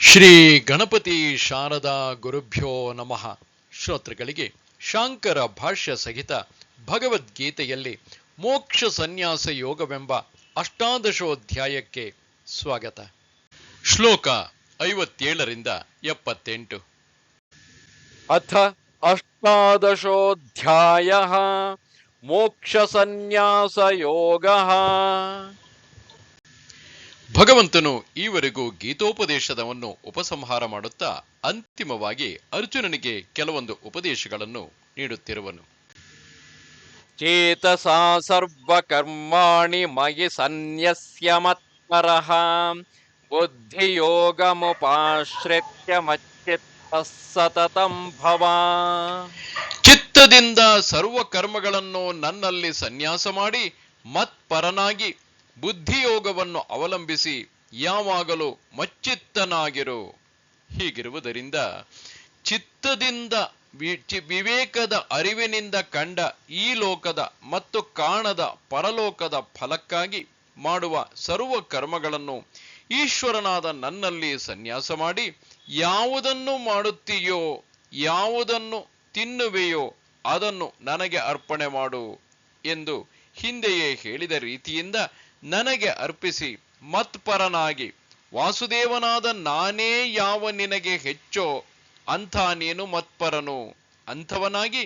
ಶ್ರೀ ಗಣಪತಿ ಶಾರದಾ ಗುರುಭ್ಯೋ ನಮಃ. ಶ್ರೋತೃಗಳಿಗೆ ಶಾಂಕರ ಭಾಷ್ಯ ಸಹಿತ ಭಗವದ್ಗೀತೆಯಲ್ಲಿ ಮೋಕ್ಷ ಸನ್ಯಾಸ ಯೋಗವೆಂಬ ಅಷ್ಟಾದಶೋಧ್ಯಾಯಕ್ಕೆ ಸ್ವಾಗತ. ಶ್ಲೋಕ 57-78. ಅಥ ಅಷ್ಟಾದಶೋಧ್ಯಾಯಃ ಮೋಕ್ಷ ಸನ್ಯಾಸ ಯೋಗಃ. ಭಗವಂತನು ಈವರೆಗೂ ಗೀತೋಪದೇಶವನ್ನು ಉಪಸಂಹಾರ ಮಾಡುತ್ತಾ ಅಂತಿಮವಾಗಿ ಅರ್ಜುನನಿಗೆ ಕೆಲವೊಂದು ಉಪದೇಶಗಳನ್ನು ನೀಡುತ್ತಿರುವನು. ಚೇತಸಾ ಸರ್ವಕರ್ಮಾಣಿ ಮಯಿ ಸನ್ಯಸ್ಯ ಮತ್ಪರಃ ಬುದ್ಧಿಯೋಗಮುಪಾಶ್ರಿತ್ಯ ಮಚ್ಚಿತ್ತಃ ಸತತಂ ಭವ. ಚಿತ್ತದಿಂದ ಸರ್ವ ಕರ್ಮಗಳನ್ನು ನನ್ನಲ್ಲಿ ಸನ್ಯಾಸ ಮಾಡಿ ಮತ್ಪರನಾಗಿ ಬುದ್ಧಿಯೋಗವನ್ನು ಅವಲಂಬಿಸಿ ಯಾವಾಗಲೂ ಮಚ್ಚಿತ್ತನಾಗಿರು. ಹೀಗಿರುವುದರಿಂದ ಚಿತ್ತದಿಂದ ವಿವೇಕದ ಅರಿವಿನಿಂದ ಕಂಡ ಈ ಲೋಕದ ಮತ್ತು ಕಾಣದ ಪರಲೋಕದ ಫಲಕ್ಕಾಗಿ ಮಾಡುವ ಸರ್ವ ಕರ್ಮಗಳನ್ನು ಈಶ್ವರನಾದ ನನ್ನಲ್ಲಿ ಸನ್ಯಾಸ ಮಾಡಿ ಯಾವುದನ್ನು ಮಾಡುತ್ತೀಯೋ, ಯಾವುದನ್ನು ತಿನ್ನುವೆಯೋ ಅದನ್ನು ನನಗೆ ಅರ್ಪಣೆ ಮಾಡು ಎಂದು ಹಿಂದೆಯೇ ಹೇಳಿದ ರೀತಿಯಿಂದ ನನಗೆ ಅರ್ಪಿಸಿ ಮತ್ಪರನಾಗಿ ವಾಸುದೇವನಾದ ನಾನೇ ಯಾವ ನಿನಗೆ ಹೆಚ್ಚೋ ಅಂಥ ನೀನು ಮತ್ಪರನು. ಅಂಥವನಾಗಿ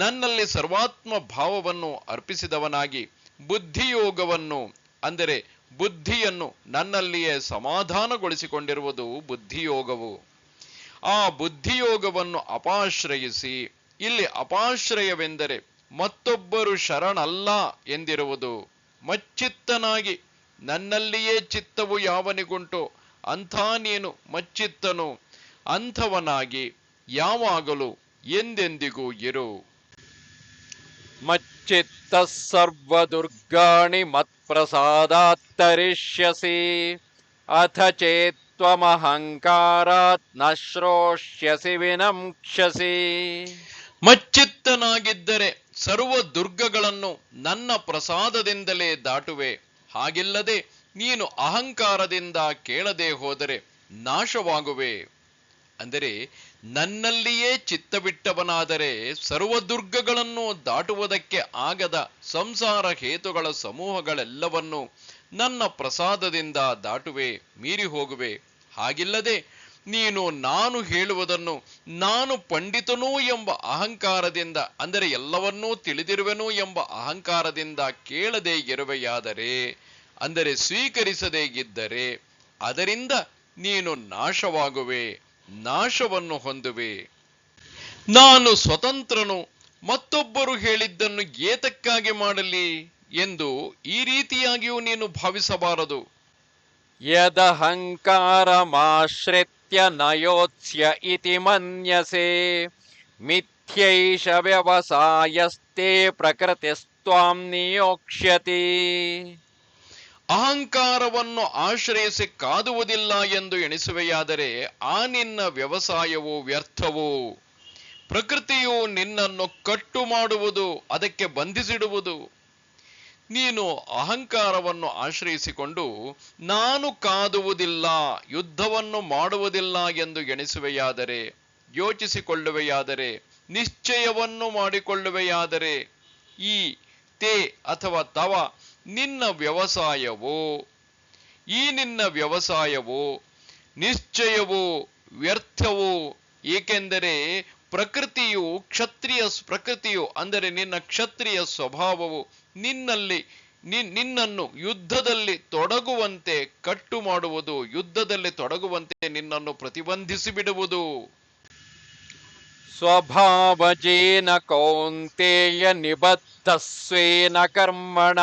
ನನ್ನಲ್ಲಿ ಸರ್ವಾತ್ಮ ಭಾವವನ್ನು ಅರ್ಪಿಸಿದವನಾಗಿ ಬುದ್ಧಿಯೋಗವನ್ನು, ಅಂದರೆ ಬುದ್ಧಿಯನ್ನು ನನ್ನಲ್ಲಿಯೇ ಸಮಾಧಾನಗೊಳಿಸಿಕೊಂಡಿರುವುದು ಬುದ್ಧಿಯೋಗವು. ಆ ಬುದ್ಧಿಯೋಗವನ್ನು ಅಪಾಶ್ರಯಿಸಿ, ಇಲ್ಲಿ ಅಪಾಶ್ರಯವೆಂದರೆ ಮತ್ತೊಬ್ಬರು ಶರಣಲ್ಲ ಎಂದಿರುವುದು. ಮಚ್ಚಿತ್ತನಾಗಿ ನನ್ನಲ್ಲಿಯೇ ಚಿತ್ತವು ಯಾವನಿಗುಂಟು ಅಂಥ ನೀನು ಮಚ್ಚಿತ್ತನು. ಅಂಥವನಾಗಿ ಯಾವಾಗಲೂ ಎಂದೆಂದಿಗೂ ಇರು. ಮಚ್ಚಿತ್ತಃ ಸರ್ವದುರ್ಗಾಣಿ ಮತ್ಪ್ರಸಾದಾತ್ ತರಿಷ್ಯಸಿ ಅಥ ಚೇತ್ತ್ವಮಹಂಕಾರಾತ್ ನ ಶ್ರೋಷ್ಯಸಿ ವಿನಂಕ್ಷಸಿ. ಮಚ್ಚಿತ್ತನಾಗಿದ್ದರೆ ಸರ್ವ ದುರ್ಗಗಳನ್ನು ನನ್ನ ಪ್ರಸಾದದಿಂದಲೇ ದಾಟುವೆ. ಹಾಗಿಲ್ಲದೆ ನೀನು ಅಹಂಕಾರದಿಂದ ಕೇಳದೆ ಹೋದರೆ ನಾಶವಾಗುವೆ. ಅಂದರೆ ನನ್ನಲ್ಲಿಯೇ ಚಿತ್ತವಿಟ್ಟವನಾದರೆ ಸರ್ವ ದುರ್ಗಗಳನ್ನು ದಾಟುವುದಕ್ಕೆ ಆಗದ ಸಂಸಾರ ಹೇತುಗಳ ಸಮೂಹಗಳೆಲ್ಲವನ್ನು ನನ್ನ ಪ್ರಸಾದದಿಂದ ದಾಟುವೆ, ಮೀರಿ ಹೋಗುವೆ. ಹಾಗಿಲ್ಲದೆ ನೀನು ನಾನು ಹೇಳುವುದನ್ನು ನಾನು ಪಂಡಿತನೂ ಎಂಬ ಅಹಂಕಾರದಿಂದ, ಅಂದರೆ ಎಲ್ಲವನ್ನೂ ತಿಳಿದಿರುವೆನು ಎಂಬ ಅಹಂಕಾರದಿಂದ ಕೇಳದೆ ಇರುವೆಯಾದರೆ, ಅಂದರೆ ಸ್ವೀಕರಿಸದೇ ಇದ್ದರೆ ಅದರಿಂದ ನೀನು ನಾಶವಾಗುವೆ, ನಾಶವನ್ನು ಹೊಂದುವೆ. ನಾನು ಸ್ವತಂತ್ರನು, ಮತ್ತೊಬ್ಬರು ಹೇಳಿದ್ದನ್ನು ಏತಕ್ಕಾಗಿ ಮಾಡಲಿ ಎಂದು ಈ ರೀತಿಯಾಗಿಯೂ ನೀನು ಭಾವಿಸಬಾರದು. ಯದಹಂಕಾರಮಾಶ್ರಿತ್ಯ ನಯೋತ್ಸ್ಯ ಇತಿ ಮನ್ಯಸೆ ಮಿಥ್ಯೈಷ ವ್ಯವಸಾಯಸ್ತೆ ಪ್ರಕೃತಿಸ್ತ್ವಾಂ ನಿಯೋಕ್ಷ್ಯತಿ. ಅಹಂಕಾರವನ್ನು ಆಶ್ರಯಿಸಿ ಕಾದುವುದಿಲ್ಲ ಎಂದು ಎಣಿಸುವೆಯಾದರೆ ಆ ನಿನ್ನ ವ್ಯವಸಾಯವು ವ್ಯರ್ಥವು. ಪ್ರಕೃತಿಯು ನಿನ್ನನ್ನು ಕಟ್ಟು ಮಾಡುವುದು, ಅದಕ್ಕೆ ಬಂಧಿಸಿಡುವುದು. ನೀನು ಅಹಂಕಾರವನ್ನು ಆಶ್ರಯಿಸಿಕೊಂಡು ನಾನು ಕಾದುವುದಿಲ್ಲ, ಯುದ್ಧವನ್ನು ಮಾಡುವುದಿಲ್ಲ ಎಂದು ಎಣಿಸುವೆಯಾದರೆ, ಯೋಚಿಸಿಕೊಳ್ಳುವೆಯಾದರೆ, ನಿಶ್ಚಯವನ್ನು ಮಾಡಿಕೊಳ್ಳುವೆಯಾದರೆ, ಈ ತೇ ಅಥವಾ ತವ ನಿನ್ನ ವ್ಯವಸಾಯವೋ, ಈ ನಿನ್ನ ವ್ಯವಸಾಯವೋ ನಿಶ್ಚಯವೋ ವ್ಯರ್ಥವೋ. ಏಕೆಂದರೆ ಪ್ರಕೃತಿಯು ಪ್ರಕೃತಿಯು ಅಂದರೆ ನಿನ್ನ ಕ್ಷತ್ರಿಯ ಸ್ವಭಾವವು ನಿನ್ನನ್ನು ಯುದ್ಧದಲ್ಲಿ ತೊಡಗುವಂತೆ ಕಟ್ಟು ಮಾಡುವುದು, ಯುದ್ಧದಲ್ಲಿ ತೊಡಗುವಂತೆ ನಿನ್ನನ್ನು ಪ್ರತಿಬಂಧಿಸಿ ಬಿಡುವುದು. ಸ್ವಭಾವಜೇನ ಕೌಂತೇಯ ನಿಬದ್ಧಸ್ವೇನ ಕರ್ಮಣ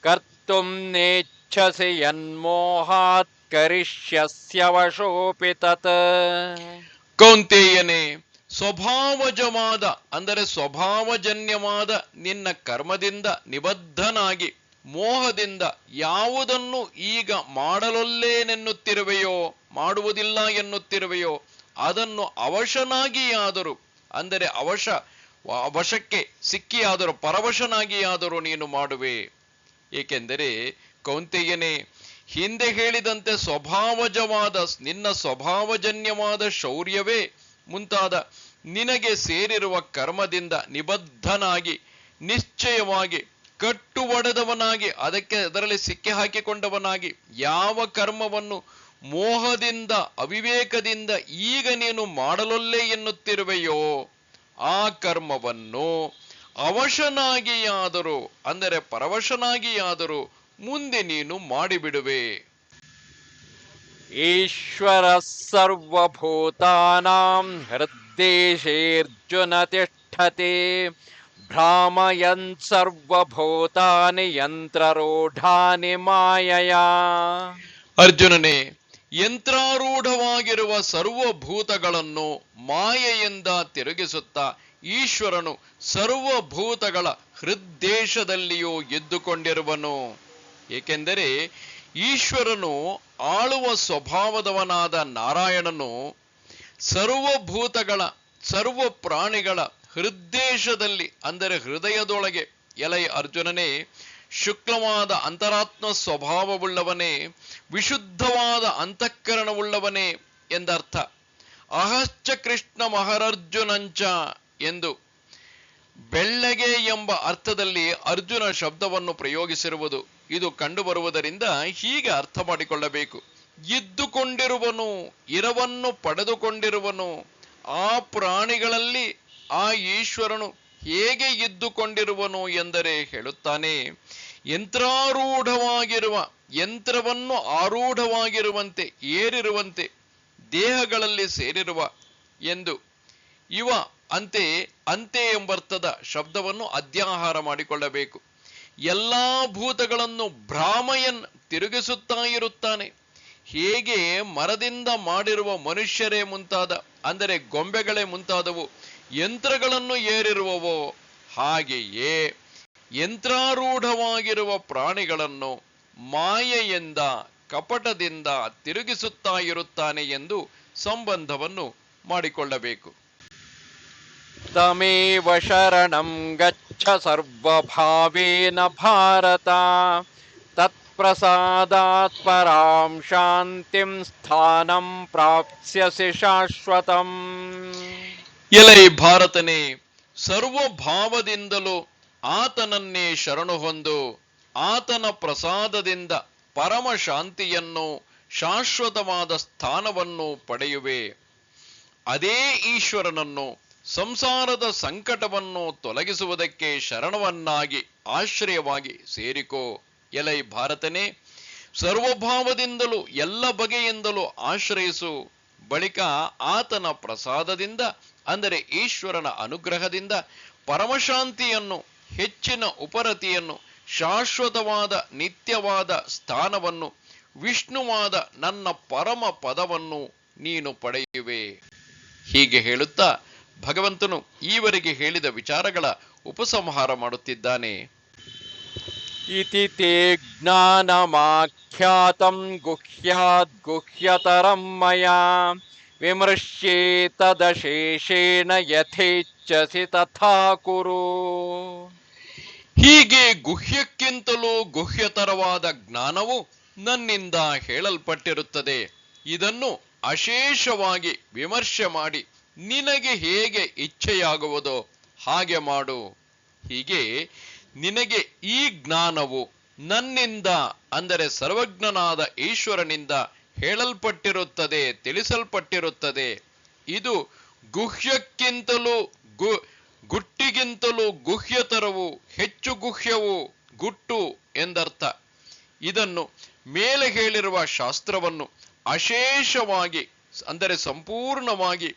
ಕರ್ತುಂ ನೇಚ್ಛಸಿ ಯನ್ಮೋಹಾತ್ ಕರಿಷ್ಯಸ್ಯ ವಶೋಪಿ ತತ್. ಕೌಂತೇಯನೇ, ಸ್ವಭಾವಜವಾದ ಅಂದರೆ ಸ್ವಭಾವಜನ್ಯವಾದ ನಿನ್ನ ಕರ್ಮದಿಂದ ನಿಬದ್ಧನಾಗಿ ಮೋಹದಿಂದ ಯಾವುದನ್ನು ಈಗ ಮಾಡಲೊಲ್ಲೇನೆನ್ನುತ್ತಿರುವೆಯೋ, ಮಾಡುವುದಿಲ್ಲ ಎನ್ನುತ್ತಿರುವೆಯೋ ಅದನ್ನು ಅವಶನಾಗಿಯಾದರೂ, ಅಂದರೆ ವಶಕ್ಕೆ ಸಿಕ್ಕಿಯಾದರೂ, ಪರವಶನಾಗಿಯಾದರೂ ನೀನು ಮಾಡುವೆ. ಏಕೆಂದರೆ ಕೌಂತೆಯನೇ, ಹಿಂದೆ ಹೇಳಿದಂತೆ ಸ್ವಭಾವಜವಾದ ನಿನ್ನ ಸ್ವಭಾವಜನ್ಯವಾದ ಶೌರ್ಯವೇ ಮುಂತಾದ ನಿನಗೆ ಸೇರಿರುವ ಕರ್ಮದಿಂದ ನಿಬದ್ಧನಾಗಿ ನಿಶ್ಚಯವಾಗಿ ಕಟ್ಟುವಡೆದವನಾಗಿ ಅದರಲ್ಲಿ ಸಿಕ್ಕಿ ಹಾಕಿಕೊಂಡವನಾಗಿ ಯಾವ ಕರ್ಮವನ್ನು ಮೋಹದಿಂದ ಅವಿವೇಕದಿಂದ ಈಗ ನೀನು ಮಾಡಲೊಲ್ಲೆ ಎನ್ನುತ್ತಿರುವೆಯೋ ಆ ಕರ್ಮವನ್ನು ಅವಶನಾಗಿಯಾದರೂ ಅಂದರೆ ಪರವಶನಾಗಿಯಾದರೂ ಮುಂದೆ ನೀನು ಮಾಡಿಬಿಡುವೆ. ಈಶ್ವರ ಸರ್ವಭೂತಾನಾಂ ಹೃದ್ದೇಶೇರ್ಜುನ ತಿಷ್ಠತೆ ಭ್ರಾಮಯನ್ ಸರ್ವಭೂತಾನಿ ಯಂತ್ರರೂಢಾನಿ ಮಾಯಯಾ. ಅರ್ಜುನನೇ, ಯಂತ್ರಾರೂಢವಾಗಿರುವ ಸರ್ವಭೂತಗಳನ್ನು ಮಾಯೆಯಿಂದ ತಿರುಗಿಸುತ್ತಾ ಈಶ್ವರನು ಸರ್ವಭೂತಗಳ ಹೃದ್ದೇಶದಲ್ಲಿಯೂ ಎದ್ದುಕೊಂಡಿರುವನು. ಏಕೆಂದರೆ ಈಶ್ವರನು ಆಳುವ ಸ್ವಭಾವದವನಾದ ನಾರಾಯಣನು ಸರ್ವಭೂತಗಳ ಸರ್ವ ಪ್ರಾಣಿಗಳ ಹೃದ್ದೇಶದಲ್ಲಿ ಅಂದರೆ ಹೃದಯದೊಳಗೆ. ಎಲೈ ಅರ್ಜುನನೇ, ಶುಕ್ಲವಾದ ಅಂತರಾತ್ಮ ಸ್ವಭಾವವುಳ್ಳವನೇ, ವಿಶುದ್ಧವಾದ ಅಂತಃಕರಣವುಳ್ಳವನೇ ಎಂದರ್ಥ. ಅಹಶ್ಚ ಕೃಷ್ಣ ಮಹರರ್ಜುನಂಚ ಎಂದು ಬೆಳ್ಳಗೆ ಎಂಬ ಅರ್ಥದಲ್ಲಿ ಅರ್ಜುನ ಶಬ್ದವನ್ನು ಪ್ರಯೋಗಿಸಿರುವುದು ಇದು ಕಂಡುಬರುವುದರಿಂದ ಹೀಗೆ ಅರ್ಥ ಮಾಡಿಕೊಳ್ಳಬೇಕು. ಇದ್ದುಕೊಂಡಿರುವನು, ಇರವನ್ನು ಪಡೆದುಕೊಂಡಿರುವನು. ಆ ಪ್ರಾಣಿಗಳಲ್ಲಿ ಆ ಈಶ್ವರನು ಹೇಗೆ ಇದ್ದುಕೊಂಡಿರುವನು ಎಂದರೆ ಹೇಳುತ್ತಾನೆ, ಯಂತ್ರಾರೂಢವಾಗಿರುವ ಯಂತ್ರವನ್ನು ಆರೂಢವಾಗಿರುವಂತೆ ಏರಿರುವಂತೆ ದೇಹಗಳಲ್ಲಿ ಸೇರಿರುವ ಎಂದು ಇವ ಅಂತೆ ಅಂತೆ ಎಂಬರ್ಥದ ಶಬ್ದವನ್ನು ಅಧ್ಯಾಹಾರ ಮಾಡಿಕೊಳ್ಳಬೇಕು. ಎಲ್ಲಾ ಭೂತಗಳನ್ನು ಭ್ರಾಮಯನ್ ತಿರುಗಿಸುತ್ತಾ ಇರುತ್ತಾನೆ. ಹೇಗೆ ಮರದಿಂದ ಮಾಡಿರುವ ಮನುಷ್ಯರೇ ಮುಂತಾದ ಅಂದರೆ ಗೊಂಬೆಗಳೇ ಮುಂತಾದವು ಯಂತ್ರಗಳನ್ನು ಏರಿರುವವೋ ಹಾಗೆಯೇ ಯಂತ್ರಾರೂಢವಾಗಿರುವ ಪ್ರಾಣಿಗಳನ್ನು ಮಾಯೆಯಿಂದ ಕಪಟದಿಂದ ತಿರುಗಿಸುತ್ತಾ ಇರುತ್ತಾನೆ ಎಂದು ಸಂಬಂಧವನ್ನು ಮಾಡಿಕೊಳ್ಳಬೇಕು. ತಮೇವ ಶರಣಂ ಗಚ್ಚ ಸರ್ವಭಾವೇನ ಭಾರತ ತತ್ಪ್ರಸಾದಾತ್ ಪರಾಂ ಶಾಂತಿಂ ಸ್ಥಾನಂ ಪ್ರಾಪ್ಸ್ಯಸಿ ಶಾಶ್ವತಂ. ಎಲೈ ಭಾರತನೇ, ಸರ್ವಭಾವದಿಂದಲೂ ಆತನನ್ನೇ ಶರಣು ಹೊಂದು ಆತನ ಪ್ರಸಾದದಿಂದ ಪರಮ ಶಾಂತಿಯನ್ನು ಶಾಶ್ವತವಾದ ಸ್ಥಾನವನ್ನು ಪಡೆಯುವೆ. ಅದೇ ಈಶ್ವರನನ್ನು ಸಂಸಾರದ ಸಂಕಟವನ್ನು ತೊಲಗಿಸುವುದಕ್ಕೆ ಶರಣವನ್ನಾಗಿ ಆಶ್ರಯವಾಗಿ ಸೇರಿಕೋ. ಎಲೈ ಭಾರತನೇ, ಸರ್ವಭಾವದಿಂದಲೂ ಎಲ್ಲ ಬಗೆಯಿಂದಲೂ ಆಶ್ರಯಿಸು. ಬಳಿಕ ಆತನ ಪ್ರಸಾದದಿಂದ ಅಂದರೆ ಈಶ್ವರನ ಅನುಗ್ರಹದಿಂದ ಪರಮಶಾಂತಿಯನ್ನು, ಹೆಚ್ಚಿನ ಉಪರತಿಯನ್ನು, ಶಾಶ್ವತವಾದ ನಿತ್ಯವಾದ ಸ್ಥಾನವನ್ನು, ವಿಷ್ಣುವಾದ ನನ್ನ ಪರಮ ಪದವನ್ನು ನೀನು ಪಡೆಯುವೆ. ಹೀಗೆ ಹೇಳುತ್ತಾ ಭಗವಂತನು ಈವರೆಗೆ ಹೇಳಿದ ವಿಚಾರಗಳ ಉಪಸಂಹಾರ ಮಾಡುತ್ತಿದ್ದಾನೆ. ಇತಿ ತೇ ಜ್ಞಾನಮಾಖ್ಯಾತಂ ಗುಹ್ಯಾದ್ ಗುಹ್ಯತರಂ ಮಯಾ ವಿಮೃಶ್ಯೇತದಶೇಷೇಣ ಯಥೇಚ್ಛಸಿ ತಥಾ ಕುರು. ಹೀಗೆ ಗುಹ್ಯಕ್ಕಿಂತಲೂ ಗುಹ್ಯತರವಾದ ಜ್ಞಾನವು ನನ್ನಿಂದ ಹೇಳಲ್ಪಟ್ಟಿರುತ್ತದೆ. ಇದನ್ನು ಅಶೇಷವಾಗಿ ವಿಮರ್ಶೆ ಮಾಡಿ ನಿನಗೆ ಹೇಗೆ ಇಚ್ಛೆಯಾಗುವುದೋ ಹಾಗೆ ಮಾಡು. ಹೀಗೆ ನಿನಗೆ ಈ ಜ್ಞಾನವು ನನ್ನಿಂದ ಅಂದರೆ ಸರ್ವಜ್ಞನಾದ ಈಶ್ವರನಿಂದ ಹೇಳಲ್ಪಟ್ಟಿರುತ್ತದೆ, ತಿಳಿಸಲ್ಪಟ್ಟಿರುತ್ತದೆ. ಇದು ಗುಹ್ಯಕ್ಕಿಂತಲೂ ಗುಟ್ಟಿಗಿಂತಲೂ ಗುಹ್ಯತರವು, ಹೆಚ್ಚು ಗುಹ್ಯವು, ಗುಟ್ಟು ಎಂದರ್ಥ. ಇದನ್ನು ಮೇಲೆ ಹೇಳಿರುವ ಶಾಸ್ತ್ರವನ್ನು ಅಶೇಷವಾಗಿ ಅಂದರೆ ಸಂಪೂರ್ಣವಾಗಿ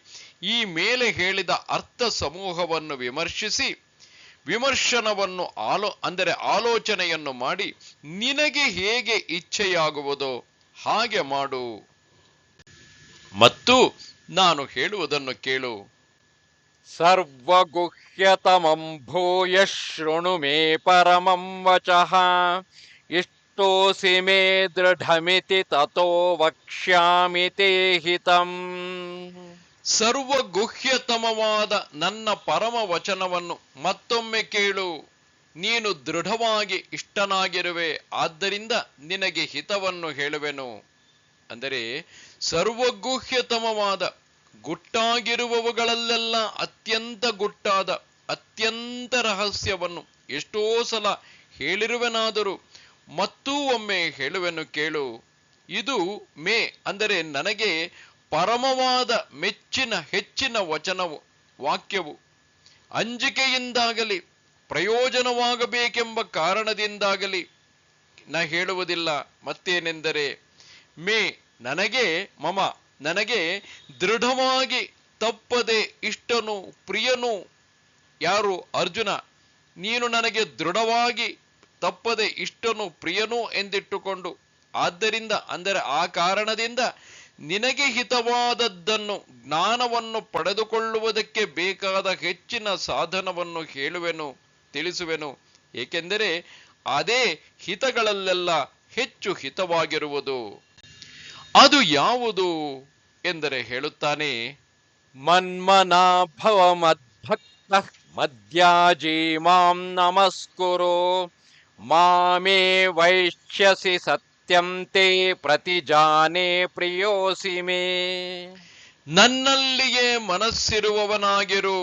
ಈ ಮೇಲೆ ಹೇಳಿದ ಅರ್ಥ ಸಮೂಹವನ್ನು ವಿಮರ್ಶಿಸಿ ವಿಮರ್ಶನವನ್ನು ಅಂದರೆ ಆಲೋಚನೆಯನ್ನು ಮಾಡಿ ನಿನಗೆ ಹೇಗೆ ಇಚ್ಛೆಯಾಗುವುದೋ ಹಾಗೆ ಮಾಡು ಮತ್ತು ನಾನು ಹೇಳುವುದನ್ನು ಕೇಳು. ಸರ್ವಗುಹ್ಯತಮಂ ಭೂಯ ಶೃಣು ಮೇ ಪರಮಂ ವಚಃ ಇಷ್ಟೋಸಿ ಮೇ ದೃಢಮಿತಿ ತತೋ ವಕ್ಷ್ಯಾಮಿ ತೇ ಹಿತಂ. ಸರ್ವಗುಹ್ಯತಮವಾದ ನನ್ನ ಪರಮ ವಚನವನ್ನು ಮತ್ತೊಮ್ಮೆ ಕೇಳು. ನೀನು ದೃಢವಾಗಿ ಇಷ್ಟನಾಗಿರುವೆ, ಆದ್ದರಿಂದ ನಿನಗೆ ಹಿತವನ್ನು ಹೇಳುವೆನು. ಅಂದರೆ ಸರ್ವಗುಹ್ಯತಮವಾದ ಗುಟ್ಟಾಗಿರುವವುಗಳಲ್ಲೆಲ್ಲ ಅತ್ಯಂತ ಗುಟ್ಟಾದ ಅತ್ಯಂತ ರಹಸ್ಯವನ್ನು ಎಷ್ಟೋ ಸಲ ಹೇಳಿರುವೆನಾದರೂ ಮತ್ತೂ ಒಮ್ಮೆ ಹೇಳುವೆನು ಕೇಳು. ಇದು ಮೇ ಅಂದರೆ ನನಗೆ ಪರಮವಾದ ಮೆಚ್ಚಿನ ಹೆಚ್ಚಿನ ವಚನವು ವಾಕ್ಯವು. ಅಂಜಿಕೆಯಿಂದಾಗಲಿ ಪ್ರಯೋಜನವಾಗಬೇಕೆಂಬ ಕಾರಣದಿಂದಾಗಲಿ ನಾ ಹೇಳುವುದಿಲ್ಲ. ಮತ್ತೇನೆಂದರೆ ಮೇ ನನಗೆ ಮಮ ನನಗೆ ದೃಢವಾಗಿ ತಪ್ಪದೆ ಇಷ್ಟನು ಪ್ರಿಯನು. ಯಾರು? ಅರ್ಜುನ. ನೀನು ನನಗೆ ದೃಢವಾಗಿ ತಪ್ಪದೆ ಇಷ್ಟನು ಪ್ರಿಯನು ಎಂದಿಟ್ಟುಕೊಂಡು, ಆದ್ದರಿಂದ ಅಂದರೆ ಆ ಕಾರಣದಿಂದ ನಿನಗೆ ಹಿತವಾದದ್ದನ್ನು ಜ್ಞಾನವನ್ನು ಪಡೆದುಕೊಳ್ಳುವುದಕ್ಕೆ ಬೇಕಾದ ಹೆಚ್ಚಿನ ಸಾಧನವನ್ನು ಹೇಳುವೆನು, ತಿಳಿಸುವೆನು. ಏಕೆಂದರೆ ಅದೇ ಹಿತಗಳಲ್ಲೆಲ್ಲ ಹೆಚ್ಚು ಹಿತವಾಗಿರುವುದು. ಅದು ಯಾವುದು ಎಂದರೆ ಹೇಳುತ್ತಾನೆ, ಮನ್ಮನಾ ಭವ ಮದ್ಭಕ್ತಃ ಮದ್ಯಾಜೀ ಮಾಂ ನಮಸ್ಕುರು ಮಾಮೇ ವೈಶ್ಯಸಿ ಸತ್ಯಂ ತೇ ಪ್ರತಿಜಾನೇ ಪ್ರಿಯೋಸಿ ಮೇ. ನನ್ನಲ್ಲಿಯೇ ಮನಸ್ಸಿರುವವನಾಗಿರು,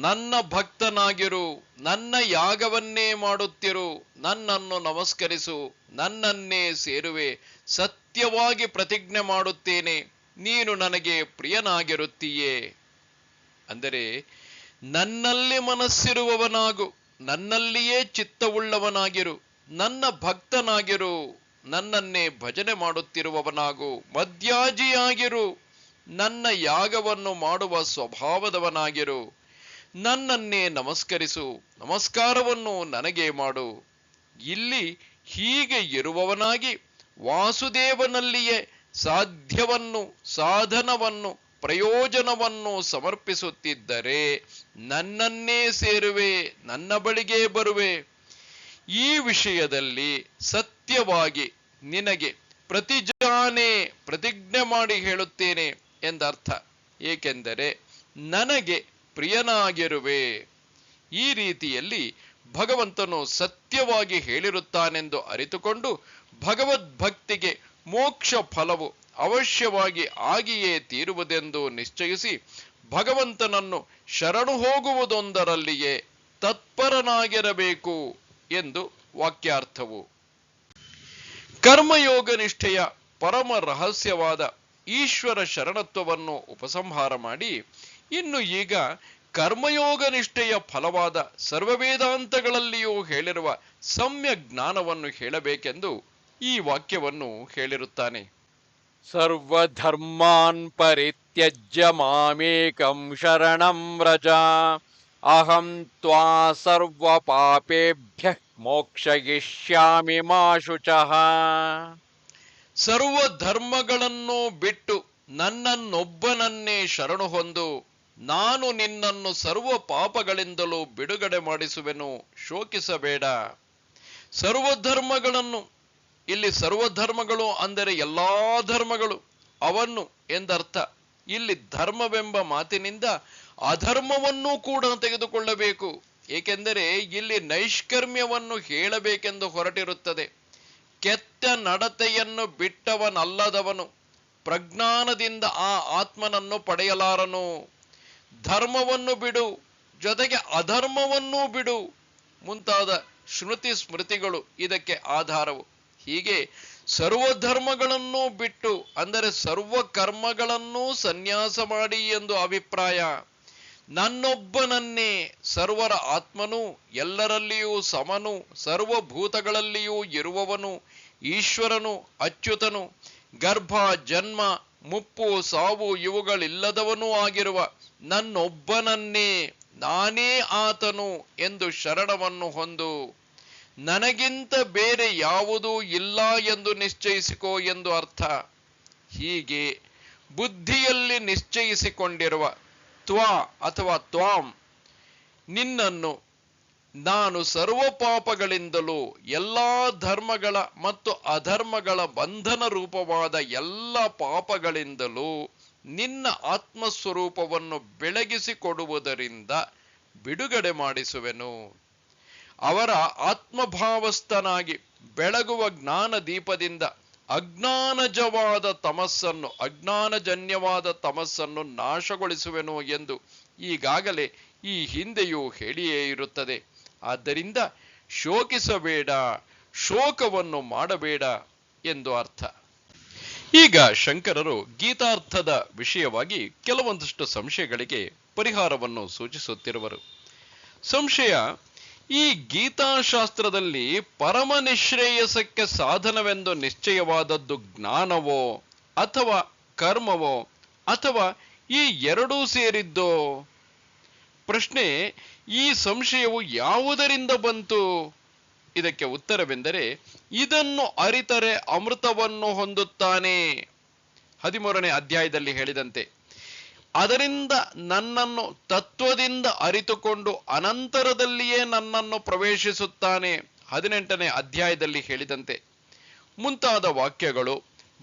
ನನ್ನ ಭಕ್ತನಾಗಿರು, ನನ್ನ ಯಾಗವನ್ನೇ ಮಾಡುತ್ತಿರು, ನನ್ನನ್ನು ನಮಸ್ಕರಿಸು, ನನ್ನನ್ನೇ ಸೇರುವೆ. ಸತ್ಯವಾಗಿ ಪ್ರತಿಜ್ಞೆ ಮಾಡುತ್ತೇನೆ, ನೀನು ನನಗೆ ಪ್ರಿಯನಾಗಿರುತ್ತೀಯೇ. ಅಂದರೆ ನನ್ನಲ್ಲಿ ಮನಸ್ಸಿರುವವನಾಗು, ನನ್ನಲ್ಲಿಯೇ ಚಿತ್ತವುಳ್ಳವನಾಗಿರು, ನನ್ನ ಭಕ್ತನಾಗಿರು, ನನ್ನನ್ನೇ ಭಜನೆ ಮಾಡುತ್ತಿರುವವನಾಗು, ಮದ್ಯಾಜಿಯಾಗಿರು, ನನ್ನ ಯಾಗವನ್ನು ಮಾಡುವ ಸ್ವಭಾವದವನಾಗಿರು, ನನ್ನನ್ನೇ ನಮಸ್ಕರಿಸು, ನಮಸ್ಕಾರವನ್ನು ನನಗೆ ಮಾಡು. ಇಲ್ಲಿ ಹೀಗೆ ಇರುವವನಾಗಿ ವಾಸುದೇವನಲ್ಲಿಯೇ ಸಾಧ್ಯವನ್ನು ಸಾಧನವನ್ನು ಪ್ರಯೋಜನವನ್ನು ಸಮರ್ಪಿಸುತ್ತಿದ್ದರೆ ನನ್ನನ್ನೇ ಸೇರುವೆ, ನನ್ನ ಬಳಿಗೆ ಬರುವೆ. ಈ ವಿಷಯದಲ್ಲಿ ಸತ್ಯವಾಗಿ ನಿನಗೆ ಪ್ರತಿಜಾನೆ ಪ್ರತಿಜ್ಞೆ ಮಾಡಿ ಹೇಳುತ್ತೇನೆ ಎಂದರ್ಥ. ಏಕೆಂದರೆ ನನಗೆ ಪ್ರಿಯನಾಗಿರುವೆ. ಈ ರೀತಿಯಲ್ಲಿ ಭಗವಂತನು ಸತ್ಯವಾಗಿ ಹೇಳಿರುತ್ತಾನೆಂದು ಅರಿತುಕೊಂಡು ಭಗವದ್ಭಕ್ತಿಗೆ ಮೋಕ್ಷ ಫಲವು ಅವಶ್ಯವಾಗಿ ಆಗಿಯೇ ತೀರುವುದೆಂದು ನಿಶ್ಚಯಿಸಿ ಭಗವಂತನನ್ನು ಶರಣು ಹೋಗುವುದೊಂದರಲ್ಲಿಯೇ ತತ್ಪರನಾಗಿರಬೇಕು ಎಂದು ವಾಕ್ಯಾರ್ಥವು. ಕರ್ಮಯೋಗ ನಿಷ್ಠೆಯ ಪರಮ ರಹಸ್ಯವಾದ ಈಶ್ವರ ಶರಣತ್ವವನ್ನು ಉಪಸಂಹಾರ ಮಾಡಿ ಇನ್ನು ಈಗ ಕರ್ಮಯೋಗ ನಿಷ್ಠೆಯ ಫಲವಾದ ಸರ್ವವೇದಾಂತಗಳಲ್ಲಿಯೂ ಹೇಳಿರುವ ಸಮ್ಯ ಜ್ಞಾನವನ್ನು ಹೇಳಬೇಕೆಂದು ಈ ವಾಕ್ಯವನ್ನು ಹೇಳಿರುತ್ತಾನೆ. ಸರ್ವಧರ್ಮಾನ್ ಪರಿತ್ಯಜ್ಯ ಮಾಮೇಕಂ ಶರಣಂ ವ್ರಜ ಅಹಂ ತ್ವಾ ಸರ್ವ ಪಾಪೇಭ್ಯಃ ಮೋಕ್ಷಯಿಷ್ಯಾಮಿ ಮಾ ಶುಚಃ. ಸರ್ವ ಧರ್ಮಗಳನ್ನು ಬಿಟ್ಟು ನನ್ನನ್ನೊಬ್ಬನನ್ನೇ ಶರಣು ಹೊಂದು, ನಾನು ನಿನ್ನನ್ನು ಸರ್ವ ಪಾಪಗಳಿಂದಲೂ ಬಿಡುಗಡೆ ಮಾಡಿಸುವೆನು, ಶೋಕಿಸಬೇಡ. ಸರ್ವಧರ್ಮಗಳನ್ನು, ಇಲ್ಲಿ ಸರ್ವಧರ್ಮಗಳು ಅಂದರೆ ಎಲ್ಲಾ ಧರ್ಮಗಳು ಅವನ್ನು ಎಂದರ್ಥ. ಇಲ್ಲಿ ಧರ್ಮವೆಂಬ ಮಾತಿನಿಂದ ಅಧರ್ಮವನ್ನೂ ಕೂಡ ತೆಗೆದುಕೊಳ್ಳಬೇಕು. ಏಕೆಂದರೆ ಇಲ್ಲಿ ನೈಷ್ಕರ್ಮ್ಯವನ್ನು ಹೇಳಬೇಕೆಂದು ಹೊರಟಿರುತ್ತದೆ. ಕೆಟ್ಟ ನಡತೆಯನ್ನು ಬಿಟ್ಟವನಲ್ಲದವನು ಪ್ರಜ್ಞಾನದಿಂದ ಆ ಆತ್ಮನನ್ನು ಪಡೆಯಲಾರನು. ಧರ್ಮವನ್ನು ಬಿಡು, ಜೊತೆಗೆ ಅಧರ್ಮವನ್ನೂ ಬಿಡು ಮುಂತಾದ ಶ್ರುತಿ ಸ್ಮೃತಿಗಳು ಇದಕ್ಕೆ ಆಧಾರವು. ಹೀಗೆ ಸರ್ವಧರ್ಮಗಳನ್ನೂ ಬಿಟ್ಟು ಅಂದರೆ ಸರ್ವ ಕರ್ಮಗಳನ್ನೂ ಸನ್ಯಾಸ ಮಾಡಿ ಎಂದು ಅಭಿಪ್ರಾಯ. ನನ್ನೊಬ್ಬನನ್ನೇ ಸರ್ವರ ಆತ್ಮನು, ಎಲ್ಲರಲ್ಲಿಯೂ ಸಮನು, ಸರ್ವಭೂತಗಳಲ್ಲಿಯೂ ಇರುವವನು, ಈಶ್ವರನು, ಅಚ್ಯುತನು, ಗರ್ಭ ಜನ್ಮ ಮುಪ್ಪು ಸಾವು ಇವುಗಳಿಲ್ಲದವನೂ ಆಗಿರುವ ನನ್ನೊಬ್ಬನನ್ನೇ, ನಾನೇ ಆತನು ಎಂದು ಶರಣವನ್ನು ಹೊಂದು, ನನಗಿಂತ ಬೇರೆ ಯಾವುದೂ ಇಲ್ಲ ಎಂದು ನಿಶ್ಚಯಿಸಿಕೋ ಎಂದು ಅರ್ಥ. ಹೀಗೆ ಬುದ್ಧಿಯಲ್ಲಿ ನಿಶ್ಚಯಿಸಿಕೊಂಡಿರುವ ತ್ವಾ ಅಥವಾ ತ್ವಾಂ, ನಿನ್ನನ್ನು ನಾನು ಸರ್ವ ಪಾಪಗಳಿಂದಲೂ ಎಲ್ಲಾ ಧರ್ಮಗಳ ಮತ್ತು ಅಧರ್ಮಗಳ ಬಂಧನ ರೂಪವಾದ ಎಲ್ಲ ಪಾಪಗಳಿಂದಲೂ ನಿನ್ನ ಆತ್ಮಸ್ವರೂಪವನ್ನು ಬೆಳಗಿಸಿಕೊಡುವುದರಿಂದ ಬಿಡುಗಡೆ ಮಾಡಿಸುವೆನು. ಅವರ ಆತ್ಮಭಾವಸ್ಥನಾಗಿ ಬೆಳಗುವ ಜ್ಞಾನ ದೀಪದಿಂದ ಅಜ್ಞಾನಜನ್ಯವಾದ ತಮಸ್ಸನ್ನು ನಾಶಗೊಳಿಸುವೆನು ಎಂದು ಈಗಾಗಲೇ ಈ ಹಿಂದೆಯೂ ಹೇಳಿಯೇ ಇರುತ್ತದೆ. ಆದ್ದರಿಂದ ಶೋಕಿಸಬೇಡ, ಶೋಕವನ್ನು ಮಾಡಬೇಡ ಎಂದು ಅರ್ಥ. ಈಗ ಶಂಕರರು ಗೀತಾರ್ಥದ ವಿಷಯವಾಗಿ ಕೆಲವೊಂದಷ್ಟು ಸಂಶಯಗಳಿಗೆ ಪರಿಹಾರವನ್ನು ಸೂಚಿಸುತ್ತಿರುವರು. ಸಂಶಯ: ಈ ಗೀತಾಶಾಸ್ತ್ರದಲ್ಲಿ ಪರಮ ನಿಶ್ರೇಯಸಕ್ಕೆ ಸಾಧನವೆಂದು ನಿಶ್ಚಯವಾದದ್ದು ಜ್ಞಾನವೋ ಅಥವಾ ಕರ್ಮವೋ ಅಥವಾ ಈ ಎರಡೂ ಸೇರಿದ್ದೋ? ಪ್ರಶ್ನೆ: ಈ ಸಂಶಯವು ಯಾವುದರಿಂದ ಬಂತು? ಇದಕ್ಕೆ ಉತ್ತರವೆಂದರೆ, ಇದನ್ನು ಅರಿತರೆ ಅಮೃತವನ್ನು ಹೊಂದುತ್ತಾನೆ. 13ನೇ ಅಧ್ಯಾಯದಲ್ಲಿ ಹೇಳಿದಂತೆ, ಅದರಿಂದ ನನ್ನನ್ನು ತತ್ವದಿಂದ ಅರಿತುಕೊಂಡು ಅನಂತರದಲ್ಲಿಯೇ ನನ್ನನ್ನು ಪ್ರವೇಶಿಸುತ್ತಾನೆ. 18ನೇ ಅಧ್ಯಾಯದಲ್ಲಿ ಹೇಳಿದಂತೆ ಮುಂತಾದ ವಾಕ್ಯಗಳು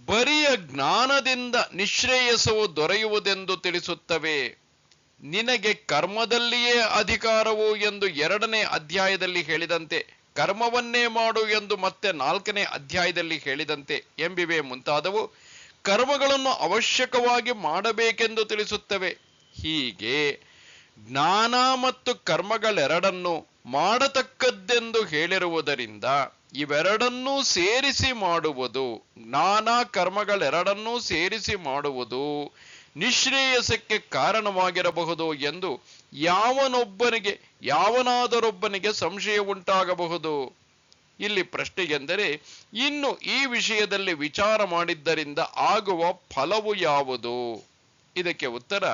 ಬರಿಯ ಜ್ಞಾನದಿಂದ ನಿಶ್ರೇಯಸವು ದೊರೆಯುವುದೆಂದು ತಿಳಿಸುತ್ತವೆ. ನಿನಗೆ ಕರ್ಮದಲ್ಲಿಯೇ ಅಧಿಕಾರವು ಎಂದು 2ನೇ ಅಧ್ಯಾಯದಲ್ಲಿ ಹೇಳಿದಂತೆ, ಕರ್ಮವನ್ನೇ ಮಾಡು ಎಂದು ಮತ್ತೆ 4ನೇ ಅಧ್ಯಾಯದಲ್ಲಿ ಹೇಳಿದಂತೆ ಎಂಬಿವೆ ಮುಂತಾದವು ಕರ್ಮಗಳನ್ನು ಅವಶ್ಯಕವಾಗಿ ಮಾಡಬೇಕೆಂದು ತಿಳಿಸುತ್ತವೆ. ಹೀಗೆ ಜ್ಞಾನ ಮತ್ತು ಕರ್ಮಗಳೆರಡನ್ನು ಮಾಡತಕ್ಕದ್ದೆಂದು ಹೇಳಿರುವುದರಿಂದ ಇವೆರಡನ್ನೂ ಸೇರಿಸಿ ಮಾಡುವುದು, ಜ್ಞಾನ ಕರ್ಮಗಳೆರಡನ್ನೂ ಸೇರಿಸಿ ಮಾಡುವುದು ನಿಶ್ರೇಯಸಕ್ಕೆ ಕಾರಣವಾಗಿರಬಹುದು ಎಂದು ಯಾವನಾದರೊಬ್ಬನಿಗೆ ಸಂಶಯ ಉಂಟಾಗಬಹುದು. ಇಲ್ಲಿ ಪ್ರಶ್ನೆಗೆಂದರೆ, ಇನ್ನು ಈ ವಿಷಯದಲ್ಲಿ ವಿಚಾರ ಮಾಡಿದ್ದರಿಂದ ಆಗುವ ಫಲವು ಯಾವುದು? ಇದಕ್ಕೆ ಉತ್ತರ: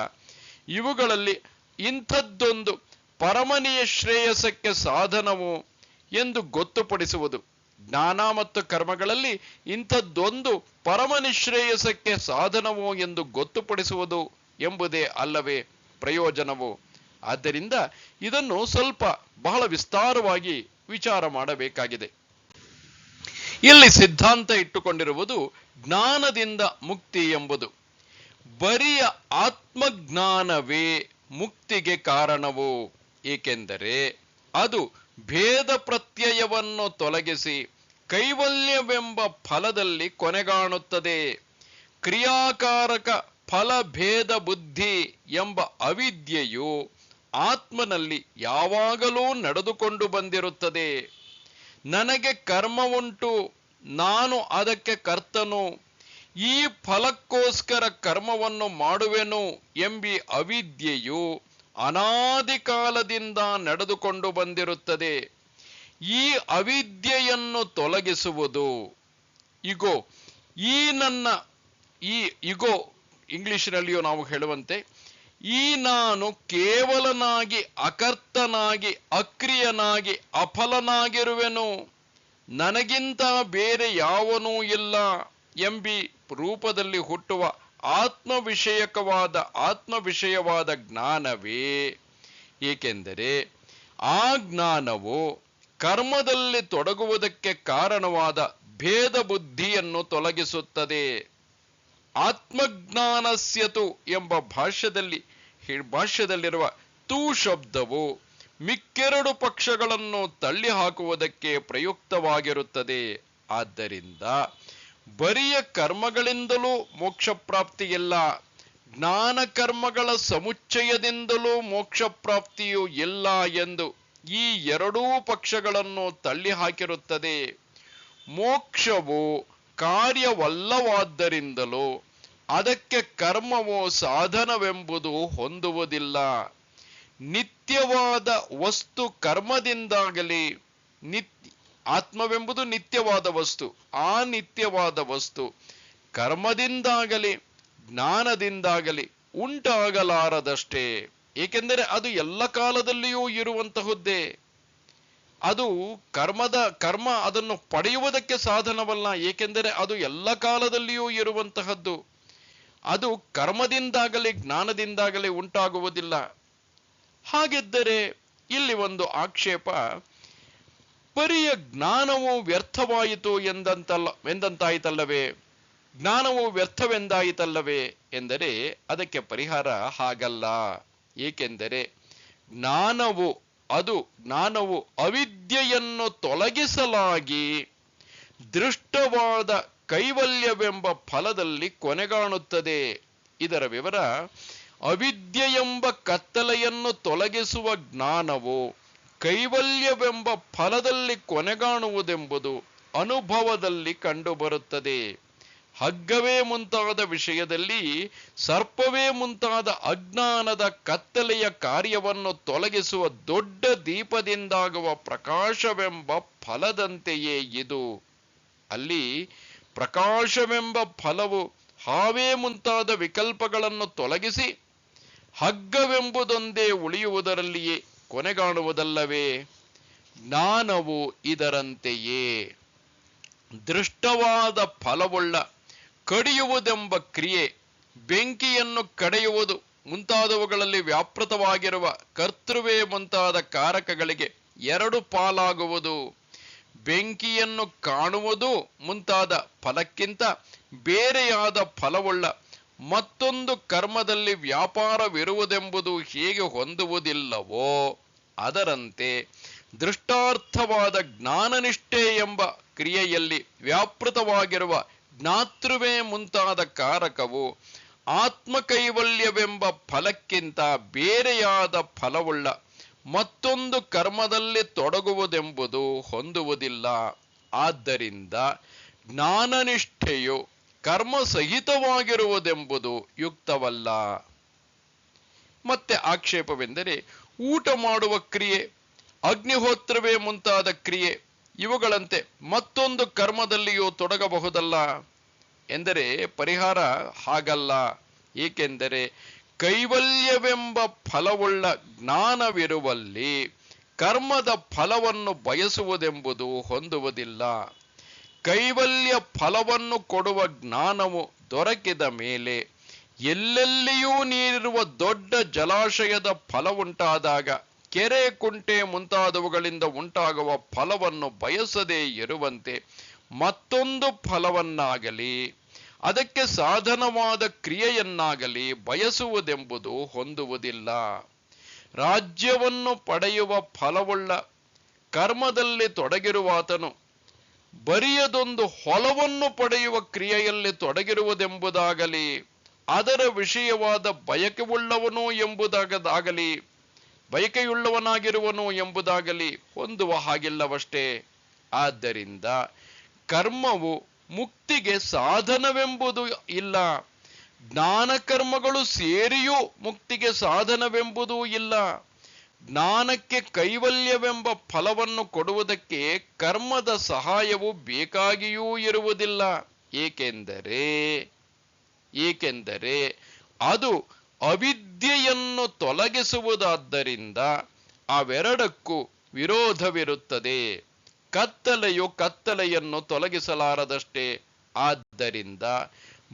ಇವುಗಳಲ್ಲಿ ಇಂಥದ್ದೊಂದು ಪರಮನೀಯ ಶ್ರೇಯಸಕ್ಕೆ ಸಾಧನವು ಎಂದು ಗೊತ್ತುಪಡಿಸುವುದು, ಜ್ಞಾನ ಮತ್ತು ಕರ್ಮಗಳಲ್ಲಿ ಇಂಥದ್ದೊಂದು ಪರಮ ನಿಶ್ರೇಯಸಕ್ಕೆ ಸಾಧನವು ಎಂದು ಗೊತ್ತುಪಡಿಸುವುದು ಎಂಬುದೇ ಅಲ್ಲವೇ ಪ್ರಯೋಜನವು? ಆದ್ದರಿಂದ ಇದನ್ನು ಬಹಳ ವಿಸ್ತಾರವಾಗಿ ವಿಚಾರ ಮಾಡಬೇಕಾಗಿದೆ. ಇಲ್ಲಿ ಸಿದ್ಧಾಂತ ಇಟ್ಟುಕೊಂಡಿರುವುದು ಜ್ಞಾನದಿಂದ ಮುಕ್ತಿ ಎಂಬುದು. ಬರಿಯ ಆತ್ಮಜ್ಞಾನವೇ ಮುಕ್ತಿಗೆ ಕಾರಣವು. ಏಕೆಂದರೆ ಅದು ಭೇದ ಪ್ರತ್ಯಯವನ್ನು ತೊಲಗಿಸಿ ಕೈವಲ್ಯವೆಂಬ ಫಲದಲ್ಲಿ ಕೊನೆಗಾಣುತ್ತದೆ. ಕ್ರಿಯಾಕಾರಕ ಫಲಭೇದ ಬುದ್ಧಿ ಎಂಬ ಅವಿದ್ಯೆಯು ಆತ್ಮನಲ್ಲಿ ಯಾವಾಗಲೂ ನಡೆದುಕೊಂಡು ಬಂದಿರುತ್ತದೆ. ನನಗೆ ಕರ್ಮ ಉಂಟು, ನಾನು ಅದಕ್ಕೆ ಕರ್ತನು, ಈ ಫಲಕ್ಕೋಸ್ಕರ ಕರ್ಮವನ್ನು ಮಾಡುವೆನು ಎಂಬಿ ಅವಿದ್ಯೆಯು ಅನಾದಿ ಕಾಲದಿಂದ ನಡೆದುಕೊಂಡು ಬಂದಿರುತ್ತದೆ. ಈ ಅವಿದ್ಯೆಯನ್ನು ತೊಲಗಿಸುವುದು ಇಗೋ ಇಂಗ್ಲಿಷಿನಲ್ಲಿಯೂ ನಾವು ಹೇಳುವಂತೆ, ಈ ನಾನು ಕೇವಲನಾಗಿ ಅಕರ್ತನಾಗಿ ಅಕ್ರಿಯನಾಗಿ ಅಫಲನಾಗಿರುವೆನು, ನನಗಿಂತ ಬೇರೆ ಯಾವನೂ ಇಲ್ಲ ಎಂಬಿ ರೂಪದಲ್ಲಿ ಹುಟ್ಟುವ ಆತ್ಮವಿಷಯವಾದ ಜ್ಞಾನವೇ. ಏಕೆಂದರೆ ಆ ಜ್ಞಾನವು ಕರ್ಮದಲ್ಲಿ ತೊಡಗುವುದಕ್ಕೆ ಕಾರಣವಾದ ಭೇದ ಬುದ್ಧಿಯನ್ನು ತೊಲಗಿಸುತ್ತದೆ. ಆತ್ಮಜ್ಞಾನಸ್ಯತು ಎಂಬ ಭಾಷ್ಯದಲ್ಲಿರುವ ತೂ ಶಬ್ದವು ಮಿಕ್ಕೆರಡು ಪಕ್ಷಗಳನ್ನು ತಳ್ಳಿ ಹಾಕುವುದಕ್ಕೆ ಪ್ರಯುಕ್ತವಾಗಿರುತ್ತದೆ. ಆದ್ದರಿಂದ ಬರಿಯ ಕರ್ಮಗಳಿಂದಲೂ ಮೋಕ್ಷ ಪ್ರಾಪ್ತಿಯಿಲ್ಲ, ಜ್ಞಾನ ಕರ್ಮಗಳ ಸಮುಚ್ಚಯದಿಂದಲೂ ಮೋಕ್ಷ ಪ್ರಾಪ್ತಿಯೂ ಇಲ್ಲ ಎಂದು ಈ ಎರಡೂ ಪಕ್ಷಗಳನ್ನು ತಳ್ಳಿ ಹಾಕಿರುತ್ತದೆ. ಮೋಕ್ಷವು ಕಾರ್ಯವಲ್ಲವಾದ್ದರಿಂದಲೂ ಅದಕ್ಕೆ ಕರ್ಮವು ಸಾಧನವೆಂಬುದು ಹೊಂದುವುದಿಲ್ಲ. ನಿತ್ಯವಾದ ವಸ್ತು ಕರ್ಮದಿಂದಾಗಲಿ, ಆತ್ಮವೆಂಬುದು ನಿತ್ಯವಾದ ವಸ್ತು, ಆ ನಿತ್ಯವಾದ ವಸ್ತು ಕರ್ಮದಿಂದಾಗಲಿ ಜ್ಞಾನದಿಂದಾಗಲಿ ಉಂಟಾಗಲಾರದಷ್ಟೇ. ಏಕೆಂದರೆ ಅದು ಎಲ್ಲ ಕಾಲದಲ್ಲಿಯೂ ಇರುವಂತಹದ್ದೇ. ಅದು ಕರ್ಮ ಅದನ್ನು ಪಡೆಯುವುದಕ್ಕೆ ಸಾಧನವಲ್ಲ, ಏಕೆಂದರೆ ಅದು ಎಲ್ಲ ಕಾಲದಲ್ಲಿಯೂ ಇರುವಂತಹದ್ದು. ಅದು ಕರ್ಮದಿಂದಾಗಲಿ ಜ್ಞಾನದಿಂದಾಗಲಿ ಉಂಟಾಗುವುದಿಲ್ಲ. ಹಾಗಿದ್ದರೆ ಇಲ್ಲಿ ಒಂದು ಆಕ್ಷೇಪ: ಬರಿಯ ಜ್ಞಾನವು ವ್ಯರ್ಥವಾಯಿತು ಎಂದಂತಾಯಿತಲ್ಲವೇ, ಜ್ಞಾನವು ವ್ಯರ್ಥವೆಂದಾಯಿತಲ್ಲವೇ ಎಂದರೆ ಅದಕ್ಕೆ ಪರಿಹಾರ ಹಾಗಲ್ಲ. ಏಕೆಂದರೆ ಜ್ಞಾನವು ಅದು ಜ್ಞಾನವು ಅವಿದ್ಯೆಯನ್ನು ತೊಲಗಿಸಲಾಗಿ ದೃಷ್ಟವಾದ ಕೈವಲ್ಯವೆಂಬ ಫಲದಲ್ಲಿ ಕೊನೆಗಾಣುತ್ತದೆ. ಇದರ ವಿವರ: ಅವಿದ್ಯೆಯೆಂಬ ಕತ್ತಲೆಯನ್ನು ತೊಲಗಿಸುವ ಜ್ಞಾನವು ಕೈವಲ್ಯವೆಂಬ ಫಲದಲ್ಲಿ ಕೊನೆಗಾಣುವುದೆಂಬುದು ಅನುಭವದಲ್ಲಿ ಕಂಡುಬರುತ್ತದೆ. ಹಗ್ಗವೇ ಮುಂತಾದ ವಿಷಯದಲ್ಲಿ ಸರ್ಪವೇ ಮುಂತಾದ ಅಜ್ಞಾನದ ಕತ್ತಲೆಯ ಕಾರ್ಯವನ್ನು ತೊಲಗಿಸುವ ದೊಡ್ಡ ದೀಪದಿಂದಾಗುವ ಪ್ರಕಾಶವೆಂಬ ಫಲದಂತೆಯೇ ಇದು. ಅಲ್ಲಿ ಪ್ರಕಾಶವೆಂಬ ಫಲವು ಹಾವೇ ಮುಂತಾದ ವಿಕಲ್ಪಗಳನ್ನು ತೊಲಗಿಸಿ ಹಗ್ಗವೆಂಬುದೊಂದೇ ಉಳಿಯುವುದರಲ್ಲಿಯೇ ಕೊನೆಗಾಣುವುದಲ್ಲವೇ? ಜ್ಞಾನವು ಇದರಂತೆಯೇ. ದೃಷ್ಟವಾದ ಫಲವುಳ್ಳ ಕಡಿಯುವುದೆಂಬ ಕ್ರಿಯೆ ಬೆಂಕಿಯನ್ನು ಕಡೆಯುವುದು ಮುಂತಾದವುಗಳಲ್ಲಿ ವ್ಯಾಪೃತವಾಗಿರುವ ಕರ್ತೃವೇ ಮುಂತಾದ ಕಾರಕಗಳಿಗೆ ಎರಡು ಪಾಲಾಗುವುದು. ಬೆಂಕಿಯನ್ನು ಕಾಣುವುದು ಮುಂತಾದ ಫಲಕ್ಕಿಂತ ಬೇರೆಯಾದ ಫಲವುಳ್ಳ ಮತ್ತೊಂದು ಕರ್ಮದಲ್ಲಿ ವ್ಯಾಪಾರವಿರುವುದೆಂಬುದು ಹೇಗೆ ಹೊಂದುವುದಿಲ್ಲವೋ ಅದರಂತೆ ದೃಷ್ಟಾರ್ಥವಾದ ಜ್ಞಾನನಿಷ್ಠೆ ಎಂಬ ಕ್ರಿಯೆಯಲ್ಲಿ ವ್ಯಾಪೃತವಾಗಿರುವ ಜ್ಞಾತೃವೇ ಮುಂತಾದ ಕಾರಕವು ಆತ್ಮಕೈವಲ್ಯವೆಂಬ ಫಲಕ್ಕಿಂತ ಬೇರೆಯಾದ ಫಲವುಳ್ಳ ಮತ್ತೊಂದು ಕರ್ಮದಲ್ಲಿ ತೊಡಗುವುದೆಂಬುದು ಹೊಂದುವುದಿಲ್ಲ. ಆದ್ದರಿಂದ ಜ್ಞಾನನಿಷ್ಠೆಯು ಕರ್ಮಸಹಿತವಾಗಿರುವುದೆಂಬುದು ಯುಕ್ತವಲ್ಲ. ಮತ್ತೆ ಆಕ್ಷೇಪವೆಂದರೆ, ಊಟ ಮಾಡುವ ಕ್ರಿಯೆ, ಅಗ್ನಿಹೋತ್ರವೇ ಮುಂತಾದ ಕ್ರಿಯೆ ಇವುಗಳಂತೆ ಮತ್ತೊಂದು ಕರ್ಮದಲ್ಲಿಯೂ ತೊಡಗಬಹುದಲ್ಲ ಎಂದರೆ ಪರಿಹಾರ ಹಾಗಲ್ಲ. ಏಕೆಂದರೆ ಕೈವಲ್ಯವೆಂಬ ಫಲವುಳ್ಳ ಜ್ಞಾನವಿರುವಲ್ಲಿ ಕರ್ಮದ ಫಲವನ್ನು ಬಯಸುವುದೆಂಬುದು ಹೊಂದುವುದಿಲ್ಲ. ಕೈವಲ್ಯ ಫಲವನ್ನು ಕೊಡುವ ಜ್ಞಾನವು ದೊರಕಿದ ಮೇಲೆ ಎಲ್ಲೆಲ್ಲಿಯೂ ನೀರಿರುವ ದೊಡ್ಡ ಜಲಾಶಯದ ಫಲವುಂಟಾದಾಗ ಕೆರೆ, ಕುಂಟೆ ಮುಂತಾದವುಗಳಿಂದ ಉಂಟಾಗುವ ಫಲವನ್ನು ಬಯಸದೇ ಇರುವಂತೆ ಮತ್ತೊಂದು ಫಲವನ್ನಾಗಲಿ ಅದಕ್ಕೆ ಸಾಧನವಾದ ಕ್ರಿಯೆಯನ್ನಾಗಲಿ ಬಯಸುವುದೆಂಬುದು ಹೊಂದುವುದಿಲ್ಲ. ರಾಜ್ಯವನ್ನು ಪಡೆಯುವ ಫಲವುಳ್ಳ ಕರ್ಮದಲ್ಲಿ ತೊಡಗಿರುವಾತನು ಬರಿಯದೊಂದು ಹೊಲವನ್ನು ಪಡೆಯುವ ಕ್ರಿಯೆಯಲ್ಲಿ ತೊಡಗಿರುವುದೆಂಬುದಾಗಲಿ ಅದರ ವಿಷಯವಾದ ಬಯಕೆಯುಳ್ಳವನಾಗಿರುವನು ಎಂಬುದಾಗಲಿ ಹೊಂದುವ ಹಾಗಿಲ್ಲವಷ್ಟೇ. ಆದ್ದರಿಂದ ಕರ್ಮವು ಮುಕ್ತಿಗೆ ಸಾಧನವೆಂಬುದು ಇಲ್ಲ. ಜ್ಞಾನ ಕರ್ಮಗಳು ಸೇರಿಯೂ ಮುಕ್ತಿಗೆ ಸಾಧನವೆಂಬುದೂ ಇಲ್ಲ. ಜ್ಞಾನಕ್ಕೆ ಕೈವಲ್ಯವೆಂಬ ಫಲವನ್ನು ಕೊಡುವುದಕ್ಕೆ ಕರ್ಮದ ಸಹಾಯವು ಬೇಕಾಗಿಯೂ ಇರುವುದಿಲ್ಲ. ಏಕೆಂದರೆ ಅದು ಅವಿದ್ಯೆಯನ್ನು ತೊಲಗಿಸುವುದಾದ್ದರಿಂದ ಅವೆರಡಕ್ಕೂ ವಿರೋಧವಿರುತ್ತದೆ. ಕತ್ತಲೆಯು ಕತ್ತಲೆಯನ್ನು ತೊಲಗಿಸಲಾರದಷ್ಟೇ. ಆದ್ದರಿಂದ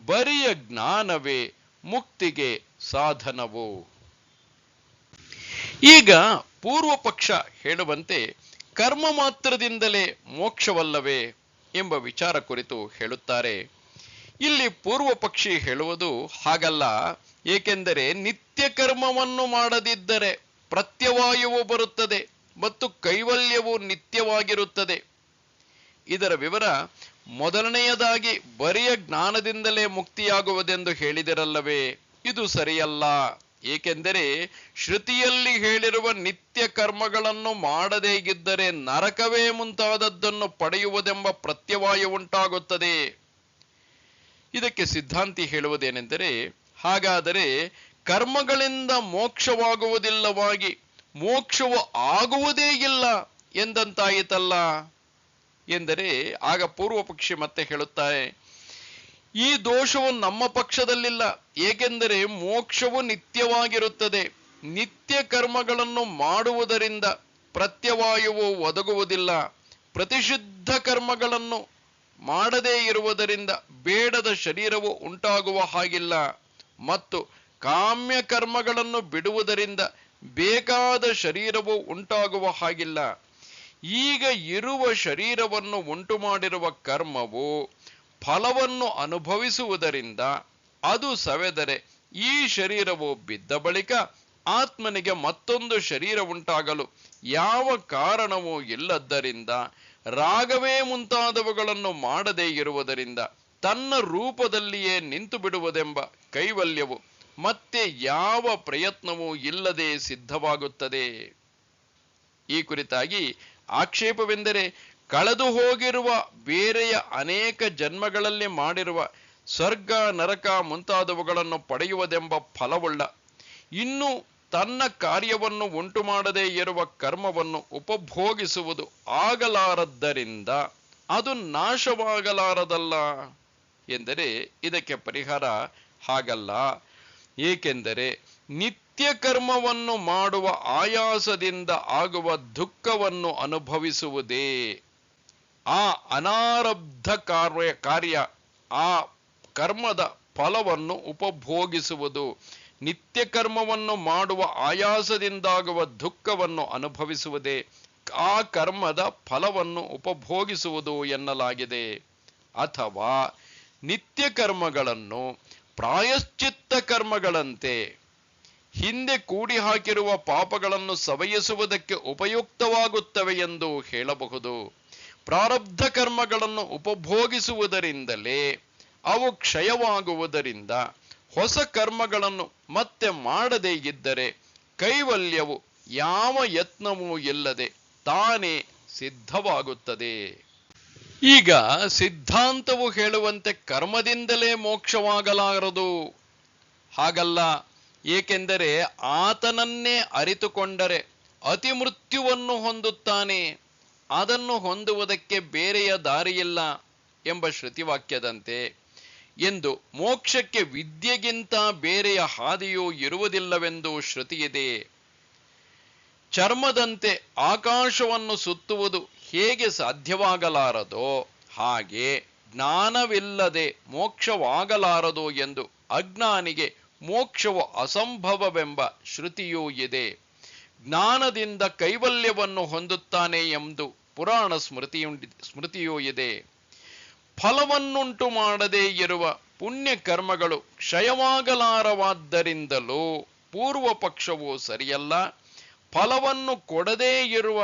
ಬರಿಯ ಜ್ಞಾನವೇ ಮುಕ್ತಿಗೆ ಸಾಧನವು. ಈಗ ಪೂರ್ವ ಪಕ್ಷ ಹೇಳುವಂತೆ ಕರ್ಮ ಮಾತ್ರದಿಂದಲೇ ಮೋಕ್ಷವಲ್ಲವೇ ಎಂಬ ವಿಚಾರ ಕುರಿತು ಹೇಳುತ್ತಾರೆ. ಇಲ್ಲಿ ಪೂರ್ವ ಪಕ್ಷಿ ಹೇಳುವುದು ಹಾಗಲ್ಲ. ಏಕೆಂದರೆ ನಿತ್ಯ ಕರ್ಮವನ್ನು ಮಾಡದಿದ್ದರೆ ಪ್ರತ್ಯವಾಯುವು ಬರುತ್ತದೆ ಮತ್ತು ಕೈವಲ್ಯವು ನಿತ್ಯವಾಗಿರುತ್ತದೆ. ಇದರ ವಿವರ: ಮೊದಲನೆಯದಾಗಿ ಬರಿಯ ಜ್ಞಾನದಿಂದಲೇ ಮುಕ್ತಿಯಾಗುವುದೆಂದು ಹೇಳಿದಿರಲ್ಲವೇ? ಇದು ಸರಿಯಲ್ಲ. ಏಕೆಂದರೆ ಶ್ರುತಿಯಲ್ಲಿ ಹೇಳಿರುವ ನಿತ್ಯ ಕರ್ಮಗಳನ್ನು ಮಾಡದೇ ಇದ್ದರೆ ನರಕವೇ ಮುಂತಾದದ್ದನ್ನು ಪಡೆಯುವುದೆಂಬ ಪ್ರತ್ಯವಾಯ ಉಂಟಾಗುತ್ತದೆ. ಇದಕ್ಕೆ ಸಿದ್ಧಾಂತಿ ಹೇಳುವುದೇನೆಂದರೆ, ಹಾಗಾದರೆ ಕರ್ಮಗಳಿಂದ ಮೋಕ್ಷವಾಗುವುದಿಲ್ಲವಾಗಿ ಮೋಕ್ಷವು ಆಗುವುದೇ ಇಲ್ಲ ಎಂದಂತಾಯಿತಲ್ಲ ಎಂದರೆ, ಆಗ ಪೂರ್ವ ಪಕ್ಷಿ ಮತ್ತೆ ಹೇಳುತ್ತಾರೆ, ಈ ದೋಷವು ನಮ್ಮ ಪಕ್ಷದಲ್ಲಿಲ್ಲ. ಏಕೆಂದರೆ ಮೋಕ್ಷವು ನಿತ್ಯವಾಗಿರುತ್ತದೆ. ನಿತ್ಯ ಕರ್ಮಗಳನ್ನು ಮಾಡುವುದರಿಂದ ಪ್ರತ್ಯವಾಯುವು ಒದಗುವುದಿಲ್ಲ. ಪ್ರತಿಷಿದ್ಧ ಕರ್ಮಗಳನ್ನು ಮಾಡದೇ ಇರುವುದರಿಂದ ಬೇಡದ ಶರೀರವು ಉಂಟಾಗುವ ಹಾಗಿಲ್ಲ. ಮತ್ತು ಕಾಮ್ಯ ಕರ್ಮಗಳನ್ನು ಬಿಡುವುದರಿಂದ ಬೇಕಾದ ಶರೀರವು ಉಂಟಾಗುವ ಹಾಗಿಲ್ಲ. ಈಗ ಇರುವ ಶರೀರವನ್ನು ಉಂಟು ಮಾಡಿರುವ ಕರ್ಮವು ಫಲವನ್ನು ಅನುಭವಿಸುವುದರಿಂದ ಅದು ಸವೆದರೆ ಈ ಶರೀರವು ಬಿದ್ದ ಬಳಿಕ ಆತ್ಮನಿಗೆ ಮತ್ತೊಂದು ಶರೀರ ಉಂಟಾಗಲು ಯಾವ ಕಾರಣವೂ ಇಲ್ಲದ್ದರಿಂದ ರಾಗವೇ ಮುಂತಾದವುಗಳನ್ನು ಮಾಡದೇ ಇರುವುದರಿಂದ ತನ್ನ ರೂಪದಲ್ಲಿಯೇ ನಿಂತು ಬಿಡುವುದೆಂಬ ಕೈವಲ್ಯವು ಮತ್ತೆ ಯಾವ ಪ್ರಯತ್ನವೂ ಇಲ್ಲದೆ ಸಿದ್ಧವಾಗುತ್ತದೆ. ಈ ಕುರಿತಾಗಿ ಆಕ್ಷೇಪವೆಂದರೆ, ಕಳೆದು ಹೋಗಿರುವ ಬೇರೆಯ ಅನೇಕ ಜನ್ಮಗಳಲ್ಲಿ ಮಾಡಿರುವ ಸ್ವರ್ಗ ನರಕ ಮುಂತಾದವುಗಳನ್ನು ಪಡೆಯುವುದೆಂಬ ಫಲವುಳ್ಳ, ಇನ್ನು ತನ್ನ ಕಾರ್ಯವನ್ನು ಉಂಟು ಮಾಡದೇ ಇರುವ ಕರ್ಮವನ್ನು ಉಪಭೋಗಿಸುವುದು ಆಗಲಾರದ್ದರಿಂದ ಅದು ನಾಶವಾಗಲಾರದಲ್ಲ ಎಂದರೆ ಇದಕ್ಕೆ ಪರಿಹಾರ ಹಾಗಲ್ಲ. ಏಕೆಂದರೆ ನಿತ್ಯ ಕರ್ಮವನ್ನು ಮಾಡುವ ಆಯಾಸದಿಂದ ಆಗುವ ದುಃಖವನ್ನು ಅನುಭವಿಸುವುದೇ ಆ ಅನಾರಬ್ಧ ಕಾರ್ಯ, ಆ ಕರ್ಮದ ಫಲವನ್ನು ಉಪಭೋಗಿಸುವುದು. ನಿತ್ಯ ಕರ್ಮವನ್ನು ಮಾಡುವ ಆಯಾಸದಿಂದಾಗುವ ದುಃಖವನ್ನು ಅನುಭವಿಸುವುದೇ ಆ ಕರ್ಮದ ಫಲವನ್ನು ಉಪಭೋಗಿಸುವುದು ಎನ್ನಲಾಗಿದೆ. ಅಥವಾ ನಿತ್ಯ ಕರ್ಮಗಳನ್ನು ಪ್ರಾಯಶ್ಚಿತ್ತ ಕರ್ಮಗಳಂತೆ ಹಿಂದೆ ಕೂಡಿ ಹಾಕಿರುವ ಪಾಪಗಳನ್ನು ಸವಯಿಸುವುದಕ್ಕೆ ಉಪಯುಕ್ತವಾಗುತ್ತವೆ ಎಂದು ಹೇಳಬಹುದು. ಪ್ರಾರಬ್ಧ ಕರ್ಮಗಳನ್ನು ಉಪಭೋಗಿಸುವುದರಿಂದಲೇ ಅವು ಕ್ಷಯವಾಗುವುದರಿಂದ ಹೊಸ ಕರ್ಮಗಳನ್ನು ಮತ್ತೆ ಮಾಡದೇ ಇದ್ದರೆ ಕೈವಲ್ಯವು ಯಾವ ಯತ್ನವೂ ಇಲ್ಲದೆ ತಾನೇ ಸಿದ್ಧವಾಗುತ್ತದೆ. ಈಗ ಸಿದ್ಧಾಂತವು ಹೇಳುವಂತೆ ಕರ್ಮದಿಂದಲೇ ಮೋಕ್ಷವಾಗಲಾರದು. ಹಾಗಲ್ಲ. ಏಕೆಂದರೆ ಆತನನ್ನೇ ಅರಿತುಕೊಂಡರೆ ಅತಿ ಮೃತ್ಯುವನ್ನು ಹೊಂದುತ್ತಾನೆ, ಅದನ್ನು ಹೊಂದುವುದಕ್ಕೆ ಬೇರೆಯ ದಾರಿಯಿಲ್ಲ ಎಂಬ ಶ್ರುತಿವಾಕ್ಯದಂತೆ ಎಂದು ಮೋಕ್ಷಕ್ಕೆ ವಿದ್ಯೆಗಿಂತ ಬೇರೆಯ ಹಾದಿಯೂ ಇರುವುದಿಲ್ಲವೆಂದು ಶ್ರುತಿಯಿದೆ. ಚರ್ಮದಂತೆ ಆಕಾಶವನ್ನು ಸುತ್ತುವುದು ಹೇಗೆ ಸಾಧ್ಯವಾಗಲಾರದೋ ಹಾಗೆ ಜ್ಞಾನವಿಲ್ಲದೆ ಮೋಕ್ಷವಾಗಲಾರದು ಎಂದು ಅಜ್ಞಾನಿಗೆ ಮೋಕ್ಷವು ಅಸಂಭವವೆಂಬ ಶ್ರುತಿಯೂ ಇದೆ. ಜ್ಞಾನದಿಂದ ಕೈವಲ್ಯವನ್ನು ಹೊಂದುತ್ತಾನೆ ಎಂದು ಪುರಾಣ ಸ್ಮೃತಿಯೂ ಇದೆ. ಫಲವನ್ನುಂಟು ಮಾಡದೇ ಇರುವ ಪುಣ್ಯ ಕರ್ಮಗಳು ಕ್ಷಯವಾಗಲಾರವಾದ್ದರಿಂದಲೂ ಪೂರ್ವ ಪಕ್ಷವು ಸರಿಯಲ್ಲ. ಫಲವನ್ನು ಕೊಡದೇ ಇರುವ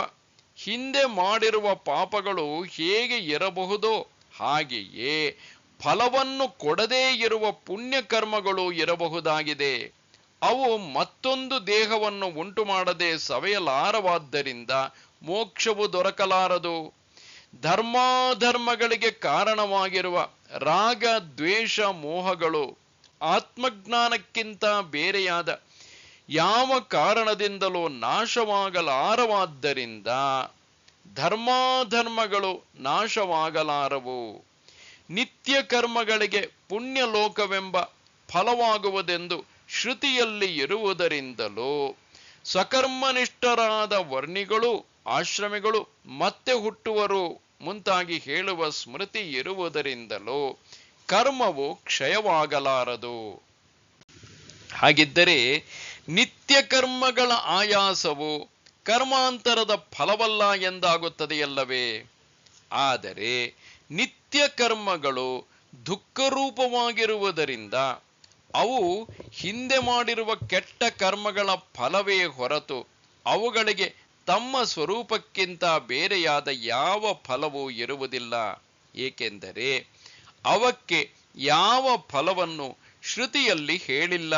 ಹಿಂದೆ ಮಾಡಿರುವ ಪಾಪಗಳು ಹೇಗೆ ಇರಬಹುದೋ ಹಾಗೆಯೇ ಫಲವನ್ನು ಕೊಡದೇ ಇರುವ ಪುಣ್ಯ ಕರ್ಮಗಳು ಇರಬಹುದಾಗಿದೆ. ಅವು ಮತ್ತೊಂದು ದೇಹವನ್ನು ಉಂಟು ಮಾಡದೆ ಸವೆಯಲಾರವಾದ್ದರಿಂದ ಮೋಕ್ಷವು ದೊರಕಲಾರದು. ಧರ್ಮಾಧರ್ಮಗಳಿಗೆ ಕಾರಣವಾಗಿರುವ ರಾಗ ದ್ವೇಷ ಮೋಹಗಳು ಆತ್ಮಜ್ಞಾನಕ್ಕಿಂತ ಬೇರೆಯಾದ ಯಾವ ಕಾರಣದಿಂದಲೂ ನಾಶವಾಗಲಾರವಾದ್ದರಿಂದ ಧರ್ಮಾಧರ್ಮಗಳು ನಾಶವಾಗಲಾರವು. ನಿತ್ಯ ಕರ್ಮಗಳಿಗೆ ಪುಣ್ಯಲೋಕವೆಂಬ ಫಲವಾಗುವುದೆಂದು ಶ್ರುತಿಯಲ್ಲಿ ಇರುವುದರಿಂದಲೂ ಸಕರ್ಮನಿಷ್ಠರಾದ ವರ್ಣಿಗಳು ಆಶ್ರಮಿಗಳು ಮತ್ತೆ ಹುಟ್ಟುವರು ಮುಂತಾಗಿ ಹೇಳುವ ಸ್ಮೃತಿ ಇರುವುದರಿಂದಲೂ ಕರ್ಮವು ಕ್ಷಯವಾಗಲಾರದು. ಹಾಗಿದ್ದರೆ ನಿತ್ಯ ಕರ್ಮಗಳ ಆಯಾಸವು ಕರ್ಮಾಂತರದ ಫಲವಲ್ಲ ಎಂದಾಗುತ್ತದೆಯಲ್ಲವೇ? ಆದರೆ ನಿತ್ಯ ಕರ್ಮಗಳು ದುಃಖರೂಪವಾಗಿರುವುದರಿಂದ ಅವು ಹಿಂದೆ ಮಾಡಿರುವ ಕೆಟ್ಟ ಕರ್ಮಗಳ ಫಲವೇ ಹೊರತು ಅವುಗಳಿಗೆ ತಮ್ಮ ಸ್ವರೂಪಕ್ಕಿಂತ ಬೇರೆಯಾದ ಯಾವ ಫಲವೂ ಇರುವುದಿಲ್ಲ. ಏಕೆಂದರೆ ಅವಕ್ಕೆ ಯಾವ ಫಲವನ್ನು ಶ್ರುತಿಯಲ್ಲಿ ಹೇಳಿಲ್ಲ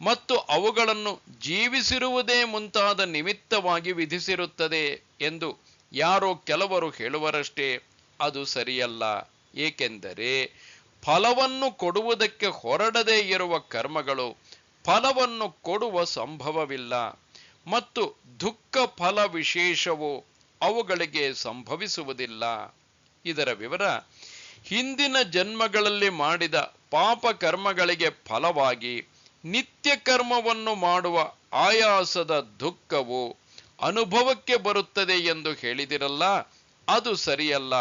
ಮತ್ತು ಅವುಗಳನ್ನು ಜೀವಿಸಿರುವುದೇ ಮುಂತಾದ ನಿಮಿತ್ತವಾಗಿ ವಿಧಿಸಿರುತ್ತದೆ ಎಂದು ಯಾರೋ ಕೆಲವರು ಹೇಳುವರಷ್ಟೇ. ಅದು ಸರಿಯಲ್ಲ. ಏಕೆಂದರೆ ಫಲವನ್ನು ಕೊಡುವುದಕ್ಕೆ ಹೊರಡದೇ ಇರುವ ಕರ್ಮಗಳು ಫಲವನ್ನು ಕೊಡುವ ಸಂಭವವಿಲ್ಲ ಮತ್ತು ದುಃಖ ಫಲ ವಿಶೇಷವು ಅವುಗಳಿಗೆ ಸಂಭವಿಸುವುದಿಲ್ಲ. ಇದರ ವಿವರ: ಹಿಂದಿನ ಜನ್ಮಗಳಲ್ಲಿ ಮಾಡಿದ ಪಾಪ ಕರ್ಮಗಳಿಗೆ ಫಲವಾಗಿ ನಿತ್ಯ ಕರ್ಮವನ್ನು ಮಾಡುವ ಆಯಾಸದ ದುಃಖವು ಅನುಭವಕ್ಕೆ ಬರುತ್ತದೆ ಎಂದು ಹೇಳಿದಿರಲ್ಲ, ಅದು ಸರಿಯಲ್ಲ.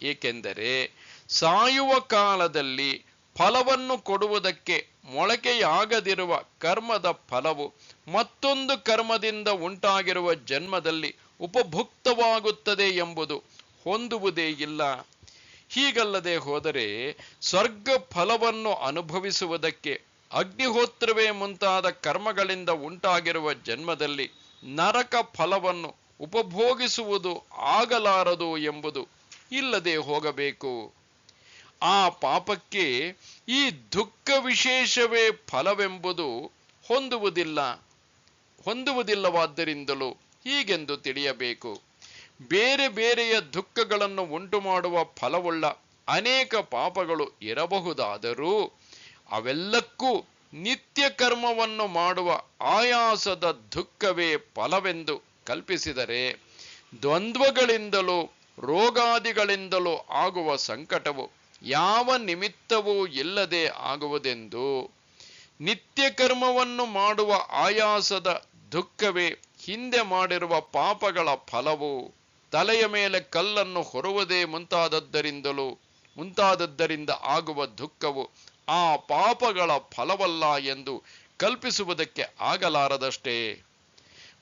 ಏಕೆಂದರೆ ಸಾಯುವ ಕಾಲದಲ್ಲಿ ಫಲವನ್ನು ಕೊಡುವುದಕ್ಕೆ ಮೊಳಕೆಯಾಗದಿರುವ ಕರ್ಮದ ಫಲವು ಮತ್ತೊಂದು ಕರ್ಮದಿಂದ ಉಂಟಾಗಿರುವ ಜನ್ಮದಲ್ಲಿ ಉಪಭುಕ್ತವಾಗುತ್ತದೆ ಎಂಬುದು ಹೊಂದುವುದೇ ಇಲ್ಲ. ಹೀಗಲ್ಲದೆ ಹೋದರೆ ಸ್ವರ್ಗ ಫಲವನ್ನು ಅನುಭವಿಸುವುದಕ್ಕೆ ಅಗ್ನಿಹೋತ್ರವೇ ಮುಂತಾದ ಕರ್ಮಗಳಿಂದ ಉಂಟಾಗಿರುವ ಜನ್ಮದಲ್ಲಿ ನರಕ ಫಲವನ್ನು ಉಪಭೋಗಿಸುವುದು ಆಗಲಾರದು ಎಂಬುದು ಇಲ್ಲದೆ ಹೋಗಬೇಕು. ಆ ಪಾಪಕ್ಕೆ ಈ ದುಃಖ ವಿಶೇಷವೇ ಫಲವೆಂಬುದು ಹೊಂದುವುದಿಲ್ಲವಾದ್ದರಿಂದಲೂ ಹೀಗೆಂದು ತಿಳಿಯಬೇಕು. ಬೇರೆ ಬೇರೆಯ ದುಃಖಗಳನ್ನು ಉಂಟು ಮಾಡುವ ಫಲವುಳ್ಳ ಅನೇಕ ಪಾಪಗಳು ಇರಬಹುದಾದರೂ ಅವೆಲ್ಲಕ್ಕೂ ನಿತ್ಯ ಕರ್ಮವನ್ನು ಮಾಡುವ ಆಯಾಸದ ದುಃಖವೇ ಫಲವೆಂದು ಕಲ್ಪಿಸಿದರೆ ದ್ವಂದ್ವಗಳಿಂದಲೂ ರೋಗಾದಿಗಳಿಂದಲೂ ಆಗುವ ಸಂಕಟವು ಯಾವ ನಿಮಿತ್ತವೂ ಇಲ್ಲದೆ ಆಗುವುದೆಂದು, ನಿತ್ಯ ಕರ್ಮವನ್ನು ಮಾಡುವ ಆಯಾಸದ ದುಃಖವೇ ಹಿಂದೆ ಮಾಡಿರುವ ಪಾಪಗಳ ಫಲವು, ತಲೆಯ ಮೇಲೆ ಕಲ್ಲನ್ನು ಹೊರುವುದೇ ಮುಂತಾದದ್ದರಿಂದ ಆಗುವ ದುಃಖವು ಆ ಪಾಪಗಳ ಫಲವಲ್ಲ ಎಂದು ಕಲ್ಪಿಸುವುದಕ್ಕೆ ಆಗಲಾರದಷ್ಟೇ.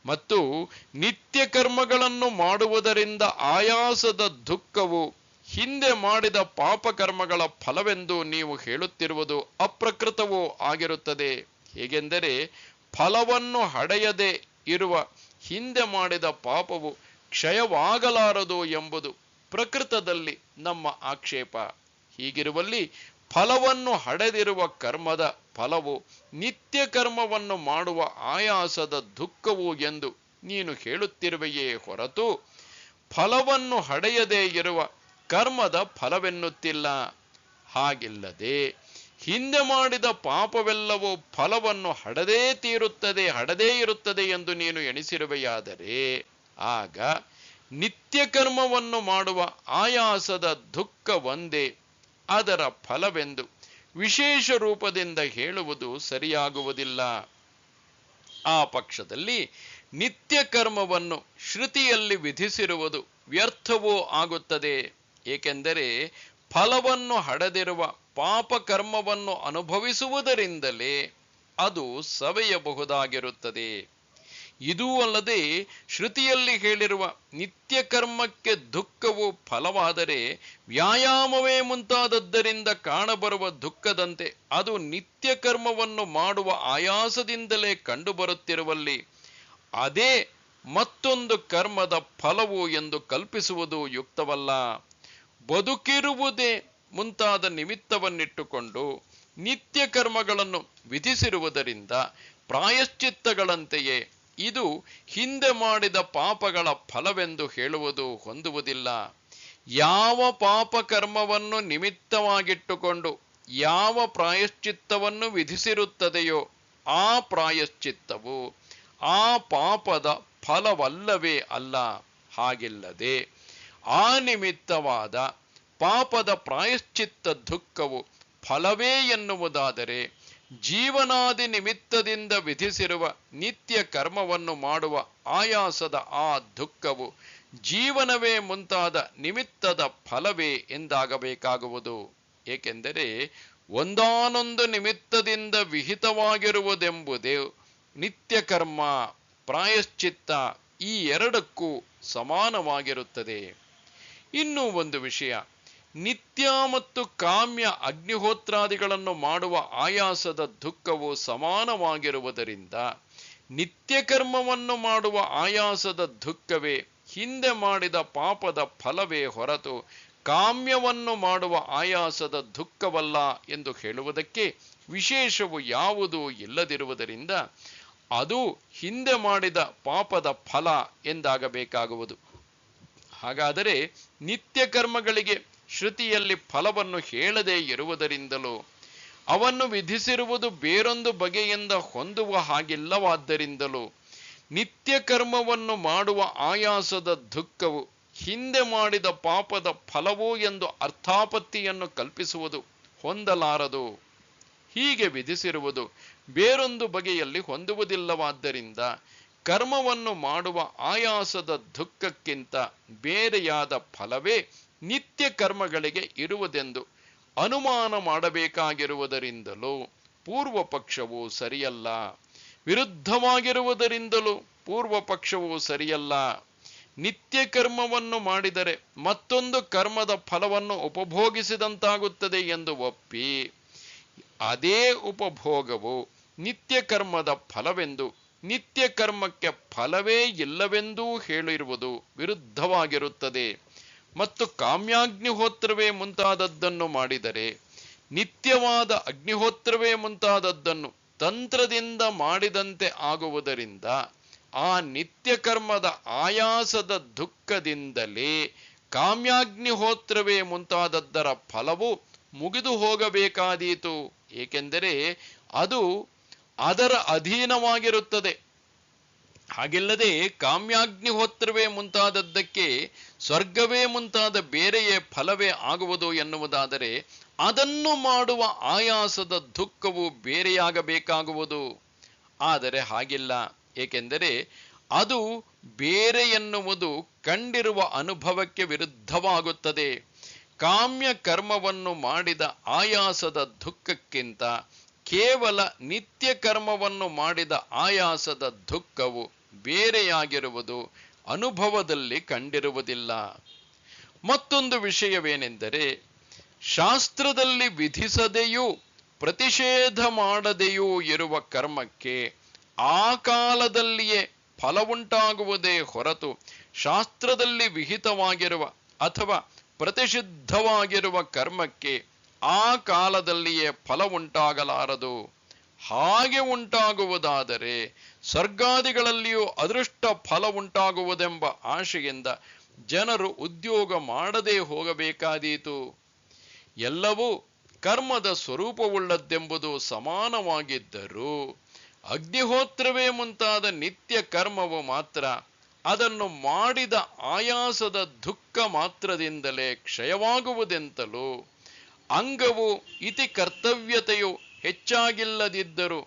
ಮತ್ತು ನಿತ್ಯ ಕರ್ಮಗಳನ್ನು ಮಾಡುವುದರಿಂದ ಆಯಾಸದ ದುಃಖವು ಹಿಂದೆ ಮಾಡಿದ ಪಾಪಕರ್ಮಗಳ ಫಲವೆಂದು ನೀವು ಹೇಳುತ್ತಿರುವುದು ಅಪ್ರಕೃತವೂ ಆಗಿರುತ್ತದೆ. ಹೇಗೆಂದರೆ ಫಲವನ್ನು ಹಡೆಯದೆ ಇರುವ ಹಿಂದೆ ಮಾಡಿದ ಪಾಪವು ಕ್ಷಯವಾಗಲಾರದು ಎಂಬುದು ಪ್ರಕೃತದಲ್ಲಿ ನಮ್ಮ ಆಕ್ಷೇಪ. ಹೀಗಿರುವಲ್ಲಿ ಫಲವನ್ನು ಹಡೆದಿರುವ ಕರ್ಮದ ಫಲವು ನಿತ್ಯ ಕರ್ಮವನ್ನು ಮಾಡುವ ಆಯಾಸದ ದುಃಖವು ಎಂದು ನೀನು ಹೇಳುತ್ತಿರುವೆಯೇ ಹೊರತು ಫಲವನ್ನು ಹಡೆಯದೇ ಇರುವ ಕರ್ಮದ ಫಲವೆನ್ನುತ್ತಿಲ್ಲ. ಹಾಗಿಲ್ಲದೆ ಹಿಂದೆ ಮಾಡಿದ ಪಾಪವೆಲ್ಲವೂ ಫಲವನ್ನು ಹಡದೇ ಇರುತ್ತದೆ ಎಂದು ನೀನು ಎಣಿಸಿರುವೆಯಾದರೆ ಆಗ ನಿತ್ಯ ಕರ್ಮವನ್ನು ಮಾಡುವ ಆಯಾಸದ ದುಃಖ ಒಂದೇ ಅದರ ಫಲವೆಂದು ವಿಶೇಷ ರೂಪದಿಂದ ಹೇಳುವುದು ಸರಿಯಾಗುವುದಿಲ್ಲ. ಆ ಪಕ್ಷದಲ್ಲಿ ನಿತ್ಯ ಕರ್ಮವನ್ನು ಶ್ರುತಿಯಲ್ಲಿ ವಿಧಿಸಿರುವುದು ವ್ಯರ್ಥವೂ ಆಗುತ್ತದೆ. ಏಕೆಂದರೆ ಫಲವನ್ನು ಹಡೆದಿರುವ ಪಾಪಕರ್ಮವನ್ನು ಅನುಭವಿಸುವುದರಿಂದಲೇ ಅದು ಸವೆಯಬಹುದಾಗಿರುತ್ತದೆ. ಇದೂ ಅಲ್ಲದೆ ಶ್ರುತಿಯಲ್ಲಿ ಹೇಳಿರುವ ನಿತ್ಯ ಕರ್ಮಕ್ಕೆ ದುಃಖವು ಫಲವಾದರೆ ವ್ಯಾಯಾಮವೇ ಮುಂತಾದದ್ದರಿಂದ ಕಾಣಬರುವ ದುಃಖದಂತೆ ಅದು ನಿತ್ಯ ಕರ್ಮವನ್ನು ಮಾಡುವ ಆಯಾಸದಿಂದಲೇ ಕಂಡುಬರುತ್ತಿರುವಲ್ಲಿ ಅದೇ ಮತ್ತೊಂದು ಕರ್ಮದ ಫಲವು ಎಂದು ಕಲ್ಪಿಸುವುದು ಯುಕ್ತವಲ್ಲ. ಬದುಕಿರುವುದೇ ಮುಂತಾದ ನಿಮಿತ್ತವನ್ನಿಟ್ಟುಕೊಂಡು ನಿತ್ಯ ಕರ್ಮಗಳನ್ನು ವಿಧಿಸಿರುವುದರಿಂದ ಪ್ರಾಯಶ್ಚಿತ್ತಗಳಂತೆಯೇ ಇದು ಹಿಂದೆ ಮಾಡಿದ ಪಾಪಗಳ ಫಲವೆಂದು ಹೇಳುವುದು ಹೊಂದುವುದಿಲ್ಲ. ಯಾವ ಪಾಪಕರ್ಮವನ್ನು ನಿಮಿತ್ತವಾಗಿಟ್ಟುಕೊಂಡು ಯಾವ ಪ್ರಾಯಶ್ಚಿತ್ತವನ್ನು ವಿಧಿಸಿರುತ್ತದೆಯೋ ಆ ಪ್ರಾಯಶ್ಚಿತ್ತವು ಆ ಪಾಪದ ಫಲವಲ್ಲವೇ ಅಲ್ಲ. ಹಾಗಿಲ್ಲದೆ ಆ ನಿಮಿತ್ತವಾದ ಪಾಪದ ಪ್ರಾಯಶ್ಚಿತ್ತ ದುಃಖವು ಫಲವೇ ಎನ್ನುವುದಾದರೆ ಜೀವನಾದಿ ನಿಮಿತ್ತದಿಂದ ವಿಧಿಸಿರುವ ನಿತ್ಯ ಕರ್ಮವನ್ನು ಮಾಡುವ ಆಯಾಸದ ಆ ದುಃಖವು ಜೀವನವೇ ಮುಂತಾದ ನಿಮಿತ್ತದ ಫಲವೇ ಎಂದಾಗಬೇಕಾಗುವುದು. ಏಕೆಂದರೆ ಒಂದಾನೊಂದು ನಿಮಿತ್ತದಿಂದ ವಿಹಿತವಾಗಿರುವುದೆಂಬುದೇ ನಿತ್ಯ ಕರ್ಮ ಪ್ರಾಯಶ್ಚಿತ್ತ ಈ ಎರಡಕ್ಕೂ ಸಮಾನವಾಗಿರುತ್ತದೆ. ಇನ್ನೂ ಒಂದು ವಿಷಯ, ನಿತ್ಯ ಮತ್ತು ಕಾಮ್ಯ ಅಗ್ನಿಹೋತ್ರಾದಿಗಳನ್ನು ಮಾಡುವ ಆಯಾಸದ ದುಃಖವು ಸಮಾನವಾಗಿರುವುದರಿಂದ ನಿತ್ಯ ಕರ್ಮವನ್ನು ಮಾಡುವ ಆಯಾಸದ ದುಃಖವೇ ಹಿಂದೆ ಮಾಡಿದ ಪಾಪದ ಫಲವೇ ಹೊರತು ಕಾಮ್ಯವನ್ನು ಮಾಡುವ ಆಯಾಸದ ದುಃಖವಲ್ಲ ಎಂದು ಹೇಳುವುದಕ್ಕೆ ವಿಶೇಷವು ಯಾವುದೂ ಇಲ್ಲದಿರುವುದರಿಂದ ಅದು ಹಿಂದೆ ಮಾಡಿದ ಪಾಪದ ಫಲ ಎಂದಾಗಬೇಕಾಗುವುದು. ಹಾಗಾದರೆ ನಿತ್ಯ ಕರ್ಮಗಳಿಗೆ ಶ್ರುತಿಯಲ್ಲಿ ಫಲವನ್ನು ಹೇಳದೇ ಇರುವುದರಿಂದಲೂ ಅವನ್ನು ವಿಧಿಸಿರುವುದು ಬೇರೊಂದು ಬಗೆಯಿಂದ ಹೊಂದುವ ಹಾಗಿಲ್ಲವಾದ್ದರಿಂದಲೂ ನಿತ್ಯ ಕರ್ಮವನ್ನು ಮಾಡುವ ಆಯಾಸದ ದುಃಖವು ಹಿಂದೆ ಮಾಡಿದ ಪಾಪದ ಫಲವೂ ಎಂದು ಅರ್ಥಾಪತ್ತಿಯನ್ನು ಕಲ್ಪಿಸುವುದು ಹೊಂದಲಾರದು. ಹೀಗೆ ವಿಧಿಸಿರುವುದು ಬೇರೊಂದು ಬಗೆಯಲ್ಲಿ ಹೊಂದುವುದಿಲ್ಲವಾದ್ದರಿಂದ ಕರ್ಮವನ್ನು ಮಾಡುವ ಆಯಾಸದ ದುಃಖಕ್ಕಿಂತ ಬೇರೆಯಾದ ಫಲವೇ ನಿತ್ಯ ಕರ್ಮಗಳಿಗೆ ಇರುವುದೆಂದು ಅನುಮಾನ ಮಾಡಬೇಕಾಗಿರುವುದರಿಂದಲೂ ಪೂರ್ವ ಪಕ್ಷವು ಸರಿಯಲ್ಲ. ವಿರುದ್ಧವಾಗಿರುವುದರಿಂದಲೂ ಪೂರ್ವ ಪಕ್ಷವು ಸರಿಯಲ್ಲ. ನಿತ್ಯ ಕರ್ಮವನ್ನು ಮಾಡಿದರೆ ಮತ್ತೊಂದು ಕರ್ಮದ ಫಲವನ್ನು ಉಪಭೋಗಿಸಿದಂತಾಗುತ್ತದೆ ಎಂದು ಒಪ್ಪಿ ಅದೇ ಉಪಭೋಗವು ನಿತ್ಯ ಕರ್ಮದ ಫಲವೆಂದು, ನಿತ್ಯ ಕರ್ಮಕ್ಕೆ ಫಲವೇ ಇಲ್ಲವೆಂದೂ ಹೇಳಿರುವುದು ವಿರುದ್ಧವಾಗಿರುತ್ತದೆ. ಮತ್ತು ಕಾಮ್ಯಾಗ್ನಿಹೋತ್ರವೇ ಮುಂತಾದದ್ದನ್ನು ಮಾಡಿದರೆ, ನಿತ್ಯವಾದ ಅಗ್ನಿಹೋತ್ರವೇ ಮುಂತಾದದ್ದನ್ನು ತಂತ್ರದಿಂದ ಮಾಡಿದಂತೆ ಆಗುವುದರಿಂದ ಆ ನಿತ್ಯ ಕರ್ಮದ ಆಯಾಸದ ದುಃಖದಿಂದಲೇ ಕಾಮ್ಯಾಗ್ನಿಹೋತ್ರವೇ ಮುಂತಾದದ್ದರ ಫಲವು ಮುಗಿದು ಹೋಗಬೇಕಾದೀತು. ಏಕೆಂದರೆ ಅದು ಅದರ ಅಧೀನವಾಗಿರುತ್ತದೆ. ಹಾಗಿಲ್ಲದೆ ಕಾಮ್ಯಾಗ್ನಿಹೋತ್ರವೇ ಮುಂತಾದದ್ದಕ್ಕೆ ಸ್ವರ್ಗವೇ ಮುಂತಾದ ಬೇರೆಯೇ ಫಲವೇ ಆಗುವುದು ಎನ್ನುವುದಾದರೆ ಅದನ್ನು ಮಾಡುವ ಆಯಾಸದ ದುಃಖವು ಬೇರೆಯಾಗಬೇಕಾಗುವುದು. ಆದರೆ ಹಾಗಿಲ್ಲ. ಏಕೆಂದರೆ ಅದು ಬೇರೆ ಎನ್ನುವುದು ಕಂಡಿರುವ ಅನುಭವಕ್ಕೆ ವಿರುದ್ಧವಾಗುತ್ತದೆ. ಕಾಮ್ಯ ಕರ್ಮವನ್ನು ಮಾಡಿದ ಆಯಾಸದ ದುಃಖಕ್ಕಿಂತ ಕೇವಲ ನಿತ್ಯ ಕರ್ಮವನ್ನು ಮಾಡಿದ ಆಯಾಸದ ದುಃಖವು ಬೇರೆಯಾಗಿರುವುದು ಅನುಭವದಲ್ಲಿ ಕಂಡಿರುವುದಿಲ್ಲ. ಮತ್ತೊಂದು ವಿಷಯವೇನೆಂದರೆ, ಶಾಸ್ತ್ರದಲ್ಲಿ ವಿಧಿಸದೆಯೂ ಪ್ರತಿಷೇಧ ಮಾಡದೆಯೂ ಇರುವ ಕರ್ಮಕ್ಕೆ ಆ ಕಾಲದಲ್ಲಿಯೇ ಫಲವುಂಟಾಗುವುದೇ ಹೊರತು ಶಾಸ್ತ್ರದಲ್ಲಿ ವಿಹಿತವಾಗಿರುವ ಅಥವಾ ಪ್ರತಿಷಿದ್ಧವಾಗಿರುವ ಕರ್ಮಕ್ಕೆ ಆ ಕಾಲದಲ್ಲಿಯೇ ಫಲವುಂಟಾಗಲಾರದು. ಹಾಗೆ ಉಂಟಾಗುವುದಾದರೆ ಸ್ವರ್ಗಾದಿಗಳಲ್ಲಿಯೂ ಅದೃಷ್ಟ ಫಲವುಂಟಾಗುವುದೆಂಬ ಆಶೆಯಿಂದ ಜನರು ಉದ್ಯೋಗ ಮಾಡದೇ ಹೋಗಬೇಕಾದೀತು. ಎಲ್ಲವೂ ಕರ್ಮದ ಸ್ವರೂಪವುಳ್ಳದ್ದೆಂಬುದು ಸಮಾನವಾಗಿದ್ದರೂ ಅಗ್ನಿಹೋತ್ರವೇ ಮುಂತಾದ ನಿತ್ಯ ಕರ್ಮವು ಮಾತ್ರ ಅದನ್ನು ಮಾಡಿದ ಆಯಾಸದ ದುಃಖ ಮಾತ್ರದಿಂದಲೇ ಕ್ಷಯವಾಗುವುದೆಂತಲೂ, ಅಂಗವು ಇತಿ ಕರ್ತವ್ಯತೆಯು ಹೆಚ್ಚಾಗಿಲ್ಲದಿದ್ದರೂ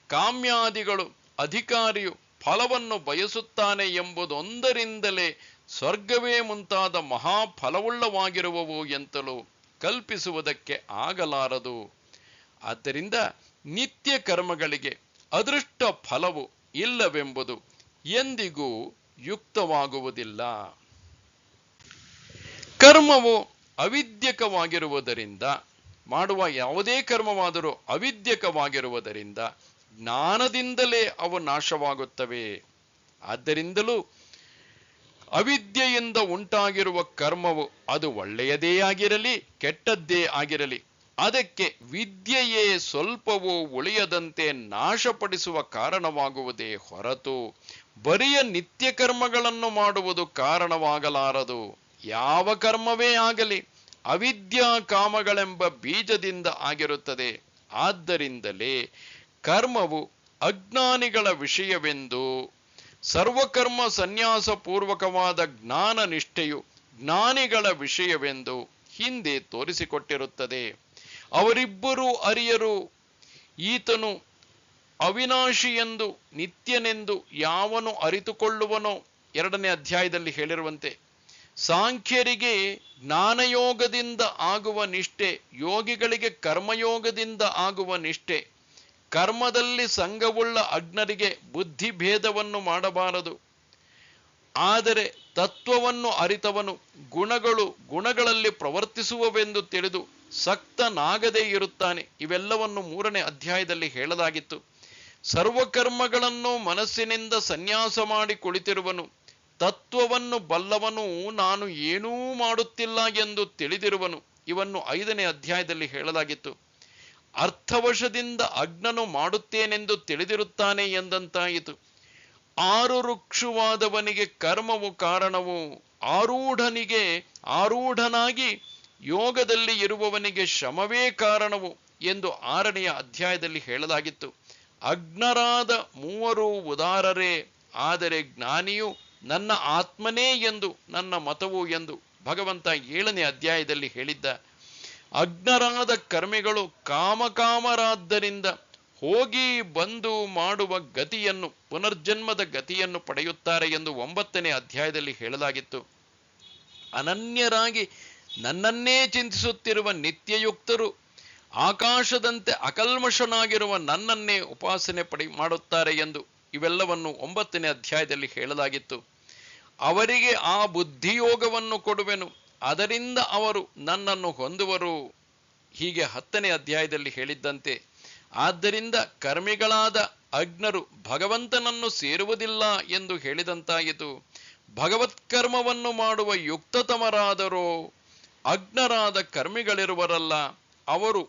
ಕಾಮ್ಯಾದಿಗಳು ಅಧಿಕಾರಿಯು ಫಲವನ್ನು ಬಯಸುತ್ತಾನೆ ಎಂಬುದೊಂದರಿಂದಲೇ ಸ್ವರ್ಗವೇ ಮುಂತಾದ ಮಹಾಫಲವುಳ್ಳವಾಗಿರುವವು ಎಂತಲೂ ಕಲ್ಪಿಸುವುದಕ್ಕೆ ಆಗಲಾರದು. ಆದ್ದರಿಂದ ನಿತ್ಯ ಕರ್ಮಗಳಿಗೆ ಅದೃಷ್ಟ ಫಲವು ಇಲ್ಲವೆಂಬುದು ಎಂದಿಗೂ ಯುಕ್ತವಾಗುವುದಿಲ್ಲ. ಕರ್ಮವು ಅವಿದ್ಯಕವಾಗಿರುವುದರಿಂದ, ಮಾಡುವ ಯಾವುದೇ ಕರ್ಮವಾದರೂ ಅವಿದ್ಯಕವಾಗಿರುವುದರಿಂದ ಜ್ಞಾನದಿಂದಲೇ ಅವು ನಾಶವಾಗುತ್ತವೆ. ಆದ್ದರಿಂದಲೂ ಅವಿದ್ಯೆಯಿಂದ ಉಂಟಾಗಿರುವ ಕರ್ಮವು ಅದು ಒಳ್ಳೆಯದೇ ಆಗಿರಲಿ ಕೆಟ್ಟದ್ದೇ ಆಗಿರಲಿ ಅದಕ್ಕೆ ವಿದ್ಯೆಯೇ ಸ್ವಲ್ಪವೂ ಉಳಿಯದಂತೆ ನಾಶಪಡಿಸುವ ಕಾರಣವಾಗುವುದೇ ಹೊರತು ಬರಿಯ ನಿತ್ಯ ಕರ್ಮಗಳನ್ನು ಮಾಡುವುದು ಕಾರಣವಾಗಲಾರದು. ಯಾವ ಕರ್ಮವೇ ಆಗಲಿ ಅವಿದ್ಯಾ ಕಾಮಗಳೆಂಬ ಬೀಜದಿಂದ ಆಗಿರುತ್ತದೆ. ಆದ್ದರಿಂದಲೇ ಕರ್ಮವು ಅಜ್ಞಾನಿಗಳ ವಿಷಯವೆಂದು, ಸರ್ವಕರ್ಮ ಸನ್ಯಾಸ ಪೂರ್ವಕವಾದ ಜ್ಞಾನ ನಿಷ್ಠೆಯು ಜ್ಞಾನಿಗಳ ವಿಷಯವೆಂದು ಹಿಂದೆ ತೋರಿಸಿಕೊಟ್ಟಿರುತ್ತದೆ. ಅವರಿಬ್ಬರೂ ಅರಿಯರು. ಈತನು ಅವಿನಾಶಿ ಎಂದು ನಿತ್ಯನೆಂದು ಯಾವನು ಅರಿತುಕೊಳ್ಳುವನೋ, 2ನೇ ಅಧ್ಯಾಯದಲ್ಲಿ ಹೇಳಿರುವಂತೆ ಸಾಂಖ್ಯರಿಗೆ ಜ್ಞಾನಯೋಗದಿಂದ ಆಗುವ ನಿಷ್ಠೆ, ಯೋಗಿಗಳಿಗೆ ಕರ್ಮಯೋಗದಿಂದ ಆಗುವ ನಿಷ್ಠೆ. ಕರ್ಮದಲ್ಲಿ ಸಂಗವುಳ್ಳ ಅಜ್ಞರಿಗೆ ಬುದ್ಧಿಭೇದವನ್ನು ಮಾಡಬಾರದು. ಆದರೆ ತತ್ವವನ್ನು ಅರಿತವನು ಗುಣಗಳಲ್ಲಿ ಪ್ರವರ್ತಿಸುವವೆಂದು ತಿಳಿದು ಸಕ್ತನಾಗದೇ ಇರುತ್ತಾನೆ. ಇವೆಲ್ಲವನ್ನು 3ನೇ ಅಧ್ಯಾಯದಲ್ಲಿ ಹೇಳಲಾಗಿತ್ತು. ಸರ್ವಕರ್ಮಗಳನ್ನು ಮನಸ್ಸಿನಿಂದ ಸನ್ಯಾಸ ಮಾಡಿ ಕುಳಿತಿರುವನು, ತತ್ವವನ್ನು ಬಲ್ಲವನು, ನಾನು ಏನೂ ಮಾಡುತ್ತಿಲ್ಲ ಎಂದು ತಿಳಿದಿರುವನು. ಇವನ್ನು 5ನೇ ಅಧ್ಯಾಯದಲ್ಲಿ ಹೇಳಲಾಗಿತ್ತು. ಅರ್ಥವಶದಿಂದ ಅಜ್ಞನು ಮಾಡುತ್ತೇನೆಂದು ತಿಳಿದಿರುತ್ತಾನೆ ಎಂದಂತಾಯಿತು. ಆರುರುಕ್ಷುವಾದವನಿಗೆ ಕರ್ಮವು ಕಾರಣವು, ಆರೂಢನಾಗಿ ಯೋಗದಲ್ಲಿ ಇರುವವನಿಗೆ ಶ್ರಮವೇ ಕಾರಣವು ಎಂದು 6ನೇ ಅಧ್ಯಾಯದಲ್ಲಿ ಹೇಳಲಾಗಿತ್ತು. ಅಜ್ಞರಾದ 3 ಉದಾರರೇ, ಆದರೆ ಜ್ಞಾನಿಯು ನನ್ನ ಆತ್ಮನೇ ಎಂದು, ನನ್ನ ಮತವು ಎಂದು ಭಗವಂತ 7ನೇ ಅಧ್ಯಾಯದಲ್ಲಿ ಹೇಳಿದ್ದ. ಅಜ್ಞರಾದ ಕರ್ಮಿಗಳು ಕಾಮಕಾಮರಾದ್ದರಿಂದ ಹೋಗಿ ಬಂದು ಮಾಡುವ ಗತಿಯನ್ನು, ಪುನರ್ಜನ್ಮದ ಗತಿಯನ್ನು ಪಡೆಯುತ್ತಾರೆ ಎಂದು 9ನೇ ಅಧ್ಯಾಯದಲ್ಲಿ ಹೇಳಲಾಗಿತ್ತು. ಅನನ್ಯರಾಗಿ ನನ್ನನ್ನೇ ಚಿಂತಿಸುತ್ತಿರುವ ನಿತ್ಯಯುಕ್ತರು ಆಕಾಶದಂತೆ ಅಕಲ್ಮಷನಾಗಿರುವ ನನ್ನನ್ನೇ ಉಪಾಸನೆ ಮಾಡುತ್ತಾರೆ ಎಂದು ಇವೆಲ್ಲವನ್ನು 9ನೇ ಅಧ್ಯಾಯದಲ್ಲಿ ಹೇಳಲಾಗಿತ್ತು. ಅವರಿಗೆ ಆ ಬುದ್ಧಿಯೋಗವನ್ನು ಕೊಡುವೆನು, ಅದರಿಂದ ಅವರು ನನ್ನನ್ನು ಹೊಂದುವರು. ಹೀಗೆ 10ನೇ ಅಧ್ಯಾಯದಲ್ಲಿ ಹೇಳಿದ್ದಂತೆ ಆದ್ದರಿಂದ ಕರ್ಮಿಗಳಾದ ಅಗ್ನರು ಭಗವಂತನನ್ನು ಸೇರುವುದಿಲ್ಲ ಎಂದು ಹೇಳಿದಂತಾಯಿತು. ಭಗವತ್ಕರ್ಮವನ್ನು ಮಾಡುವ ಯುಕ್ತತಮರಾದರೋ ಅಗ್ನರಾದ ಕರ್ಮಿಗಳಿರುವರಲ್ಲ, ಅವರು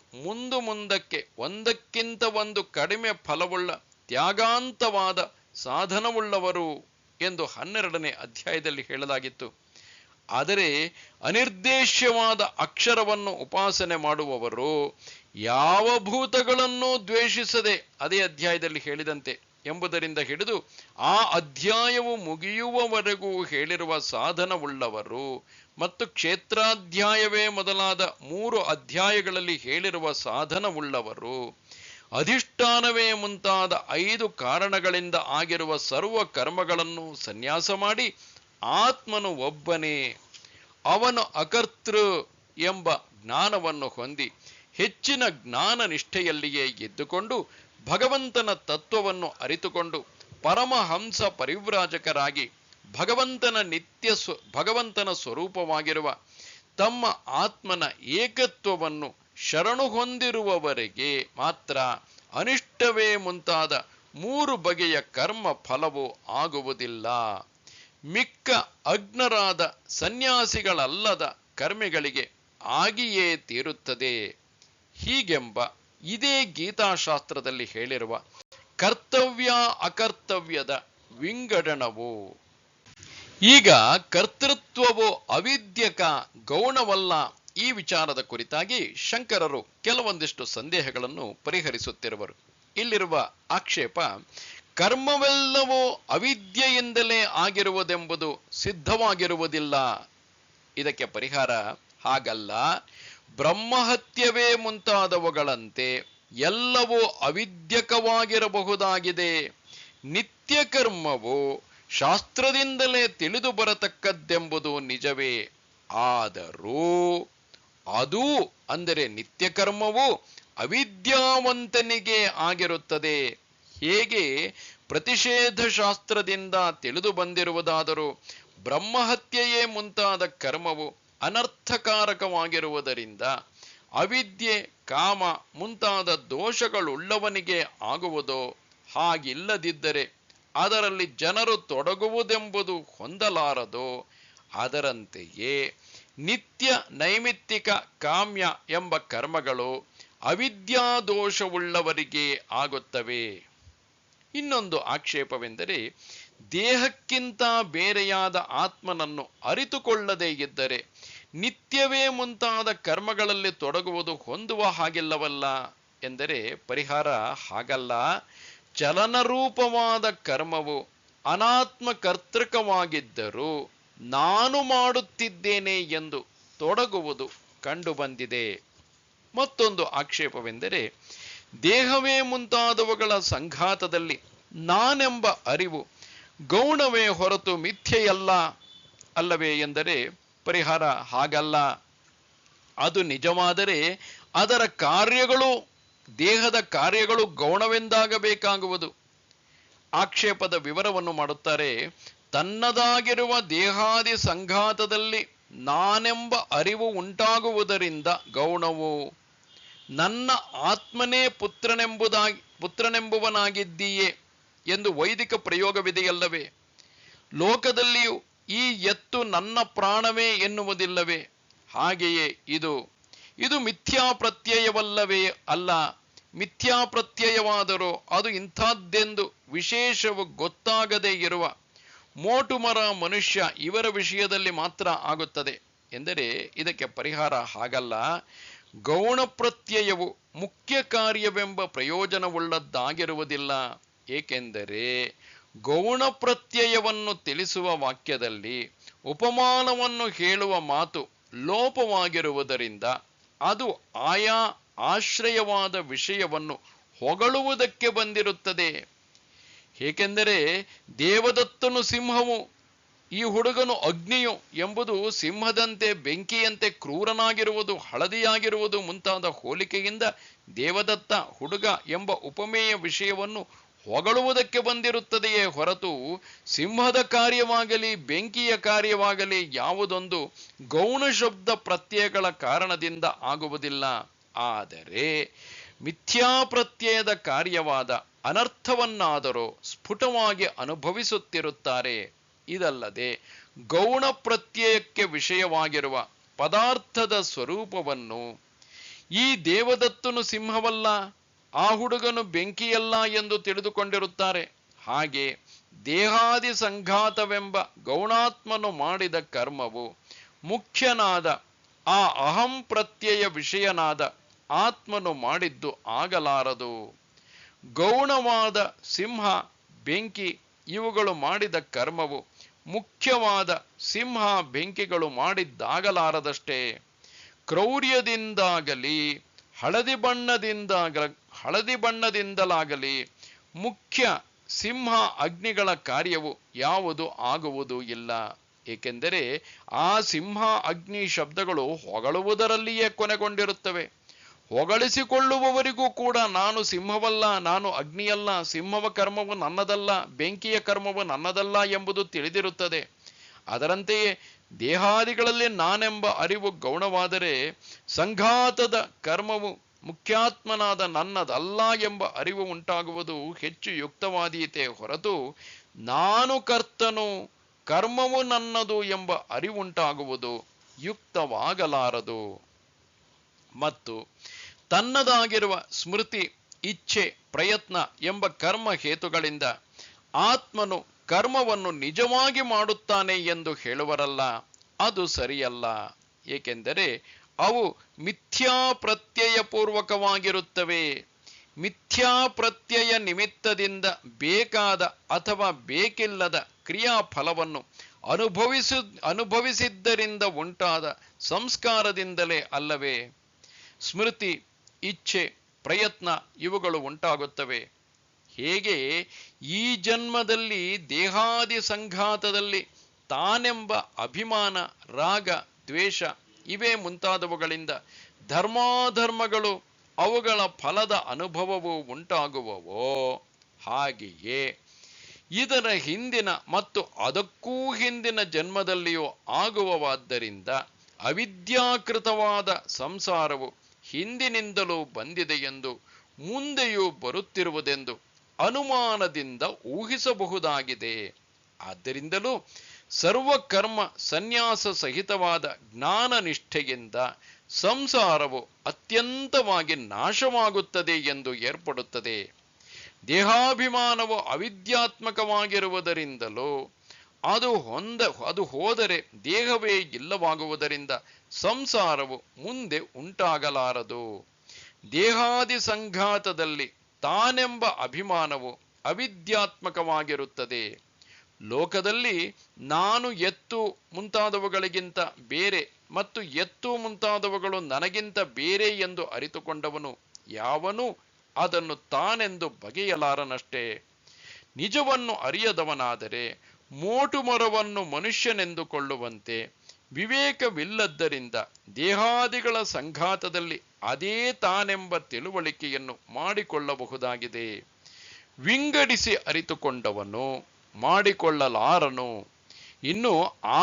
ಮುಂದಕ್ಕೆ ಒಂದಕ್ಕಿಂತ ಒಂದು ಕಡಿಮೆ ಫಲವುಳ್ಳ ತ್ಯಾಗಾಂತವಾದ ಸಾಧನವುಳ್ಳವರು ಎಂದು 12ನೇ ಅಧ್ಯಾಯದಲ್ಲಿ ಹೇಳಲಾಗಿತ್ತು. ಆದರೆ ಅನಿರ್ದೇಶ್ಯವಾದ ಅಕ್ಷರವನ್ನು ಉಪಾಸನೆ ಮಾಡುವವರು ಯಾವ ಭೂತಗಳನ್ನೂ ದ್ವೇಷಿಸದೆ, ಅದೇ ಅಧ್ಯಾಯದಲ್ಲಿ ಹೇಳಿದಂತೆ ಎಂಬುದರಿಂದ ಹಿಡಿದು ಆ ಅಧ್ಯಾಯವು ಮುಗಿಯುವವರೆಗೂ ಹೇಳಿರುವ ಸಾಧನವುಳ್ಳವರು ಮತ್ತು ಕ್ಷೇತ್ರಾಧ್ಯಾಯವೇ ಮೊದಲಾದ 3 ಅಧ್ಯಾಯಗಳಲ್ಲಿ ಹೇಳಿರುವ ಸಾಧನವುಳ್ಳವರು, ಅಧಿಷ್ಠಾನವೇ ಮುಂತಾದ 5 ಕಾರಣಗಳಿಂದ ಆಗಿರುವ ಸರ್ವ ಕರ್ಮಗಳನ್ನು ಸನ್ಯಾಸ ಮಾಡಿ ಆತ್ಮನು ಒಬ್ಬನೇ, ಅವನು ಅಕರ್ತೃ ಎಂಬ ಜ್ಞಾನವನ್ನು ಹೊಂದಿ ಹೆಚ್ಚಿನ ಜ್ಞಾನ ನಿಷ್ಠೆಯಲ್ಲಿಯೇ ಎದ್ದುಕೊಂಡು ಭಗವಂತನ ತತ್ವವನ್ನು ಅರಿತುಕೊಂಡು ಪರಮಹಂಸ ಪರಿವ್ರಾಜಕರಾಗಿ ಭಗವಂತನ ಸ್ವರೂಪವಾಗಿರುವ ತಮ್ಮ ಆತ್ಮನ ಏಕತ್ವವನ್ನು ಶರಣು ಹೊಂದಿರುವವರೆಗೆ ಮಾತ್ರ ಅನಿಷ್ಟವೇ ಮುಂತಾದ 3 ಬಗೆಯ ಕರ್ಮ ಫಲವು ಆಗುವುದಿಲ್ಲ. ಮಿಕ್ಕ ಅಗ್ನರಾದ ಸನ್ಯಾಸಿಗಳಲ್ಲದ ಕರ್ಮಿಗಳಿಗೆ ಆಗಿಯೇ ತೀರುತ್ತದೆ. ಹೀಗೆಂಬ ಇದೇ ಗೀತಾಶಾಸ್ತ್ರದಲ್ಲಿ ಹೇಳಿರುವ ಕರ್ತವ್ಯ ಅಕರ್ತವ್ಯದ ವಿಂಗಡಣವು. ಈಗ ಕರ್ತೃತ್ವವು ಅವಿದ್ಯಕ ಗೌಣವಲ್ಲ, ಈ ವಿಚಾರದ ಕುರಿತಾಗಿ ಶಂಕರರು ಕೆಲವೊಂದಿಷ್ಟು ಸಂದೇಹಗಳನ್ನು ಪರಿಹರಿಸುತ್ತಿರುವರು. ಇಲ್ಲಿರುವ ಆಕ್ಷೇಪ, ಕರ್ಮವೆಲ್ಲವೂ ಅವಿದ್ಯೆಯಿಂದಲೇ ಆಗಿರುವುದೆಂಬುದು ಸಿದ್ಧವಾಗಿರುವುದಿಲ್ಲ. ಇದಕ್ಕೆ ಪರಿಹಾರ, ಹಾಗಲ್ಲ, ಬ್ರಹ್ಮಹತ್ಯವೇ ಮುಂತಾದವುಗಳಂತೆ ಎಲ್ಲವೂ ಅವಿದ್ಯಕವಾಗಿರಬಹುದಾಗಿದೆ. ನಿತ್ಯ ಕರ್ಮವು ಶಾಸ್ತ್ರದಿಂದಲೇ ತಿಳಿದು ಬರತಕ್ಕದ್ದೆಂಬುದು ನಿಜವೇ. ಆದರೂ ಅದು ಅಂದರೆ ನಿತ್ಯ ಕರ್ಮವು ಅವಿದ್ಯಾವಂತನಿಗೆ ಆಗಿರುತ್ತದೆ. ಹೇಗೆ ಪ್ರತಿಷೇಧ ಶಾಸ್ತ್ರದಿಂದ ತಿಳಿದು ಬಂದಿರುವುದಾದರೂ ಬ್ರಹ್ಮಹತ್ಯೆಯೇ ಮುಂತಾದ ಕರ್ಮವು ಅನರ್ಥಕಾರಕವಾಗಿರುವುದರಿಂದ ಅವಿದ್ಯೆ, ಕಾಮ ಮುಂತಾದ ದೋಷಗಳುಳ್ಳವನಿಗೆ ಆಗುವುದೋ, ಹಾಗಿಲ್ಲದಿದ್ದರೆ ಅದರಲ್ಲಿ ಜನರು ತೊಡಗುವುದೆಂಬುದು ಹೊಂದಲಾರದೋ, ಅದರಂತೆಯೇ ನಿತ್ಯ ನೈಮಿತ್ತಿಕ ಕಾಮ್ಯ ಎಂಬ ಕರ್ಮಗಳು ಅವಿದ್ಯಾದೋಷವುಳ್ಳವರಿಗೆ ಆಗುತ್ತವೆ. ಇನ್ನೊಂದು ಆಕ್ಷೇಪವೆಂದರೆ, ದೇಹಕ್ಕಿಂತ ಬೇರೆಯಾದ ಆತ್ಮನನ್ನು ಅರಿತುಕೊಳ್ಳದೇ ಇದ್ದರೆ ನಿತ್ಯವೇ ಮುಂತಾದ ಕರ್ಮಗಳಲ್ಲಿ ತೊಡಗುವುದು ಹೊಂದುವ ಹಾಗಿಲ್ಲವಲ್ಲ ಎಂದರೆ ಪರಿಹಾರ, ಹಾಗಲ್ಲ. ಚಲನರೂಪವಾದ ಕರ್ಮವು ಅನಾತ್ಮ ಕರ್ತೃಕವಾಗಿದ್ದರೂ ನಾನು ಮಾಡುತ್ತಿದ್ದೇನೆ ಎಂದು ತೊಡಗುವುದು ಕಂಡುಬಂದಿದೆ. ಮತ್ತೊಂದು ಆಕ್ಷೇಪವೆಂದರೆ, ದೇಹವೇ ಮುಂತಾದವುಗಳ ಸಂಘಾತದಲ್ಲಿ ನಾನೆಂಬ ಅರಿವು ಗೌಣವೇ ಹೊರತು ಮಿಥ್ಯೆಯಲ್ಲ ಅಲ್ಲವೇ ಎಂದರೆ ಪರಿಹಾರ, ಹಾಗಲ್ಲ. ಅದು ನಿಜವಾದರೆ ಅದರ ಕಾರ್ಯಗಳು, ದೇಹದ ಕಾರ್ಯಗಳು ಗೌಣವೆಂದಾಗಬೇಕಾಗುವುದು. ಆಕ್ಷೇಪದ ವಿವರವನ್ನು ಮಾಡುತ್ತಾರೆ. ತನ್ನದಾಗಿರುವ ದೇಹಾದಿ ಸಂಘಾತದಲ್ಲಿ ನಾನೆಂಬ ಅರಿವು ಉಂಟಾಗುವುದರಿಂದ ಗೌಣವು. ನನ್ನ ಆತ್ಮನೇ ಪುತ್ರನೆಂಬುವನಾಗಿದ್ದೀಯೇ ಎಂದು ವೈದಿಕ ಪ್ರಯೋಗವಿದೆಯಲ್ಲವೇ? ಲೋಕದಲ್ಲಿಯೂ ಈ ಎತ್ತು ನನ್ನ ಪ್ರಾಣವೇ ಎನ್ನುವುದಿಲ್ಲವೇ? ಹಾಗೆಯೇ ಇದು ಮಿಥ್ಯಾ ಪ್ರತ್ಯಯವಲ್ಲವೇ? ಅಲ್ಲ. ಮಿಥ್ಯಾ ಪ್ರತ್ಯಯವಾದರೂ ಅದು ಇಂಥದ್ದೆಂದು ವಿಶೇಷವು ಗೊತ್ತಾಗದೇ ಇರುವ ಮೋಟುಮರ ಮನುಷ್ಯ ಇವರ ವಿಷಯದಲ್ಲಿ ಮಾತ್ರ ಆಗುತ್ತದೆ ಎಂದರೆ ಇದಕ್ಕೆ ಪರಿಹಾರ, ಹಾಗಲ್ಲ. ಗೌಣ ಪ್ರತ್ಯಯವು ಮುಖ್ಯ ಕಾರ್ಯವೆಂಬ ಪ್ರಯೋಜನವುಳ್ಳದ್ದಾಗಿರುವುದಿಲ್ಲ. ಏಕೆಂದರೆ ಗೌಣ ಪ್ರತ್ಯಯವನ್ನು ತಿಳಿಸುವ ವಾಕ್ಯದಲ್ಲಿ ಉಪಮಾನವನ್ನು ಹೇಳುವ ಮಾತು ಲೋಪವಾಗಿರುವುದರಿಂದ ಅದು ಆಯಾ ಆಶ್ರಯವಾದ ವಿಷಯವನ್ನು ಹೊಗಳುವುದಕ್ಕೆ ಬಂದಿರುತ್ತದೆ. ಏಕೆಂದರೆ ದೇವದತ್ತನು ಸಿಂಹವು, ಈ ಹುಡುಗನು ಅಗ್ನಿಯು ಎಂಬುದು ಸಿಂಹದಂತೆ ಬೆಂಕಿಯಂತೆ ಕ್ರೂರನಾಗಿರುವುದು, ಹಳದಿಯಾಗಿರುವುದು ಮುಂತಾದ ಹೋಲಿಕೆಯಿಂದ ದೇವದತ್ತ ಹುಡುಗ ಎಂಬ ಉಪಮೇಯ ವಿಷಯವನ್ನು ಹೊಗಳುವುದಕ್ಕೆ ಬಂದಿರುತ್ತದೆಯೇ ಹೊರತು ಸಿಂಹದ ಕಾರ್ಯವಾಗಲಿ ಬೆಂಕಿಯ ಕಾರ್ಯವಾಗಲಿ ಯಾವುದೊಂದು ಗೌಣ ಶಬ್ದ ಪ್ರತ್ಯಯಗಳ ಕಾರಣದಿಂದ ಆಗುವುದಿಲ್ಲ. ಆದರೆ ಮಿಥ್ಯಾಪ್ರತ್ಯಯದ ಕಾರ್ಯವಾದ ಅನರ್ಥವನ್ನಾದರೂ ಸ್ಫುಟವಾಗಿ ಅನುಭವಿಸುತ್ತಿರುತ್ತಾರೆ. ಇದಲ್ಲದೆ ಗೌಣ ಪ್ರತ್ಯಯಕ್ಕೆ ವಿಷಯವಾಗಿರುವ ಪದಾರ್ಥದ ಸ್ವರೂಪವನ್ನು ಈ ದೇವದತ್ತನು ಸಿಂಹವಲ್ಲ, ಆ ಹುಡುಗನು ಬೆಂಕಿಯಲ್ಲ ಎಂದು ತಿಳಿದುಕೊಂಡಿರುತ್ತಾರೆ. ಹಾಗೆ ದೇಹಾದಿ ಸಂಘಾತವೆಂಬ ಗೌಣಾತ್ಮನು ಮಾಡಿದ ಕರ್ಮವು ಮುಖ್ಯನಾದ ಆ ಅಹಂ ಪ್ರತ್ಯಯ ವಿಷಯನಾದ ಆತ್ಮನು ಮಾಡಿದ್ದು ಆಗಲಾರದು. ಗೌಣವಾದ ಸಿಂಹ, ಬೆಂಕಿ ಇವುಗಳು ಮಾಡಿದ ಕರ್ಮವು ಮುಖ್ಯವಾದ ಸಿಂಹ, ಬೆಂಕಿಗಳು ಮಾಡಿದ್ದಾಗಲಾರದಷ್ಟೇ. ಕ್ರೌರ್ಯದಿಂದಾಗಲಿ ಹಳದಿ ಬಣ್ಣದಿಂದಲಾಗಲಿ ಮುಖ್ಯ ಸಿಂಹ, ಅಗ್ನಿಗಳ ಕಾರ್ಯವು ಯಾವುದು ಆಗುವುದೂ ಇಲ್ಲ. ಏಕೆಂದರೆ ಆ ಸಿಂಹ, ಅಗ್ನಿ ಶಬ್ದಗಳು ಹೊಗಳುವುದರಲ್ಲಿಯೇ ಕೊನೆಗೊಂಡಿರುತ್ತವೆ. ಹೊಗಳಿಸಿಕೊಳ್ಳುವವರಿಗೂ ಕೂಡ ನಾನು ಸಿಂಹವಲ್ಲ, ನಾನು ಅಗ್ನಿಯಲ್ಲ, ಸಿಂಹವ ಕರ್ಮವು ನನ್ನದಲ್ಲ, ಬೆಂಕಿಯ ಕರ್ಮವು ನನ್ನದಲ್ಲ ಎಂಬುದು ತಿಳಿದಿರುತ್ತದೆ. ಅದರಂತೆಯೇ ದೇಹಾದಿಗಳಲ್ಲಿ ನಾನೆಂಬ ಅರಿವು ಗೌಣವಾದರೆ ಸಂಘಾತದ ಕರ್ಮವು ಮುಖ್ಯಾತ್ಮನಾದ ನನ್ನದಲ್ಲ ಎಂಬ ಅರಿವು ಉಂಟಾಗುವುದು ಹೆಚ್ಚು ಯುಕ್ತವಾದೀತೆ ಹೊರತು ನಾನು ಕರ್ತನು, ಕರ್ಮವು ನನ್ನದು ಎಂಬ ಅರಿವುಂಟಾಗುವುದು ಯುಕ್ತವಾಗಲಾರದು. ಮತ್ತು ತನ್ನದಾಗಿರುವ ಸ್ಮೃತಿ, ಇಚ್ಛೆ, ಪ್ರಯತ್ನ ಎಂಬ ಕರ್ಮ ಹೇತುಗಳಿಂದ ಆತ್ಮನು ಕರ್ಮವನ್ನು ನಿಜವಾಗಿ ಮಾಡುತ್ತಾನೆ ಎಂದು ಹೇಳುವರಲ್ಲ, ಅದು ಸರಿಯಲ್ಲ. ಏಕೆಂದರೆ ಅವು ಮಿಥ್ಯಾ ಪ್ರತ್ಯಯ ಪೂರ್ವಕವಾಗಿರುತ್ತವೆ. ಮಿಥ್ಯಾ ಪ್ರತ್ಯಯ ನಿಮಿತ್ತದಿಂದ ಬೇಕಾದ ಅಥವಾ ಬೇಕಿಲ್ಲದ ಕ್ರಿಯಾಫಲವನ್ನು ಅನುಭವಿಸಿದ್ದರಿಂದ ಉಂಟಾದ ಸಂಸ್ಕಾರದಿಂದಲೇ ಅಲ್ಲವೇ ಸ್ಮೃತಿ, ಇಚ್ಛೆ, ಪ್ರಯತ್ನ ಇವುಗಳು ಉಂಟಾಗುತ್ತವೆ. ಹೇಗೆ ಈ ಜನ್ಮದಲ್ಲಿ ದೇಹಾದಿ ಸಂಘಾತದಲ್ಲಿ ತಾನೆಂಬ ಅಭಿಮಾನ, ರಾಗ, ದ್ವೇಷ ಇವೇ ಮುಂತಾದವುಗಳಿಂದ ಧರ್ಮಾಧರ್ಮಗಳು ಅವುಗಳ ಫಲದ ಅನುಭವವು ಉಂಟಾಗುವವೋ, ಹಾಗೆಯೇ ಇದರ ಹಿಂದಿನ ಮತ್ತು ಅದಕ್ಕೂ ಹಿಂದಿನ ಜನ್ಮದಲ್ಲಿಯೂ ಆಗುವವಾದ್ದರಿಂದ ಅವಿದ್ಯಾಕೃತವಾದ ಸಂಸಾರವು ಹಿಂದಿನಿಂದಲೂ ಬಂದಿದೆಯೆಂದು ಮುಂದೆಯೂ ಬರುತ್ತಿರುವುದೆಂದು ಅನುಮಾನದಿಂದ ಊಹಿಸಬಹುದಾಗಿದೆ. ಆದ್ದರಿಂದಲೂ ಸರ್ವಕರ್ಮ ಸನ್ಯಾಸ ಸಹಿತವಾದ ಜ್ಞಾನ ನಿಷ್ಠೆಯಿಂದ ಸಂಸಾರವು ಅತ್ಯಂತವಾಗಿ ನಾಶವಾಗುತ್ತದೆ ಎಂದು ಏರ್ಪಡುತ್ತದೆ. ದೇಹಾಭಿಮಾನವು ಅವಿದ್ಯಾತ್ಮಕವಾಗಿರುವುದರಿಂದಲೂ ಅದು ಹೋದರೆ ದೇಹವೇ ಇಲ್ಲವಾಗುವುದರಿಂದ ಸಂಸಾರವು ಮುಂದೆ ಉಂಟಾಗಲಾರದು. ದೇಹಾದಿ ಸಂಘಾತದಲ್ಲಿ ತಾನೆಂಬ ಅಭಿಮಾನವು ಅವಿದ್ಯಾತ್ಮಕವಾಗಿರುತ್ತದೆ. ಲೋಕದಲ್ಲಿ ನಾನು ಎತ್ತು ಮುಂತಾದವುಗಳಿಗಿಂತ ಬೇರೆ ಮತ್ತು ಎತ್ತು ಮುಂತಾದವುಗಳು ನನಗಿಂತ ಬೇರೆ ಎಂದು ಅರಿತುಕೊಂಡವನು ಯಾವನೂ ಅದನ್ನು ತಾನೆಂದು ಬಗೆಯಲಾರನಷ್ಟೇ. ನಿಜವನ್ನು ಅರಿಯದವನಾದರೆ ಮೋಟು ಮರವನ್ನು ಮನುಷ್ಯನೆಂದುಕೊಳ್ಳುವಂತೆ ವಿವೇಕವಿಲ್ಲದ್ದರಿಂದ ದೇಹಾದಿಗಳ ಸಂಘಾತದಲ್ಲಿ ಅದೇ ತಾನೆಂಬ ತಿಳುವಳಿಕೆಯನ್ನು ಮಾಡಿಕೊಳ್ಳಬಹುದಾಗಿದೆ. ವಿಂಗಡಿಸಿ ಅರಿತುಕೊಂಡವನು ಮಾಡಿಕೊಳ್ಳಲಾರನು. ಇನ್ನು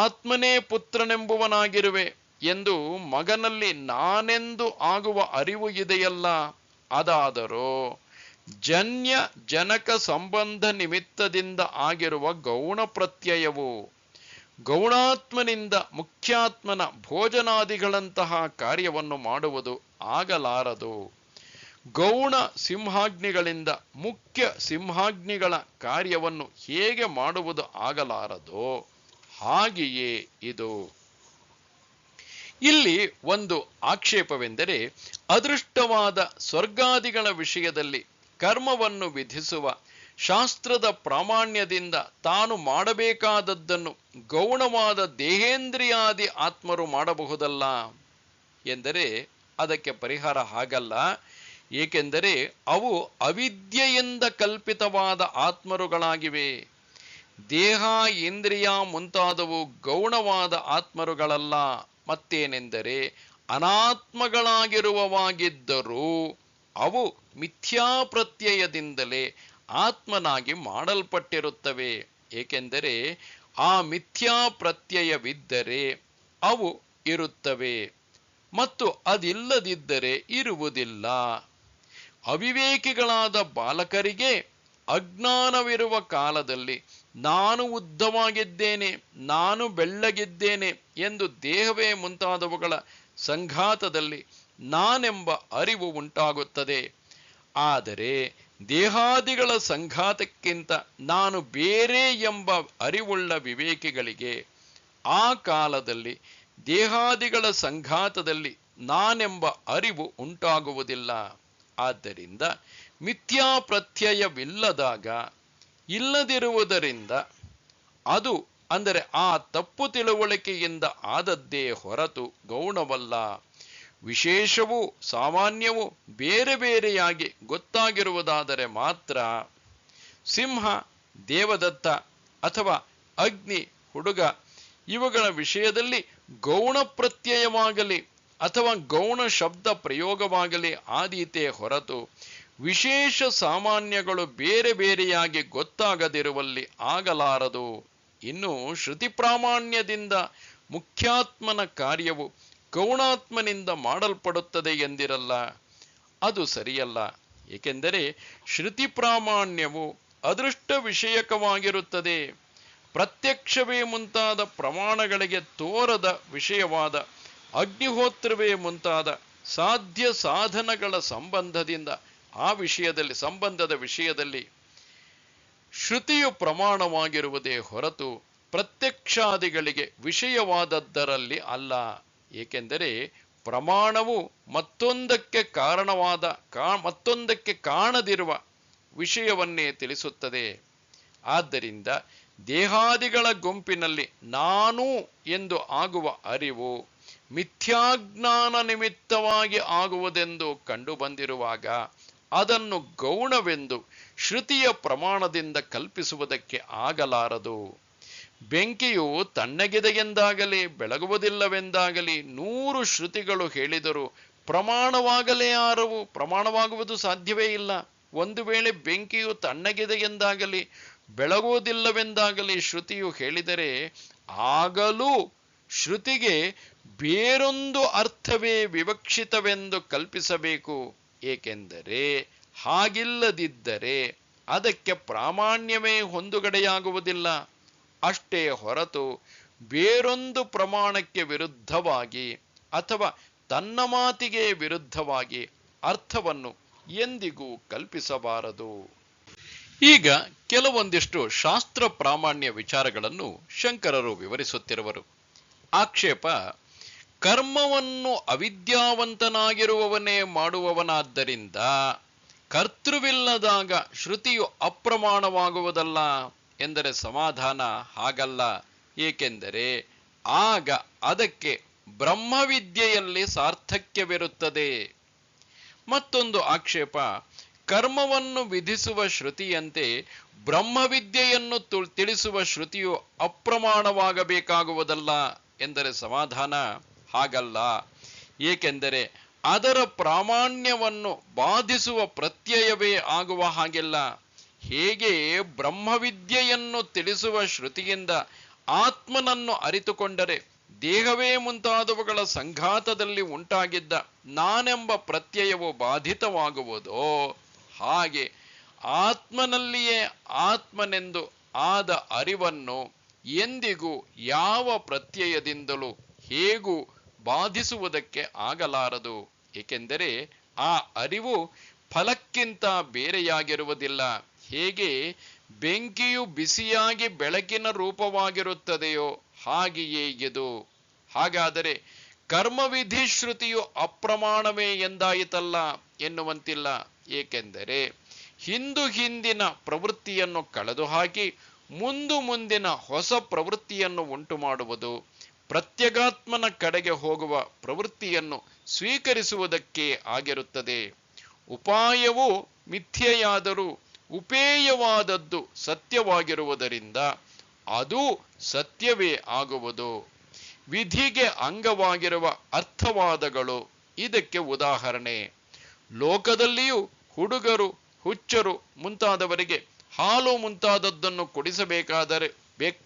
ಆತ್ಮನೇ ಪುತ್ರನೆಂಬುವನಾಗಿರುವೆ ಎಂದು ಮಗನಲ್ಲಿ ನಾನೆಂದು ಆಗುವ ಅರಿವು ಇದೆಯಲ್ಲ, ಅದಾದರೋ ಜನ್ಯ ಜನಕ ಸಂಬಂಧ ನಿಮಿತ್ತದಿಂದ ಆಗಿರುವ ಗೌಣ ಪ್ರತ್ಯಯವು ಗೌಣಾತ್ಮನಿಂದ ಮುಖ್ಯಾತ್ಮನ ಭೋಜನಾದಿಗಳಂತಹ ಕಾರ್ಯವನ್ನು ಮಾಡುವುದು ಆಗಲಾರದು. ಗೌಣ ಸಿಂಹಾಗ್ನಿಗಳಿಂದ ಮುಖ್ಯ ಸಿಂಹಾಗ್ನಿಗಳ ಕಾರ್ಯವನ್ನು ಹೇಗೆ ಮಾಡುವುದು ಆಗಲಾರದೋ ಹಾಗೆಯೇ ಇದು. ಇಲ್ಲಿ ಒಂದು ಆಕ್ಷೇಪವೆಂದರೆ, ಅದೃಷ್ಟವಾದ ಸ್ವರ್ಗಾದಿಗಳ ವಿಷಯದಲ್ಲಿ ಕರ್ಮವನ್ನು ವಿಧಿಸುವ ಶಾಸ್ತ್ರದ ಪ್ರಾಮಾಣ್ಯದಿಂದ ತಾನು ಮಾಡಬೇಕಾದದ್ದನ್ನು ಗೌಣವಾದ ದೇಹೇಂದ್ರಿಯಾದಿ ಆತ್ಮರು ಮಾಡಬಹುದಲ್ಲ ಎಂದರೆ ಅದಕ್ಕೆ ಪರಿಹಾರ ಹಾಗಲ್ಲ. ಏಕೆಂದರೆ ಅವು ಅವಿದ್ಯೆಯಿಂದ ಕಲ್ಪಿತವಾದ ಆತ್ಮರುಗಳಾಗಿವೆ. ದೇಹ, ಇಂದ್ರಿಯ ಮುಂತಾದವು ಗೌಣವಾದ ಆತ್ಮರುಗಳಲ್ಲ. ಮತ್ತೇನೆಂದರೆ ಅನಾತ್ಮಗಳಾಗಿರುವವಾಗಿದ್ದರೂ ಅವು ಮಿಥ್ಯಾಪ್ರತ್ಯಯದಿಂದಲೇ ಆತ್ಮನಾಗಿ ಮಾಡಲ್ಪಟ್ಟಿರುತ್ತವೆ. ಏಕೆಂದರೆ ಆ ಮಿಥ್ಯಾಪ್ರತ್ಯಯವಿದ್ದರೆ ಅವು ಇರುತ್ತವೆ ಮತ್ತು ಅದಿಲ್ಲದಿದ್ದರೆ ಇರುವುದಿಲ್ಲ. ಅವಿವೇಕಿಗಳಾದ ಬಾಲಕರಿಗೆ ಅಜ್ಞಾನವಿರುವ ಕಾಲದಲ್ಲಿ ನಾನು ಉದ್ದವಾಗಿದ್ದೇನೆ, ನಾನು ಬೆಳ್ಳಗಿದ್ದೇನೆ ಎಂದು ದೇಹವೇ ಮುಂತಾದವುಗಳ ಸಂಘಾತದಲ್ಲಿ ನಾನೆಂಬ ಅರಿವು ಉಂಟಾಗುತ್ತದೆ. ಆದರೆ ದೇಹಾದಿಗಳ ಸಂಘಾತಕ್ಕಿಂತ ನಾನು ಬೇರೆ ಎಂಬ ಅರಿವುಳ್ಳ ವಿವೇಕಿಗಳಿಗೆ ಆ ಕಾಲದಲ್ಲಿ ದೇಹಾದಿಗಳ ಸಂಘಾತದಲ್ಲಿ ನಾನೆಂಬ ಅರಿವು ಉಂಟಾಗುವುದಿಲ್ಲ. ಆದ್ದರಿಂದ ಮಿಥ್ಯಾ ಪ್ರತ್ಯಯವಿಲ್ಲದಾಗ ಇಲ್ಲದಿರುವುದರಿಂದ ಅದು ಅಂದರೆ ಆ ತಪ್ಪು ತಿಳುವಳಿಕೆಯಿಂದ ಆದದ್ದೇ ಹೊರತು ಗೌಣವಲ್ಲ. ವಿಶೇಷವೂ ಸಾಮಾನ್ಯವೂ ಬೇರೆ ಬೇರೆಯಾಗಿ ಗೊತ್ತಾಗಿರುವುದಾದರೆ ಮಾತ್ರ ಸಿಂಹ, ದೇವದತ್ತ ಅಥವಾ ಅಗ್ನಿ, ಹುಡುಗ ಇವುಗಳ ವಿಷಯದಲ್ಲಿ ಗೌಣ ಪ್ರತ್ಯಯವಾಗಲಿ ಅಥವಾ ಗೌಣ ಶಬ್ದ ಪ್ರಯೋಗವಾಗಲಿ ಆದೀತೆ ಹೊರತು ವಿಶೇಷ ಸಾಮಾನ್ಯಗಳು ಬೇರೆ ಬೇರೆಯಾಗಿ ಗೊತ್ತಾಗದಿರುವಲ್ಲಿ ಆಗಲಾರದು. ಇನ್ನು ಶ್ರುತಿ ಪ್ರಾಮಾಣ್ಯದಿಂದ ಮುಖ್ಯಾತ್ಮನ ಕಾರ್ಯವು ಗೌಣಾತ್ಮನಿಂದ ಮಾಡಲ್ಪಡುತ್ತದೆ ಎಂದಿರಲ್ಲ, ಅದು ಸರಿಯಲ್ಲ. ಏಕೆಂದರೆ ಶ್ರುತಿ ಪ್ರಾಮಾಣ್ಯವು ಅದೃಷ್ಟ ವಿಷಯಕವಾಗಿರುತ್ತದೆ. ಪ್ರತ್ಯಕ್ಷವೇ ಮುಂತಾದ ಪ್ರಮಾಣಗಳಿಗೆ ತೋರದ ವಿಷಯವಾದ ಅಗ್ನಿಹೋತ್ರವೇ ಮುಂತಾದ ಸಾಧ್ಯ ಸಾಧನಗಳ ಸಂಬಂಧದಿಂದ ಸಂಬಂಧದ ವಿಷಯದಲ್ಲಿ ಶ್ರುತಿಯು ಪ್ರಮಾಣವಾಗಿರುವುದೇ ಹೊರತು ಪ್ರತ್ಯಕ್ಷಾದಿಗಳಿಗೆ ವಿಷಯವಾದದ್ದರಲ್ಲಿ ಅಲ್ಲ. ಏಕೆಂದರೆ ಪ್ರಮಾಣವು ಮತ್ತೊಂದಕ್ಕೆ ಮತ್ತೊಂದಕ್ಕೆ ಕಾಣದಿರುವ ವಿಷಯವನ್ನೇ ತಿಳಿಸುತ್ತದೆ. ಆದ್ದರಿಂದ ದೇಹಾದಿಗಳ ಗುಂಪಿನಲ್ಲಿ ನಾನು ಎಂದು ಆಗುವ ಅರಿವು ಮಿಥ್ಯಾಜ್ಞಾನ ನಿಮಿತ್ತವಾಗಿ ಆಗುವುದೆಂದು ಕಂಡುಬಂದಿರುವಾಗ ಅದನ್ನು ಗೌಣವೆಂದು ಶ್ರುತಿಯ ಪ್ರಮಾಣದಿಂದ ಕಲ್ಪಿಸುವುದಕ್ಕೆ ಆಗಲಾರದು. ಬೆಂಕಿಯು ತಣ್ಣಗಿದೆಯೆಂದಾಗಲಿ ಬೆಳಗುವುದಿಲ್ಲವೆಂದಾಗಲಿ 100 ಶ್ರುತಿಗಳು ಹೇಳಿದರೂ ಪ್ರಮಾಣವಾಗುವುದು ಸಾಧ್ಯವೇ ಇಲ್ಲ. ಒಂದು ವೇಳೆ ಬೆಂಕಿಯು ತಣ್ಣಗಿದೆಯೆಂದಾಗಲಿ ಬೆಳಗುವುದಿಲ್ಲವೆಂದಾಗಲಿ ಶ್ರುತಿಯು ಹೇಳಿದರೆ ಆಗಲೂ ಶ್ರುತಿಗೆ ಬೇರೊಂದು ಅರ್ಥವೇ ವಿವಕ್ಷಿತವೆಂದು ಕಲ್ಪಿಸಬೇಕು. ಏಕೆಂದರೆ ಹಾಗಿಲ್ಲದಿದ್ದರೆ ಅದಕ್ಕೆ ಪ್ರಾಮಾಣ್ಯವೇ ಹೊಂದುಗಡೆಯಾಗುವುದಿಲ್ಲ. ಅಷ್ಟೇ ಹೊರತು ಬೇರೊಂದು ಪ್ರಮಾಣಕ್ಕೆ ವಿರುದ್ಧವಾಗಿ ಅಥವಾ ತನ್ನ ಮಾತಿಗೆ ವಿರುದ್ಧವಾಗಿ ಅರ್ಥವನ್ನು ಎಂದಿಗೂ ಕಲ್ಪಿಸಬಾರದು. ಈಗ ಕೆಲವೊಂದಿಷ್ಟು ಶಾಸ್ತ್ರ ಪ್ರಾಮಾಣ್ಯ ವಿಚಾರಗಳನ್ನು ಶಂಕರರು ವಿವರಿಸುತ್ತಿರುವರು. ಆಕ್ಷೇಪ: ಕರ್ಮವನ್ನು ಅವಿದ್ಯಾವಂತನಾಗಿರುವವನೇ ಮಾಡುವವನಾದ್ದರಿಂದ ಕರ್ತೃವಿಲ್ಲದಾಗ ಶ್ರುತಿಯು ಅಪ್ರಮಾಣವಾಗುವುದಲ್ಲ ಎಂದರೆ ಸಮಾಧಾನ ಹಾಗಲ್ಲ. ಏಕೆಂದರೆ ಆಗ ಅದಕ್ಕೆ ಬ್ರಹ್ಮವಿದ್ಯೆಯಲ್ಲಿ ಸಾರ್ಥಕ್ಯವಿರುತ್ತದೆ. ಮತ್ತೊಂದು ಆಕ್ಷೇಪ: ಕರ್ಮವನ್ನು ವಿಧಿಸುವ ಶ್ರುತಿಯಂತೆ ಬ್ರಹ್ಮವಿದ್ಯೆಯನ್ನು ತಿಳಿಸುವ ಶ್ರುತಿಯು ಅಪ್ರಮಾಣವಾಗಬೇಕಾಗುವುದಲ್ಲ ಎಂದರೆ ಸಮಾಧಾನ ಹಾಗಲ್ಲ. ಏಕೆಂದರೆ ಅದರ ಪ್ರಾಮಾಣ್ಯವನ್ನು ಬಾಧಿಸುವ ಪ್ರತ್ಯಯವೇ ಆಗುವ ಹಾಗಿಲ್ಲ. ಹೇಗೆ ಬ್ರಹ್ಮವಿದ್ಯೆಯನ್ನು ತಿಳಿಸುವ ಶ್ರುತಿಯಿಂದ ಆತ್ಮನನ್ನು ಅರಿತುಕೊಂಡರೆ ದೇಹವೇ ಮುಂತಾದವುಗಳ ಸಂಘಾತದಲ್ಲಿ ಉಂಟಾಗಿದ್ದ ನಾನೆಂಬ ಪ್ರತ್ಯಯವು ಬಾಧಿತವಾಗುವುದೋ, ಹಾಗೆ ಆತ್ಮನಲ್ಲಿಯೇ ಆತ್ಮನೆಂದು ಆದ ಅರಿವನ್ನು ಎಂದಿಗೂ ಯಾವ ಪ್ರತ್ಯಯದಿಂದಲೂ ಹೇಗೂ ಬಾಧಿಸುವುದಕ್ಕೆ ಆಗಲಾರದು. ಏಕೆಂದರೆ ಆ ಅರಿವು ಫಲಕ್ಕಿಂತ ಬೇರೆಯಾಗಿರುವುದಿಲ್ಲ. ಹೇಗೆ ಬೆಂಕಿಯು ಬಿಸಿಯಾಗಿ ಬೆಳಕಿನ ರೂಪವಾಗಿರುತ್ತದೆಯೋ ಹಾಗೆಯೇ ಇದು. ಹಾಗಾದರೆ ಕರ್ಮವಿಧಿ ಶ್ರುತಿಯು ಅಪ್ರಮಾಣವೇ ಎಂದಾಯಿತಲ್ಲ ಎನ್ನುವಂತಿಲ್ಲ. ಏಕೆಂದರೆ ಹಿಂದಿನ ಪ್ರವೃತ್ತಿಯನ್ನು ಕಳೆದು ಹಾಕಿ ಮುಂದಿನ ಹೊಸ ಪ್ರವೃತ್ತಿಯನ್ನು ಉಂಟು ಮಾಡುವುದು ಪ್ರತ್ಯಗಾತ್ಮನ ಕಡೆಗೆ ಹೋಗುವ ಪ್ರವೃತ್ತಿಯನ್ನು ಸ್ವೀಕರಿಸುವುದಕ್ಕೆ ಆಗಿರುತ್ತದೆ. ಉಪಾಯವು ಮಿಥ್ಯೆಯಾದರೂ ಉಪೇಯವಾದದ್ದು ಸತ್ಯವಾಗಿರುವುದರಿಂದ ಅದು ಸತ್ಯವೇ ಆಗುವುದು. ವಿಧಿಗೆ ಅಂಗವಾಗಿರುವ ಅರ್ಥವಾದಗಳು ಇದಕ್ಕೆ ಉದಾಹರಣೆ. ಲೋಕದಲ್ಲಿಯೂ ಹುಡುಗರು, ಹುಚ್ಚರು ಮುಂತಾದವರಿಗೆ ಹಾಲು ಮುಂತಾದದ್ದನ್ನು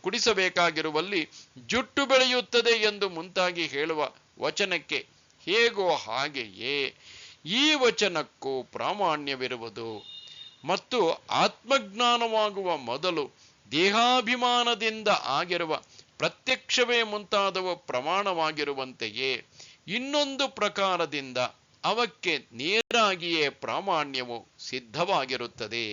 ಕುಡಿಸಬೇಕಾಗಿರುವಲ್ಲಿ ಜುಟ್ಟು ಬೆಳೆಯುತ್ತದೆ ಎಂದು ಮುಂತಾಗಿ ಹೇಳುವ ವಚನಕ್ಕೆ ಹೇಗೋ ಹಾಗೆಯೇ ಈ ವಚನಕ್ಕೂ ಪ್ರಾಮಾಣ್ಯವಿರುವುದು. ಮತ್ತು ಆತ್ಮಜ್ಞಾನವಾಗುವ ಮೊದಲು ದೇಹಾಭಿಮಾನದಿಂದ ಆಗಿರುವ ಪ್ರತ್ಯಕ್ಷವೇ ಮುಂತಾದವು ಪ್ರಮಾಣವಾಗಿರುವಂತೆಯೇ ಇನ್ನೊಂದು ಪ್ರಕಾರದಿಂದ ಅವಕ್ಕೆ ನೇರಾಗಿಯೇ ಪ್ರಾಮಾಣ್ಯವು ಸಿದ್ಧವಾಗಿರುತ್ತದೆ.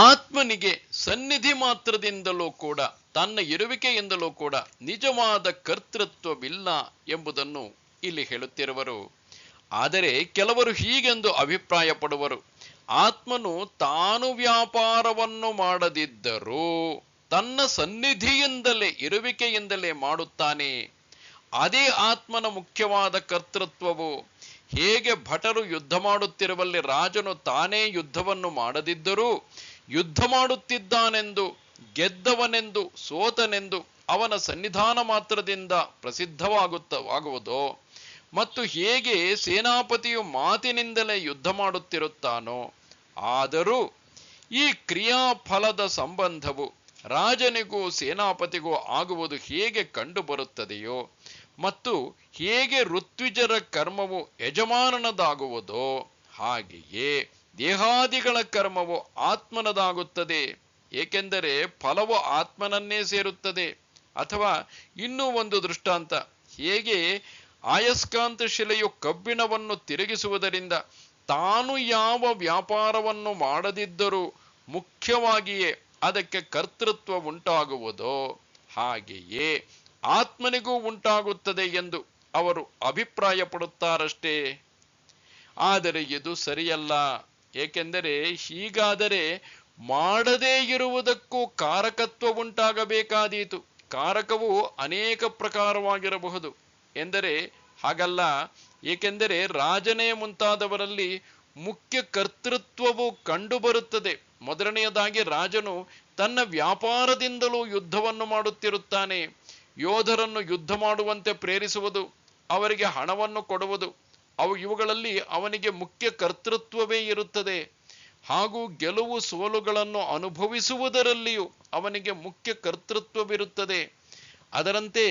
ಆತ್ಮನಿಗೆ ಸನ್ನಿಧಿ ಮಾತ್ರದಿಂದಲೂ ಕೂಡ, ತನ್ನ ಇರುವಿಕೆಯಿಂದಲೂ ಕೂಡ ನಿಜವಾದ ಕರ್ತೃತ್ವವಿಲ್ಲ ಎಂಬುದನ್ನು ಇಲ್ಲಿ ಹೇಳುತ್ತಿರುವರು. ಆದರೆ ಕೆಲವರು ಹೀಗೆಂದು ಅಭಿಪ್ರಾಯ ಪಡುವರು: ಆತ್ಮನು ತಾನು ವ್ಯಾಪಾರವನ್ನು ಮಾಡದಿದ್ದರೂ ತನ್ನ ಸನ್ನಿಧಿಯಿಂದಲೇ, ಇರುವಿಕೆಯಿಂದಲೇ ಮಾಡುತ್ತಾನೆ. ಅದೇ ಆತ್ಮನ ಮುಖ್ಯವಾದ ಕರ್ತೃತ್ವವು. ಹೇಗೆ ಭಟರು ಯುದ್ಧ ಮಾಡುತ್ತಿರುವಲ್ಲಿ ರಾಜನು ತಾನೇ ಯುದ್ಧವನ್ನು ಮಾಡದಿದ್ದರೂ ಯುದ್ಧ ಮಾಡುತ್ತಿದ್ದಾನೆಂದು, ಗೆದ್ದವನೆಂದು, ಸೋತನೆಂದು ಅವನ ಸನ್ನಿಧಾನ ಮಾತ್ರದಿಂದ ಪ್ರಸಿದ್ಧವಾಗುವುದೋ, ಮತ್ತು ಹೇಗೆ ಸೇನಾಪತಿಯು ಮಾತಿನಿಂದಲೇ ಯುದ್ಧ ಮಾಡುತ್ತಿರುತ್ತಾನೋ, ಆದರೂ ಈ ಕ್ರಿಯಾಫಲದ ಸಂಬಂಧವು ರಾಜನಿಗೂ ಸೇನಾಪತಿಗೂ ಆಗುವುದು ಹೇಗೆ ಕಂಡುಬರುತ್ತದೆಯೋ, ಮತ್ತು ಹೇಗೆ ಋತ್ವಿಜರ ಕರ್ಮವು ಯಜಮಾನನದಾಗುವುದೋ, ಹಾಗೆಯೇ ದೇಹಾದಿಗಳ ಕರ್ಮವು ಆತ್ಮನದಾಗುತ್ತದೆ. ಏಕೆಂದರೆ ಫಲವು ಆತ್ಮನನ್ನೇ ಸೇರುತ್ತದೆ. ಅಥವಾ ಇನ್ನೂ ಒಂದು ದೃಷ್ಟಾಂತ: ಹೇಗೆ ಅಯಸ್ಕಾಂತ ಶಿಲೆಯು ಕಬ್ಬಿಣವನ್ನು ತಿರುಗಿಸುವುದರಿಂದ ತಾನು ಯಾವ ವ್ಯಾಪಾರವನ್ನು ಮಾಡದಿದ್ದರೂ ಮುಖ್ಯವಾಗಿಯೇ ಅದಕ್ಕೆ ಕರ್ತೃತ್ವ ಉಂಟಾಗುವುದೋ, ಹಾಗೆಯೇ ಆತ್ಮನಿಗೂ ಉಂಟಾಗುತ್ತದೆ ಎಂದು ಅವರು ಅಭಿಪ್ರಾಯ ಪಡುತ್ತಾರಷ್ಟೇ. ಆದರೆ ಇದು ಸರಿಯಲ್ಲ. ಏಕೆಂದರೆ ಹೀಗಾದರೆ ಮಾಡದೇ ಇರುವುದಕ್ಕೂ ಕಾರಕತ್ವ ಉಂಟಾಗಬೇಕಾದೀತು. ಕಾರಕವು ಅನೇಕ ಪ್ರಕಾರವಾಗಿರಬಹುದು ಎಂದರೆ ಹಾಗಲ್ಲ. ಏಕೆಂದರೆ ರಾಜನೇ ಮುಂತಾದವರಲ್ಲಿ ಮುಖ್ಯ ಕರ್ತೃತ್ವವು ಕಂಡುಬರುತ್ತದೆ. ಮೊದಲನೆಯದಾಗಿ ರಾಜನು ತನ್ನ ವ್ಯಾಪಾರದಿಂದಲೂ ಯುದ್ಧವನ್ನು ಮಾಡುತ್ತಿರುತ್ತಾನೆ. ಯೋಧರನ್ನು ಯುದ್ಧ ಮಾಡುವಂತೆ ಪ್ರೇರಿಸುವುದು, ಅವರಿಗೆ ಹಣವನ್ನು ಕೊಡುವುದು, ಇವುಗಳಲ್ಲಿ ಅವನಿಗೆ ಮುಖ್ಯ ಕರ್ತೃತ್ವವೇ ಇರುತ್ತದೆ. ಹಾಗೂ ಗೆಲುವು ಸೋಲುಗಳನ್ನು ಅನುಭವಿಸುವುದರಲ್ಲಿಯೂ ಅವನಿಗೆ ಮುಖ್ಯ ಕರ್ತೃತ್ವವಿರುತ್ತದೆ. ಅದರಂತೆ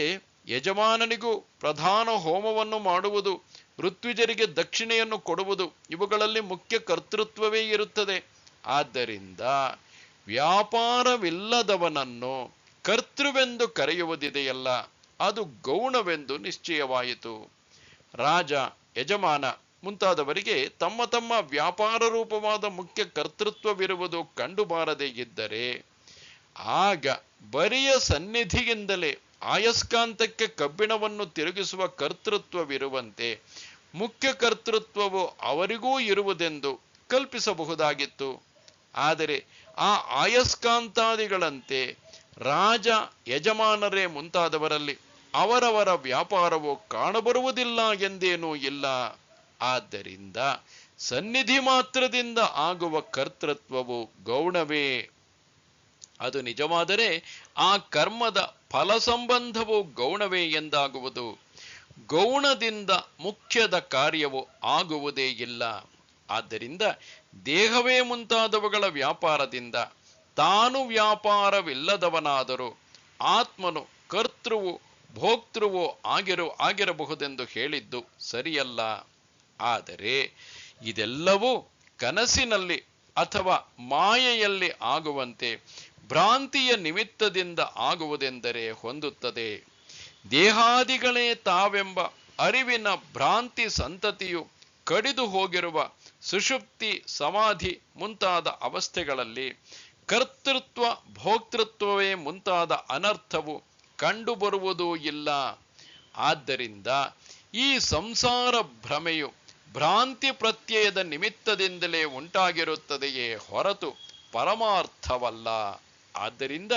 ಯಜಮಾನನಿಗೂ ಪ್ರಧಾನ ಹೋಮವನ್ನು ಮಾಡುವುದು, ಋತ್ವಿಜರಿಗೆ ದಕ್ಷಿಣೆಯನ್ನು ಕೊಡುವುದು, ಇವುಗಳಲ್ಲಿ ಮುಖ್ಯ ಕರ್ತೃತ್ವವೇ ಇರುತ್ತದೆ. ಆದ್ದರಿಂದ ವ್ಯಾಪಾರವಿಲ್ಲದವನನ್ನು ಕರ್ತೃವೆಂದು ಕರೆಯುವುದಿದೆಯಲ್ಲ, ಅದು ಗೌಣವೆಂದು ನಿಶ್ಚಯವಾಯಿತು. ರಾಜ, ಯಜಮಾನ ಮುಂತಾದವರಿಗೆ ತಮ್ಮ ತಮ್ಮ ವ್ಯಾಪಾರ ರೂಪವಾದ ಮುಖ್ಯ ಕರ್ತೃತ್ವವಿರುವುದು ಕಂಡುಬಾರದೇ ಇದ್ದರೆ, ಆಗ ಬರಿಯ ಸನ್ನಿಧಿಯಿಂದಲೇ ಅಯಸ್ಕಾಂತಕ್ಕೆ ಕಬ್ಬಿಣವನ್ನು ತಿರುಗಿಸುವ ಕರ್ತೃತ್ವವಿರುವಂತೆ ಮುಖ್ಯ ಕರ್ತೃತ್ವವು ಅವರಿಗೂ ಇರುವುದೆಂದು ಕಲ್ಪಿಸಬಹುದಾಗಿತ್ತು. ಆದರೆ ಆ ಅಯಸ್ಕಾಂತಾದಿಗಳಂತೆ ರಾಜ, ಯಜಮಾನರೇ ಮುಂತಾದವರಲ್ಲಿ ಅವರವರ ವ್ಯಾಪಾರವು ಕಾಣಬರುವುದಿಲ್ಲ ಎಂದೇನೂ ಇಲ್ಲ. ಆದ್ದರಿಂದ ಸನ್ನಿಧಿ ಮಾತ್ರದಿಂದ ಆಗುವ ಕರ್ತೃತ್ವವು ಗೌಣವೇ. ಅದು ನಿಜವಾದರೆ ಆ ಕರ್ಮದ ಫಲ ಸಂಬಂಧವು ಗೌಣವೇ ಎಂದಾಗುವುದು. ಗೌಣದಿಂದ ಮುಖ್ಯದ ಕಾರ್ಯವು ಆಗುವುದೇ ಇಲ್ಲ. ಆದ್ದರಿಂದ ದೇಹವೇ ಮುಂತಾದವುಗಳ ವ್ಯಾಪಾರದಿಂದ ತಾನು ವ್ಯಾಪಾರವಿಲ್ಲದವನಾದರೂ ಆತ್ಮನು ಕರ್ತೃವು ಭೋಕ್ತೃವು ಆಗಿರಬಹುದೆಂದು ಹೇಳಿದ್ದು ಸರಿಯಲ್ಲ. ಆದರೆ ಇದೆಲ್ಲವೂ ಕನಸಿನಲ್ಲಿ ಅಥವಾ ಮಾಯೆಯಲ್ಲಿ ಆಗುವಂತೆ ಭ್ರಾಂತಿಯ ನಿಮಿತ್ತದಿಂದ ಆಗುವುದೆಂದರೆ ಹೊಂದುತ್ತದೆ. ದೇಹಾದಿಗಳೇ ತಾವೆಂಬ ಅರಿವಿನ ಭ್ರಾಂತಿ ಸಂತತಿಯು ಕಡಿದು ಹೋಗಿರುವ ಸುಷುಪ್ತಿ, ಸಮಾಧಿ ಮುಂತಾದ ಅವಸ್ಥೆಗಳಲ್ಲಿ ಕರ್ತೃತ್ವ ಭೋಕ್ತೃತ್ವವೇ ಮುಂತಾದ ಅನರ್ಥವು ಕಂಡುಬರುವುದೂ ಇಲ್ಲ. ಆದ್ದರಿಂದ ಈ ಸಂಸಾರ ಭ್ರಮೆಯು ಭ್ರಾಂತಿ ಪ್ರತ್ಯಯದ ನಿಮಿತ್ತದಿಂದಲೇ ಉಂಟಾಗಿರುತ್ತದೆಯೇ ಹೊರತು ಪರಮಾರ್ಥವಲ್ಲ. ಆದ್ದರಿಂದ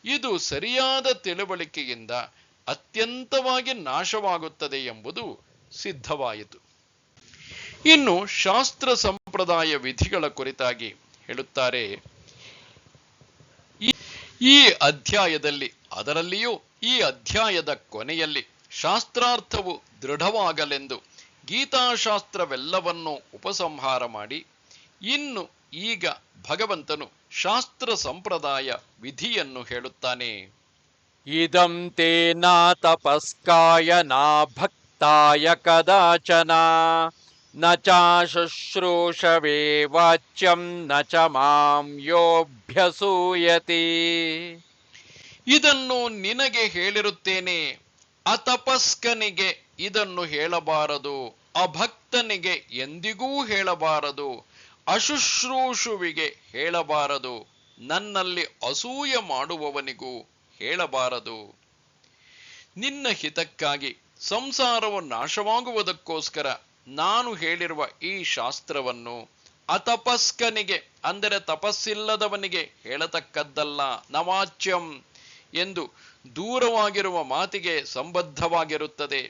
ಇದು ಸರಿಯಾದ ತಿಳುವಳಿಕೆಯಿಂದ ಅತ್ಯಂತವಾಗಿ ನಾಶವಾಗುತ್ತದೆ ಎಂಬುದು ಸಿದ್ಧವಾಯಿತು. ಇನ್ನು ಶಾಸ್ತ್ರ ಸಂಪ್ರದಾಯ ವಿಧಿಗಳ ಕುರಿತಾಗಿ ಹೇಳುತ್ತಾರೆ. ಈ ಅಧ್ಯಾಯದಲ್ಲಿ, ಅದರಲ್ಲಿಯೂ ಈ ಅಧ್ಯಾಯದ ಕೊನೆಯಲ್ಲಿ ಶಾಸ್ತ್ರಾರ್ಥವು ದೃಢವಾಗಲೆಂದು ಗೀತಾಶಾಸ್ತ್ರವೆಲ್ಲವನ್ನೂ ಉಪಸಂಹಾರ ಮಾಡಿ, ಇನ್ನು ಈಗ ಭಗವಂತನು ಶಾಸ್ತ್ರ ಸಂಪ್ರದಾಯ ವಿಧಿಯನ್ನು ಹೇಳುತ್ತಾನೆ. ಇದಂ ತೇ ನಾ ತಪಸ್ಕಾಯ ನಾ ಭಕ್ತ್ಯಾಯ ಭಕ್ತಾಯ ಕದಾಚನ ನ ಚಾಶುಶ್ರೂಷವೇ ವಾಚ್ಯಂ ನ ಚ ಮಾಂ ಯೋಭ್ಯಸೂಯತಿ. ಇದನ್ನು ನಿನಗೆ ಹೇಳಿರುತ್ತೇನೆ. ಅತಪಸ್ಕನಿಗೆ ಇದನ್ನು ಹೇಳಬಾರದು, ಅಭಕ್ತನಿಗೆ ಎಂದಿಗೂ ಹೇಳಬಾರದು, ಅಶುಶ್ರೂಷುವಿಗೆ ಹೇಳಬಾರದು, ನನ್ನಲ್ಲಿ ಅಸೂಯೆ ಮಾಡುವವನಿಗೂ ಹೇಳಬಾರದು. ನಿನ್ನ ಹಿತಕ್ಕಾಗಿ, ಸಂಸಾರವು ನಾಶವಾಗುವುದಕ್ಕೋಸ್ಕರ ನಾನು ಹೇಳಿರುವ ಈ ಶಾಸ್ತ್ರವನ್ನು ಅತಪಸ್ಕನಿಗೆ, ಅಂದರೆ ತಪಸ್ಸಿಲ್ಲದವನಿಗೆ ಹೇಳತಕ್ಕದ್ದಲ್ಲ. ನವಾಚ್ಯಂ ಎಂದು ದೂರವಾಗಿರುವ ಮಾತಿಗೆ ಸಂಬದ್ಧವಾಗಿರುತ್ತದೆ.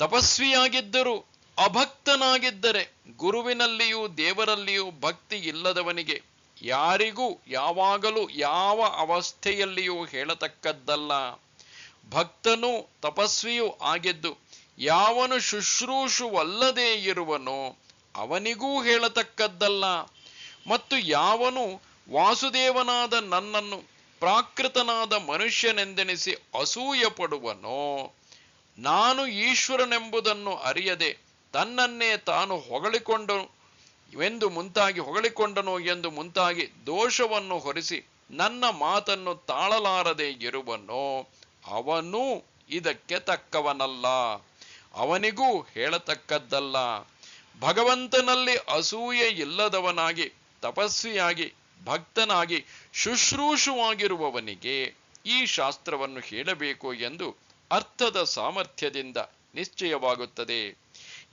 ತಪಸ್ವಿಯಾಗಿದ್ದರೂ ಅಭಕ್ತನಾಗಿದ್ದರೆ, ಗುರುವಿನಲ್ಲಿಯೂ ದೇವರಲ್ಲಿಯೂ ಭಕ್ತಿ ಇಲ್ಲದವನಿಗೆ ಯಾರಿಗೂ ಯಾವಾಗಲೂ ಯಾವ ಅವಸ್ಥೆಯಲ್ಲಿಯೂ ಹೇಳತಕ್ಕದ್ದಲ್ಲ. ಭಕ್ತನೂ ತಪಸ್ವಿಯೂ ಆಗಿದ್ದು ಯಾವನು ಶುಶ್ರೂಷುವಲ್ಲದೇ ಇರುವನೋ ಅವನಿಗೂ ಹೇಳತಕ್ಕದ್ದಲ್ಲ. ಮತ್ತು ಯಾವನು ವಾಸುದೇವನಾದ ನನ್ನನ್ನು ಪ್ರಾಕೃತನಾದ ಮನುಷ್ಯನೆಂದೆನಿಸಿ ಅಸೂಯೆ ಪಡುವನೋ, ನಾನು ಈಶ್ವರನೆಂಬುದನ್ನು ಅರಿಯದೆ ತನ್ನನ್ನೇ ತಾನು ಹೊಗಳಿಕೊಂಡನು ಎಂದು ಮುಂತಾಗಿ ದೋಷವನ್ನು ಹೊರಿಸಿ ನನ್ನ ಮಾತನ್ನು ತಾಳಲಾರದೆ ಇರುವನೋ ಅವನೂ ಇದಕ್ಕೆ ತಕ್ಕವನಲ್ಲ, ಅವನಿಗೂ ಹೇಳತಕ್ಕದ್ದಲ್ಲ. ಭಗವಂತನಲ್ಲಿ ಅಸೂಯೆ ಇಲ್ಲದವನಾಗಿ, ತಪಸ್ವಿಯಾಗಿ, ಭಕ್ತನಾಗಿ, ಶುಶ್ರೂಷವಾಗಿರುವವನಿಗೆ ಈ ಶಾಸ್ತ್ರವನ್ನು ಹೇಳಬೇಕು ಎಂದು ಅರ್ಥದ ಸಾಮರ್ಥ್ಯದಿಂದ ನಿಶ್ಚಯವಾಗುತ್ತದೆ.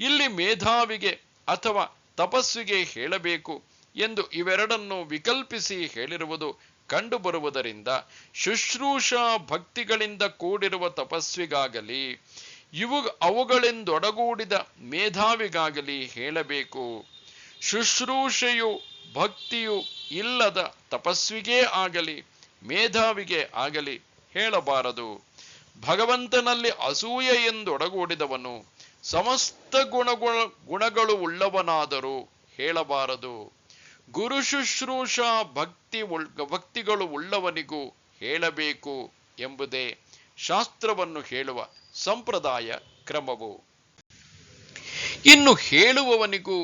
ಇಲ್ಲಿ ಮೇಧಾವಿಗೆ ಅಥವಾ ತಪಸ್ವಿಗೆ ಹೇಳಬೇಕು ಎಂದು ಇವೆರಡನ್ನು ವಿಕಲ್ಪಿಸಿ ಹೇಳಿರುವುದು ಕಂಡುಬರುವುದರಿಂದ ಶುಶ್ರೂಷಾ ಭಕ್ತಿಗಳಿಂದ ಕೂಡಿರುವ ತಪಸ್ವಿಗಾಗಲಿ ಅವುಗಳಿಂದೊಡಗೂಡಿದ ಮೇಧಾವಿಗಾಗಲಿ ಹೇಳಬೇಕು. ಶುಶ್ರೂಷೆಯು ಭಕ್ತಿಯು ಇಲ್ಲದ ತಪಸ್ವಿಗೇ ಆಗಲಿ ಮೇಧಾವಿಗೆ ಆಗಲಿ ಹೇಳಬಾರದು. ಭಗವಂತನಲ್ಲಿ ಅಸೂಯೆಯೆಂದೊಡಗೂಡಿದವನು ಸಮಸ್ತ ಗುಣಗಳು ಉಳ್ಳವನಾದರೂ ಹೇಳಬಾರದು. ಗುರು ಶುಶ್ರೂಷಾ ಭಕ್ತಿಗಳು ಉಳ್ಳವನಿಗೂ ಹೇಳಬೇಕು ಎಂಬುದೇ ಶಾಸ್ತ್ರವನ್ನು ಹೇಳುವ ಸಂಪ್ರದಾಯ ಕ್ರಮವು. ಇನ್ನು ಹೇಳುವವನಿಗೂ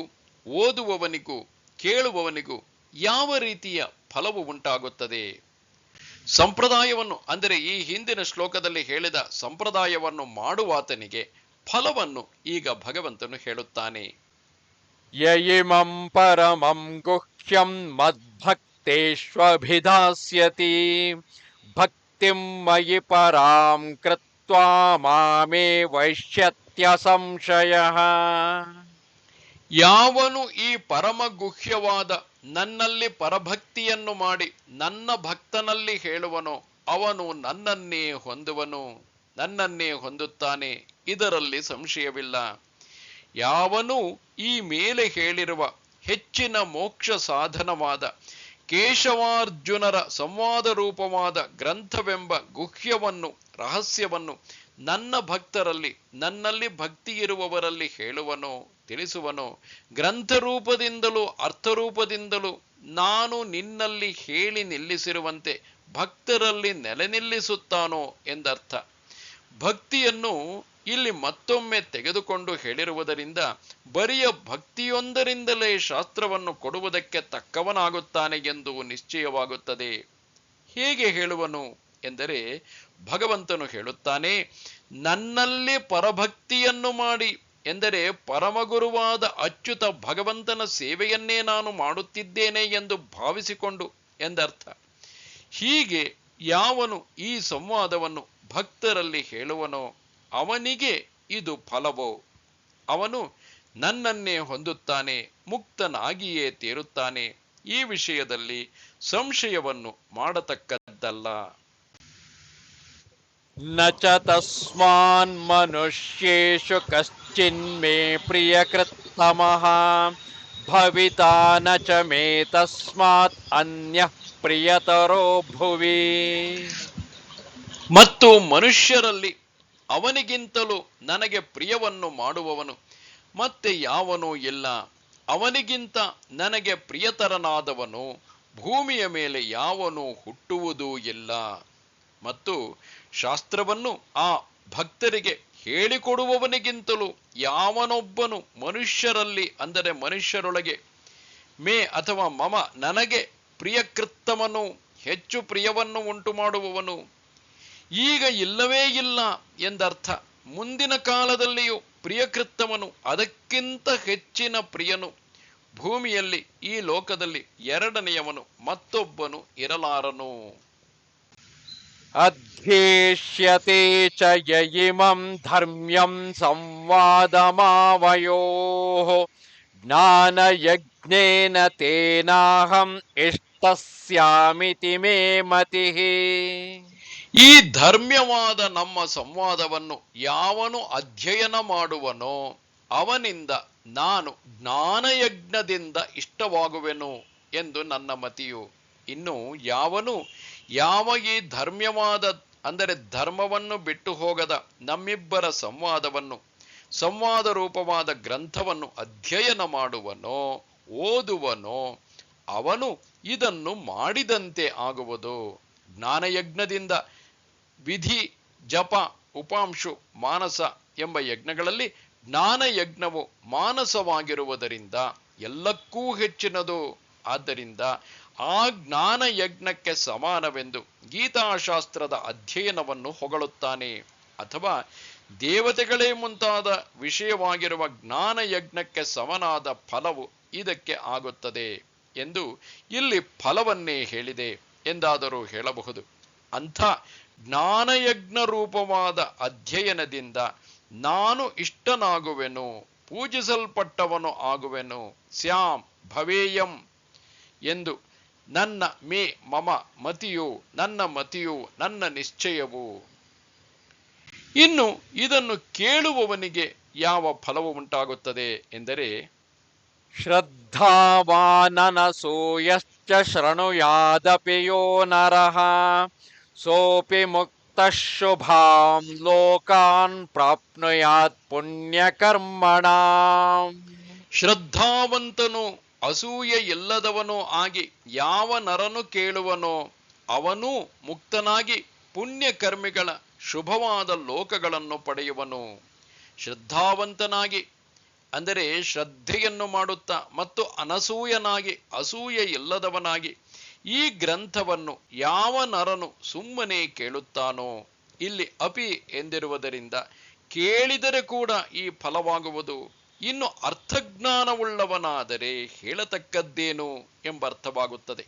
ಓದುವವನಿಗೂ ಕೇಳುವವನಿಗೂ ಯಾವ ರೀತಿಯ ಫಲವು ಉಂಟಾಗುತ್ತದೆ? ಸಂಪ್ರದಾಯವನ್ನು, ಅಂದರೆ ಈ ಹಿಂದಿನ ಶ್ಲೋಕದಲ್ಲಿ ಹೇಳಿದ ಸಂಪ್ರದಾಯವನ್ನು ಮಾಡುವಾತನಿಗೆ ಫಲವನ್ನು ಈಗ ಭಗವಂತನು ಹೇಳುತ್ತಾನೆ. ಯಯಿಮಂ ಪರಮಂ ಗುಹ್ಯಂ ಮದ್ಭಕ್ತೇಷ್ವಭಿಧಾಸ್ಯತಿ ಭಕ್ತಿಂ ಮಯಿ ಪರಾಂ ಕೃತ್ವಾ ಮಾಮೇ ವೈಶ್ಯತ್ಯ ಸಂಶಯಃ. ಯಾವನು ಈ ಪರಮ ಗುಹ್ಯವಾದ ನನ್ನಲ್ಲಿ ಪರಭಕ್ತಿಯನ್ನು ಮಾಡಿ ನನ್ನ ಭಕ್ತನಲ್ಲಿ ಹೇಳುವನೋ ಅವನು ನನ್ನನ್ನೇ ಹೊಂದುತ್ತಾನೆ, ಇದರಲ್ಲಿ ಸಂಶಯವಿಲ್ಲ. ಯಾವನು ಈ ಮೇಲೆ ಹೇಳಿರುವ ಹೆಚ್ಚಿನ ಮೋಕ್ಷ ಸಾಧನವಾದ ಕೇಶವಾರ್ಜುನರ ಸಂವಾದ ರೂಪವಾದ ಗ್ರಂಥವೆಂಬ ಗುಹ್ಯವನ್ನು, ರಹಸ್ಯವನ್ನು ನನ್ನ ಭಕ್ತರಲ್ಲಿ, ನನ್ನಲ್ಲಿ ಭಕ್ತಿ ಇರುವವರಲ್ಲಿ ಹೇಳುವನೋ, ತಿಳಿಸುವನೋ, ಗ್ರಂಥರೂಪದಿಂದಲೂ ಅರ್ಥರೂಪದಿಂದಲೂ ನಾನು ನಿನ್ನಲ್ಲಿ ಹೇಳಿ ನಿಲ್ಲಿಸಿರುವಂತೆ ಭಕ್ತರಲ್ಲಿ ನೆಲೆ ನಿಲ್ಲಿಸುತ್ತಾನೋ ಎಂದರ್ಥ. ಭಕ್ತಿಯನ್ನು ಇಲ್ಲಿ ಮತ್ತೊಮ್ಮೆ ತೆಗೆದುಕೊಂಡು ಹೇಳಿರುವುದರಿಂದ ಬರಿಯ ಭಕ್ತಿಯೊಂದರಿಂದಲೇ ಶಾಸ್ತ್ರವನ್ನು ಕೊಡುವುದಕ್ಕೆ ತಕ್ಕವನಾಗುತ್ತಾನೆ ಎಂದು ನಿಶ್ಚಯವಾಗುತ್ತದೆ. ಹೇಗೆ ಹೇಳುವನು ಎಂದರೆ, ಭಗವಂತನು ಹೇಳುತ್ತಾನೆ, ನನ್ನಲ್ಲಿ ಪರಭಕ್ತಿಯನ್ನು ಮಾಡಿ, ಎಂದರೆ ಪರಮಗುರುವಾದ ಅಚ್ಯುತ ಭಗವಂತನ ಸೇವೆಯನ್ನೇ ನಾನು ಮಾಡುತ್ತಿದ್ದೇನೆ ಎಂದು ಭಾವಿಸಿಕೊಂಡು ಎಂದರ್ಥ. ಹೀಗೆ ಯಾವನು ಈ ಸಂವಾದವನ್ನು ಭಕ್ತರಲ್ಲಿ ಹೇಳುವನೋ ಅವನಿಗೆ ಇದು ಫಲವೋ, ಅವನು ನನ್ನನ್ನೇ ಹೊಂದುತ್ತಾನೆ, ಮುಕ್ತನಾಗಿಯೇ ತೀರುತ್ತಾನೆ. ಈ ವಿಷಯದಲ್ಲಿ ಸಂಶಯವನ್ನು ಮಾಡತಕ್ಕದ್ದಲ್ಲ. ನ ಚ ತಸ್ಮಾನ್ ಮನುಷ್ಯೇಷು ಕಶ್ಚಿನ್ಮೇ ಪ್ರಿಯಕೃತ್ತಮಃ ಭವಿತಾ ನ ಚ ಮೇ ತಸ್ಮಾತ್ ಅನ್ಯಃ ಪ್ರಿಯತರೋ ಭುವಿ. ಮತ್ತು ಮನುಷ್ಯರಲ್ಲಿ ಅವನಿಗಿಂತಲೂ ನನಗೆ ಪ್ರಿಯವನ್ನು ಮಾಡುವವನು ಮತ್ತೆ ಯಾವನೂ ಇಲ್ಲ. ಅವನಿಗಿಂತ ನನಗೆ ಪ್ರಿಯತರನಾದವನು ಭೂಮಿಯ ಮೇಲೆ ಯಾವನೂ ಹುಟ್ಟುವುದೂ ಇಲ್ಲ. ಮತ್ತು ಶಾಸ್ತ್ರವನ್ನು ಆ ಭಕ್ತರಿಗೆ ಹೇಳಿಕೊಡುವವನಿಗಿಂತಲೂ ಯಾವನೊಬ್ಬನು ಮನುಷ್ಯರಲ್ಲಿ, ಅಂದರೆ ಮನುಷ್ಯರೊಳಗೆ, ಮೇ ಅಥವಾ ಮಮ ನನಗೆ ಪ್ರಿಯಕೃತ್ತಮನು, ಹೆಚ್ಚು ಪ್ರಿಯವನ್ನು ಉಂಟು ಮಾಡುವವನು, ಈಗ ಇಲ್ಲವೇ ಇಲ್ಲ ಎಂದರ್ಥ. ಮುಂದಿನ ಕಾಲದಲ್ಲಿಯೂ ಪ್ರಿಯಕೃತ್ತಮನು, ಅದಕ್ಕಿಂತ ಹೆಚ್ಚಿನ ಪ್ರಿಯನು ಭೂಮಿಯಲ್ಲಿ, ಈ ಲೋಕದಲ್ಲಿ ಎರಡನೆಯವನು ಮತ್ತೊಬ್ಬನು ಇರಲಾರನು. ಅಧ್ಯೇಷ್ಯತೆ ಚ ಯಯಿಮಂ ಧರ್ಮ್ಯಂ ಸಂವಾದಮಾವಯೋಃ ಜ್ಞಾನಯಜ್ಞೇನ ತೇನಾಹಂ ಇಷ್ಟಸ್ಯಾಮಿತಿ ಮೇ ಮತಿಃ. ಈ ಧರ್ಮ್ಯವಾದ ನಮ್ಮ ಸಂವಾದವನ್ನು ಯಾವನು ಅಧ್ಯಯನ ಮಾಡುವನೋ ಅವನಿಂದ ನಾನು ಜ್ಞಾನಯಜ್ಞದಿಂದ ಇಷ್ಟವಾಗುವೆನು ಎಂದು ನನ್ನ ಮತಿಯು. ಇನ್ನು ಯಾವ ಈ ಧರ್ಮ್ಯವಾದ, ಅಂದರೆ ಧರ್ಮವನ್ನು ಬಿಟ್ಟು ಹೋಗದ ನಮ್ಮಿಬ್ಬರ ಸಂವಾದ ರೂಪವಾದ ಗ್ರಂಥವನ್ನು ಅಧ್ಯಯನ ಮಾಡುವನೋ, ಓದುವನೋ, ಅವನು ಇದನ್ನು ಮಾಡಿದಂತೆ ಆಗುವುದು. ಜ್ಞಾನಯಜ್ಞದಿಂದ ವಿಧಿ, ಜಪ, ಉಪಾಂಶು, ಮಾನಸ ಎಂಬ ಯಜ್ಞಗಳಲ್ಲಿ ಜ್ಞಾನಯಜ್ಞವು ಮಾನಸವಾಗಿರುವುದರಿಂದ ಎಲ್ಲಕ್ಕೂ ಹೆಚ್ಚಿನದು. ಆದ್ದರಿಂದ ಆ ಜ್ಞಾನಯಜ್ಞಕ್ಕೆ ಸಮಾನವೆಂದು ಗೀತಾಶಾಸ್ತ್ರದ ಅಧ್ಯಯನವನ್ನು ಹೊಗಳುತ್ತಾನೆ. ಅಥವಾ ದೇವತೆಗಳೇ ಮುಂತಾದ ವಿಷಯವಾಗಿರುವ ಜ್ಞಾನಯಜ್ಞಕ್ಕೆ ಸಮನಾದ ಫಲವು ಇದಕ್ಕೆ ಆಗುತ್ತದೆ ಎಂದು ಇಲ್ಲಿ ಫಲವನ್ನೇ ಹೇಳಿದೆ ಎಂದಾದರೂ ಹೇಳಬಹುದು. ಅಂಥ ಜ್ಞಾನಯಜ್ಞ ರೂಪವಾದ ಅಧ್ಯಯನದಿಂದ ನಾನು ಇಷ್ಟನಾಗುವೆನು, ಪೂಜಿಸಲ್ಪಟ್ಟವನು ಆಗುವೆನು, ಸ್ಯಾಮ್ ಭವೇಯಂ ಎಂದು ನನ್ನ ಮೇ ಮಮ ಮತಿಯು, ನನ್ನ ನಿಶ್ಚಯವು. ಇನ್ನು ಇದನ್ನು ಕೇಳುವವನಿಗೆ ಯಾವ ಫಲವು ಉಂಟಾಗುತ್ತದೆ ಎಂದರೆ, ಶ್ರದ್ಧಾವಾನನಸೋ ಯಶ್ಚ ಶೃಣುಯಾದಪಿ ಯೋ ನರಃ ಸೋಪಿ ಮುಕ್ತಃ ಶುಭಾಂ ಲೋಕಾನ್ ಪ್ರಾಪ್ನುಯಾತ್ ಪುಣ್ಯಕರ್ಮಣಾಂ. ಶ್ರದ್ಧಾವಂತನು, ಅಸೂಯೆ ಇಲ್ಲದವನೂ ಆಗಿ ಯಾವ ನರನು ಕೇಳುವನೋ ಅವನೂ ಮುಕ್ತನಾಗಿ ಪುಣ್ಯಕರ್ಮಿಗಳ ಶುಭವಾದ ಲೋಕಗಳನ್ನು ಪಡೆಯುವನು. ಶ್ರದ್ಧಾವಂತನಾಗಿ, ಅಂದರೆ ಶ್ರದ್ಧೆಯನ್ನು ಮಾಡುತ್ತಾ ಮತ್ತು ಅನಸೂಯನಾಗಿ, ಅಸೂಯೆ ಇಲ್ಲದವನಾಗಿ ಈ ಗ್ರಂಥವನ್ನು ಯಾವ ನರನು ಸುಮ್ಮನೆ ಕೇಳುತ್ತಾನೋ, ಇಲ್ಲಿ ಅಪಿ ಎಂದಿರುವುದರಿಂದ ಕೇಳಿದರೆ ಕೂಡ ಈ ಫಲವಾಗುವುದು. ಇನ್ನು ಅರ್ಥಜ್ಞಾನವುಳ್ಳವನಾದರೆ ಹೇಳತಕ್ಕದ್ದೇನು ಎಂಬರ್ಥವಾಗುತ್ತದೆ.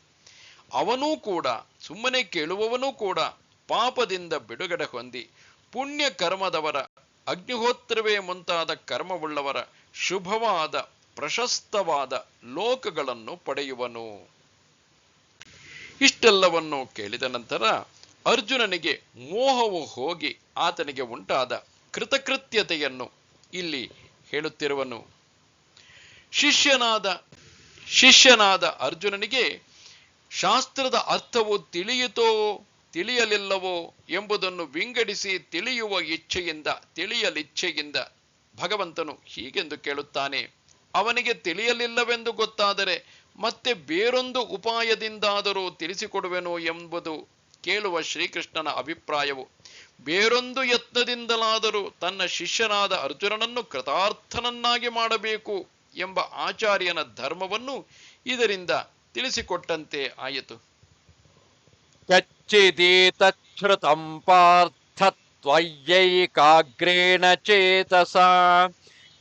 ಅವನೂ ಕೂಡ, ಸುಮ್ಮನೆ ಕೇಳುವವನೂ ಕೂಡ ಪಾಪದಿಂದ ಬಿಡುಗಡೆ ಹೊಂದಿ ಪುಣ್ಯ ಕರ್ಮದವರ, ಅಗ್ನಿಹೋತ್ರವೇ ಮುಂತಾದ ಕರ್ಮವುಳ್ಳವರ ಶುಭವಾದ ಪ್ರಶಸ್ತವಾದ ಲೋಕಗಳನ್ನು ಪಡೆಯುವನು. ಇಷ್ಟೆಲ್ಲವನ್ನು ಕೇಳಿದ ನಂತರ ಅರ್ಜುನನಿಗೆ ಮೋಹವು ಹೋಗಿ ಆತನಿಗೆ ಉಂಟಾದ ಕೃತಕೃತ್ಯತೆಯನ್ನು ಇಲ್ಲಿ ಹೇಳುತ್ತಿರುವನು. ಶಿಷ್ಯನಾದ ಅರ್ಜುನನಿಗೆ ಶಾಸ್ತ್ರದ ಅರ್ಥವು ತಿಳಿಯಿತೋ ತಿಳಿಯಲಿಲ್ಲವೋ ಎಂಬುದನ್ನು ವಿಂಗಡಿಸಿ ತಿಳಿಯಲಿಚ್ಛೆಯಿಂದ ಭಗವಂತನು ಹೀಗೆಂದು ಕೇಳುತ್ತಾನೆ. ಅವನಿಗೆ ತಿಳಿಯಲಿಲ್ಲವೆಂದು ಗೊತ್ತಾದರೆ ಮತ್ತೆ ಬೇರೊಂದು ಉಪಾಯದಿಂದಾದರೂ ತಿಳಿಸಿಕೊಡುವೆನು ಎಂಬುದು ಕೇಳುವ ಶ್ರೀಕೃಷ್ಣನ ಅಭಿಪ್ರಾಯವು. ಬೇರೊಂದು ಯತ್ನದಿಂದಲಾದರೂ ತನ್ನ ಶಿಷ್ಯನಾದ ಅರ್ಜುನನನ್ನು ಕೃತಾರ್ಥನನ್ನಾಗಿ ಮಾಡಬೇಕು ಎಂಬ ಆಚಾರ್ಯನ ಧರ್ಮವನ್ನು ಇದರಿಂದ ತಿಳಿಸಿಕೊಟ್ಟಂತೆ ಆಯಿತು. ಕಚ್ಚಿದೇತಚ್ಛೃತಂ ಪಾರ್ಥ ತ್ವಯ್ಯೈಕಾಗ್ರೇಣ ಚೇತಸಾ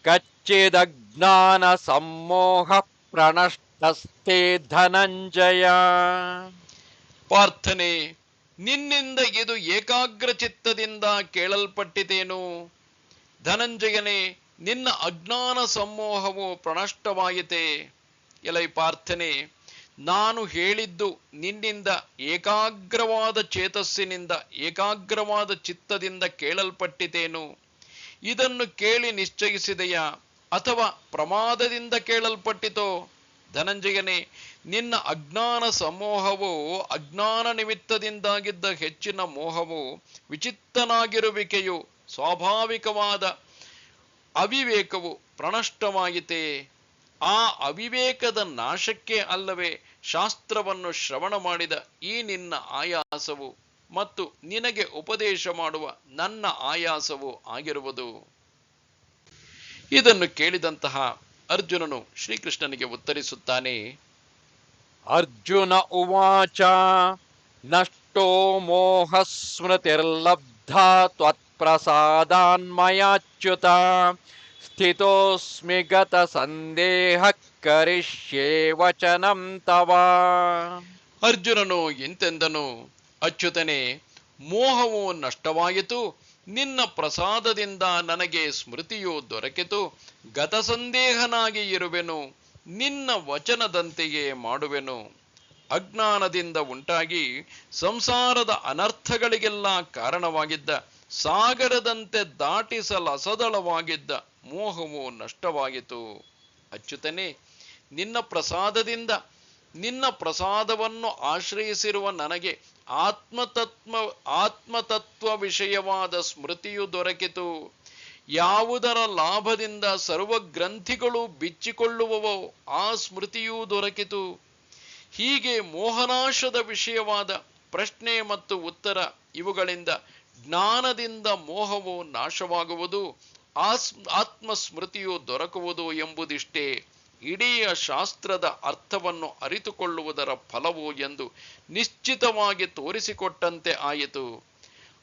ಕಚ್ಚಿದಜ್ಞಾನ ಸಮ್ಮೋಹ ಪ್ರಣಷ್ಟಸ್ತೆ ಧನಂಜಯ. ಪಾರ್ಥನೆ, ನಿನ್ನಿಂದ ಇದು ಏಕಾಗ್ರ ಚಿತ್ತದಿಂದ ಕೇಳಲ್ಪಟ್ಟಿತೇನು? ಧನಂಜಯನೇ, ನಿನ್ನ ಅಜ್ಞಾನ ಸಮೋಹವು ಪ್ರಣಷ್ಟವಾಯಿತೆ. ಎಲೈ ಪಾರ್ಥನೆ, ನಾನು ಹೇಳಿದ್ದು ನಿನ್ನಿಂದ ಏಕಾಗ್ರವಾದ ಚೇತಸ್ಸಿನಿಂದ, ಏಕಾಗ್ರವಾದ ಚಿತ್ತದಿಂದ ಕೇಳಲ್ಪಟ್ಟಿತೇನು? ಇದನ್ನು ಕೇಳಿ ನಿಶ್ಚಯಿಸಿದೆಯಾ ಅಥವಾ ಪ್ರಮಾದದಿಂದ ಕೇಳಲ್ಪಟ್ಟಿತೋ? ಧನಂಜಯನೇ, ನಿನ್ನ ಅಜ್ಞಾನ ಸಮೋಹವು, ಅಜ್ಞಾನ ನಿಮಿತ್ತದಿಂದಾಗಿದ್ದ ಹೆಚ್ಚಿನ ಮೋಹವು, ವಿಚಿತ್ತನಾಗಿರುವಿಕೆಯು, ಸ್ವಾಭಾವಿಕವಾದ ಅವಿವೇಕವು ಪ್ರಣಷ್ಟವಾಯಿತೆ. ಆ ಅವಿವೇಕದ ನಾಶಕ್ಕೆ ಅಲ್ಲವೇ ಶಾಸ್ತ್ರವನ್ನು ಶ್ರವಣ ಮಾಡಿದ ಈ ನಿನ್ನ ಆಯಾಸವು ಮತ್ತು ನಿನಗೆ ಉಪದೇಶ ಮಾಡುವ ನನ್ನ ಆಯಾಸವೂ ಆಗಿರುವುದು. ಇದನ್ನು ಕೇಳಿದಂತಹ ಅರ್ಜುನನು ಶ್ರೀಕೃಷ್ಣನಿಗೆ ಉತ್ತರಿಸುತ್ತಾನೆ. ಅರ್ಜುನ ಉವಾಚ ನಷ್ಟೋ ಮೋಹ ಸ್ಮೃತಿರ್ಲಬ್ಧಾ ತ್ವತ್ಪ್ರಸಾದಾನ್ಮಯಾಚ್ಯುತ ಸ್ಥಿತೋಸ್ಮಿ ಗತ ಸಂದೇಹ ಕರಿಷ್ಯೇ ವಚನಂ ತವ. ಅರ್ಜುನನು ಎಂತೆಂದನು, ಅಚ್ಯುತನೇ, ಮೋಹವು ನಷ್ಟವಾಯಿತು, ನಿನ್ನ ಪ್ರಸಾದದಿಂದ ನನಗೆ ಸ್ಮೃತಿಯು ದೊರಕಿತು, ಗತಸಂದೇಹನಾಗಿ ಇರುವೆನು, ನಿನ್ನ ವಚನದಂತೆಯೇ ಮಾಡುವೆನು. ಅಜ್ಞಾನದಿಂದ ಉಂಟಾಗಿ ಸಂಸಾರದ ಅನರ್ಥಗಳಿಗೆಲ್ಲ ಕಾರಣವಾಗಿದ್ದ, ಸಾಗರದಂತೆ ದಾಟಿಸಲಸದಳವಾಗಿದ್ದ ಮೋಹವು ನಷ್ಟವಾಯಿತು. ಅಚ್ಯುತನೇ, ನಿನ್ನ ಪ್ರಸಾದವನ್ನು ಆಶ್ರಯಿಸಿರುವ ನನಗೆ ಆತ್ಮತತ್ವ ವಿಷಯವಾದ ಸ್ಮೃತಿಯು ದೊರಕಿತು. ಯಾವುದರ ಲಾಭದಿಂದ ಸರ್ವಗ್ರಂಥಿಗಳು ಬಿಚ್ಚಿಕೊಳ್ಳುವವೋ ಆ ಸ್ಮೃತಿಯೂ ದೊರಕಿತು. ಹೀಗೆ ಮೋಹನಾಶದ ವಿಷಯವಾದ ಪ್ರಶ್ನೆ ಮತ್ತು ಉತ್ತರ ಇವುಗಳಿಂದ ಜ್ಞಾನದಿಂದ ಮೋಹವು ನಾಶವಾಗುವುದು, ಆತ್ಮಸ್ಮೃತಿಯು ದೊರಕುವುದು ಎಂಬುದಿಷ್ಟೇ ಇಡೀ ಶಾಸ್ತ್ರದ ಅರ್ಥವನ್ನು ಅರಿತುಕೊಳ್ಳುವುದರ ಫಲವು ಎಂದು ನಿಶ್ಚಿತವಾಗಿ ತೋರಿಸಿಕೊಟ್ಟಂತೆ ಆಯಿತು.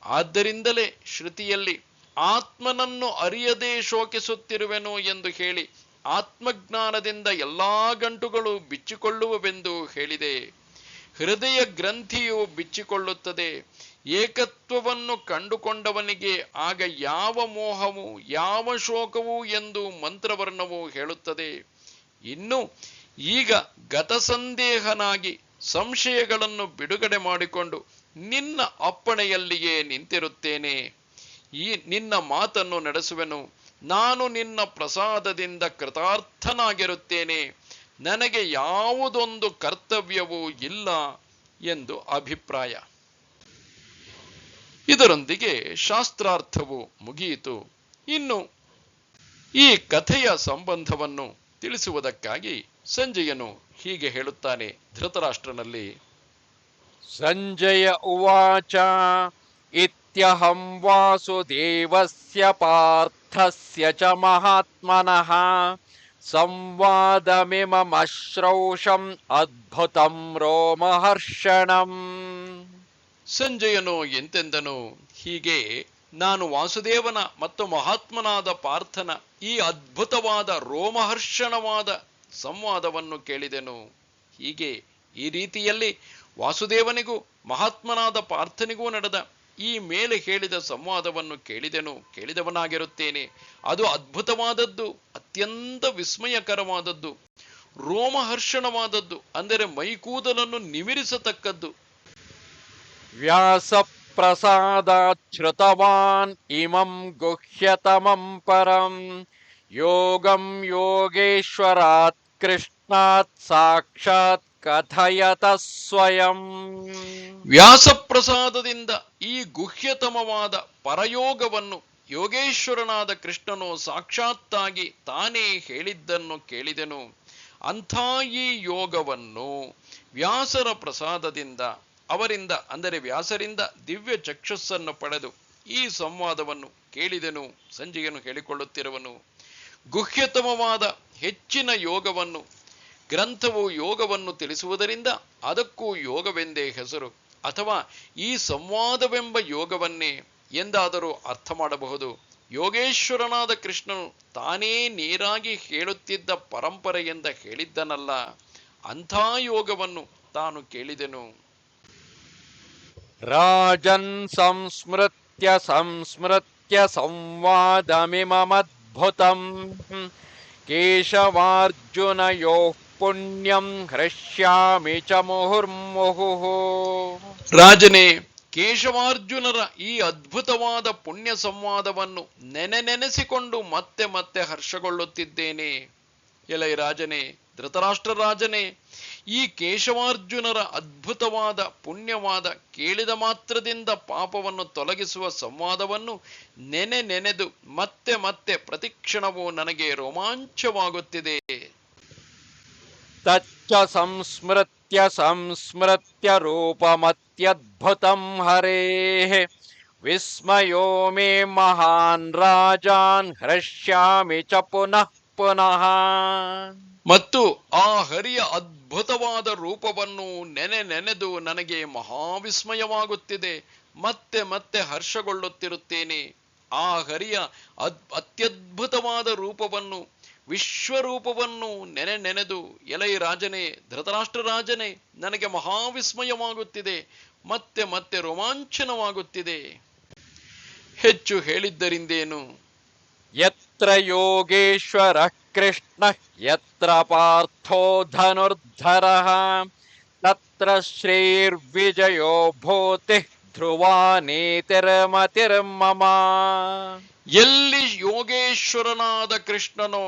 ಆದ್ದರಿಂದಲೇ ಶ್ರುತಿಯಲ್ಲಿ ಆತ್ಮನನ್ನು ಅರಿಯದೇ ಶೋಕಿಸುತ್ತಿರುವೆನು ಎಂದು ಹೇಳಿ ಆತ್ಮಜ್ಞಾನದಿಂದ ಎಲ್ಲಾ ಗಂಟುಗಳು ಬಿಚ್ಚಿಕೊಳ್ಳುವವೆಂದು ಹೇಳಿದೆ. ಹೃದಯ ಗ್ರಂಥಿಯು ಬಿಚ್ಚಿಕೊಳ್ಳುತ್ತದೆ. ಏಕತ್ವವನ್ನು ಕಂಡುಕೊಂಡವನಿಗೆ ಆಗ ಯಾವ ಮೋಹವು ಯಾವ ಶೋಕವು ಎಂದು ಮಂತ್ರವರ್ಣವು ಹೇಳುತ್ತದೆ. ಇನ್ನು ಈಗ ಗತಸಂದೇಹನಾಗಿ ಸಂಶಯಗಳನ್ನು ಬಿಡುಗಡೆ ಮಾಡಿಕೊಂಡು ನಿನ್ನ ಅಪ್ಪಣೆಯಲ್ಲಿಯೇ ನಿಂತಿರುತ್ತೇನೆ. ಈ ನಿನ್ನ ಮಾತನ್ನು ನಡೆಸುವೆನು. ನಾನು ನಿನ್ನ ಪ್ರಸಾದದಿಂದ ಕೃತಾರ್ಥನಾಗಿರುತ್ತೇನೆ. ನನಗೆ ಯಾವುದೊಂದು ಕರ್ತವ್ಯವೂ ಇಲ್ಲ ಎಂದು ಅಭಿಪ್ರಾಯ. ಇದರೊಂದಿಗೆ ಶಾಸ್ತ್ರಾರ್ಥವು ಮುಗಿಯಿತು. ಇನ್ನು ಈ ಕಥೆಯ ಸಂಬಂಧವನ್ನು ತಿಳಿಸುವುದಕ್ಕಾಗಿ ಸಂಜಯನು ಹೀಗೆ ಹೇಳುತ್ತಾನೆ ಧೃತರಾಷ್ಟ್ರನಲ್ಲಿ. ಸಂಜಯ ಉವಾಚ ಇತ್ಯಹಂ ವಾಸುದೇವಸ್ಯ ಪಾರ್ಥಸ್ಯ ಚ ಮಹಾತ್ಮನಃ ಸಂವಾದಮಿಮಮಶ್ರೌಷಂ ಅದ್ಭುತಂ ರೋಮಹರ್ಷಣಂ. ಸಂಜಯನು ಎಂತೆಂದನು, ಹೀಗೆ ನಾನು ವಾಸುದೇವನ ಮತ್ತು ಮಹಾತ್ಮನಾದ ಪಾರ್ಥನ ಈ ಅದ್ಭುತವಾದ ರೋಮಹರ್ಷಣವಾದ ಸಂವಾದವನ್ನು ಕೇಳಿದೆನು. ಹೀಗೆ ಈ ರೀತಿಯಲ್ಲಿ ವಾಸುದೇವನಿಗೂ ಮಹಾತ್ಮನಾದ ಪಾರ್ಥನಿಗೂ ನಡೆದ ಈ ಮೇಲೆ ಹೇಳಿದ ಸಂವಾದವನ್ನು ಕೇಳಿದವನಾಗಿರುತ್ತೇನೆ. ಅದು ಅದ್ಭುತವಾದದ್ದು, ಅತ್ಯಂತ ವಿಸ್ಮಯಕರವಾದದ್ದು, ರೋಮಹರ್ಷಣವಾದದ್ದು, ಅಂದರೆ ಮೈಕೂದಲನ್ನು ನಿಮಿರಿಸತಕ್ಕದ್ದು. ವ್ಯಾಸ ಪ್ರಸಾದಾತ್ ಶ್ರುತವಾನ್ ಇಮಂ ಗುಹ್ಯತಮಂ ಪರಂ ಯೋಗಂ ಯೋಗೇಶ್ವರಾತ್ ಕೃಷ್ಣಾತ್ ಸಾಕ್ಷಾತ್ ಕಥಯತ ಸ್ವಯಂ. ವ್ಯಾಸಪ್ರಸಾದದಿಂದ ಈ ಗುಹ್ಯತಮವಾದ ಪರಯೋಗವನ್ನು ಯೋಗೇಶ್ವರನಾದ ಕೃಷ್ಣನು ಸಾಕ್ಷಾತ್ತಾಗಿ ತಾನೇ ಹೇಳಿದ್ದನ್ನು ಕೇಳಿದೆನು. ಅಂಥ ಈ ಯೋಗವನ್ನು ವ್ಯಾಸರ ಪ್ರಸಾದದಿಂದ ಅವರಿಂದ ಅಂದರೆ ವ್ಯಾಸರಿಂದ ದಿವ್ಯ ಚಕ್ಷುಸ್ಸನ್ನು ಪಡೆದು ಈ ಸಂವಾದವನ್ನು ಕೇಳಿದೆನು. ಸಂಜಯನು ಹೇಳಿಕೊಳ್ಳುತ್ತಿರುವನು. ಗುಹ್ಯತಮವಾದ ಹೆಚ್ಚಿನ ಯೋಗವನ್ನು ಗ್ರಂಥವು ಯೋಗವನ್ನು ತಿಳಿಸುವುದರಿಂದ ಅದಕ್ಕೂ ಯೋಗವೆಂದೇ ಹೆಸರು, ಅಥವಾ ಈ ಸಂವಾದವೆಂಬ ಯೋಗವನ್ನೇ ಎಂದಾದರೂ ಅರ್ಥ ಮಾಡಬಹುದು. ಯೋಗೇಶ್ವರನಾದ ಕೃಷ್ಣನು ತಾನೇ ನೇರಾಗಿ ಹೇಳುತ್ತಿದ್ದ ಪರಂಪರೆಯಿಂದ ಹೇಳಿದ್ದನಲ್ಲ, ಅಂಥ ಯೋಗವನ್ನು ತಾನು ಕೇಳಿದೆನು. ರಾಜನ್ ಸಂಸ್ಮೃತ್ಯ ಸಂವಾದಮಿಮಮದ್ಭುತಂ ಕೇಶವಾರ್ಜುನಯೋಃ ಪುಣ್ಯಂ ಹೃಷ್ಯಾಮಿ ಚ ಮುಹುರ್ಮುಹುಃ. ರಾಜನೇ, ಕೇಶವಾರ್ಜುನರ ಈ ಅದ್ಭುತವಾದ ಪುಣ್ಯ ಸಂವಾದವನ್ನು ನೆನೆಸಿಕೊಂಡು ಮತ್ತೆ ಮತ್ತೆ ಹರ್ಷಗೊಳ್ಳುತ್ತಿದ್ದೇನೆ. ಎಲೈ ರಾಜನೇ, ಧೃತರಾಷ್ಟ್ರ ರಾಜನೇ, ಈ ಕೇಶವಾರ್ಜುನರ ಅದ್ಭುತವಾದ ಪುಣ್ಯವಾದ ಕೇಳಿದ ಮಾತ್ರದಿಂದ ಪಾಪವನ್ನು ತೊಲಗಿಸುವ ಸಂವಾದವನ್ನು ನೆನೆದು ಮತ್ತೆ ಮತ್ತೆ ಪ್ರತಿಕ್ಷಣವೂ ನನಗೆ ರೋಮಾಂಚವಾಗುತ್ತಿದೆ. ತಚ್ಚ ಸಂಸ್ಮೃತ್ಯ ಸಂಸ್ಮೃತ್ಯ ರೂಪಮತ್ಯದ್ಭುತಂ ಹರೇಃ ವಿಸ್ಮಯೋ ಮೇ ಮಹಾನ್ ರಾಜಾನ್ ಹೃಷ್ಯಾಮಿ ಚ ಪುನಃ ಪುನಃ. ಮತ್ತು ಆ ಹರಿಯ ಅದ್ಭುತವಾದ ರೂಪವನ್ನು ನೆನೆದು ನನಗೆ ಮಹಾವಿಸ್ಮಯವಾಗುತ್ತಿದೆ. ಮತ್ತೆ ಮತ್ತೆ ಹರ್ಷಗೊಳ್ಳುತ್ತಿರುತ್ತೇನೆ. ಆ ಹರಿಯ ಅತ್ಯದ್ಭುತವಾದ ರೂಪವನ್ನು, ವಿಶ್ವರೂಪವನ್ನು ನೆನೆದು ಎಲೈ ರಾಜನೇ, ಧೃತರಾಷ್ಟ್ರ ರಾಜನೇ, ನನಗೆ ಮಹಾವಿಸ್ಮಯವಾಗುತ್ತಿದೆ, ಮತ್ತೆ ಮತ್ತೆ ರೋಮಾಂಚನವಾಗುತ್ತಿದೆ. ಹೆಚ್ಚು ಹೇಳಿದ್ದರಿಂದೇನು? ಯತ್ರ ಯೋಗೇಶ್ವರಃ ಕೃಷ್ಣಃ ಯತ್ರ ಪಾರ್ಥೋ ಧನುರ್ಧರಃ ತತ್ರ ಶ್ರೀರ್ವಿಜಯೋ ಭೂತಿಃ ಧ್ರುವಾ ನೀತಿರ್ಮತಿರ್ಮಮ. ಎಲ್ಲಿ ಯೋಗೇಶ್ವರನಾದ ಕೃಷ್ಣನೋ,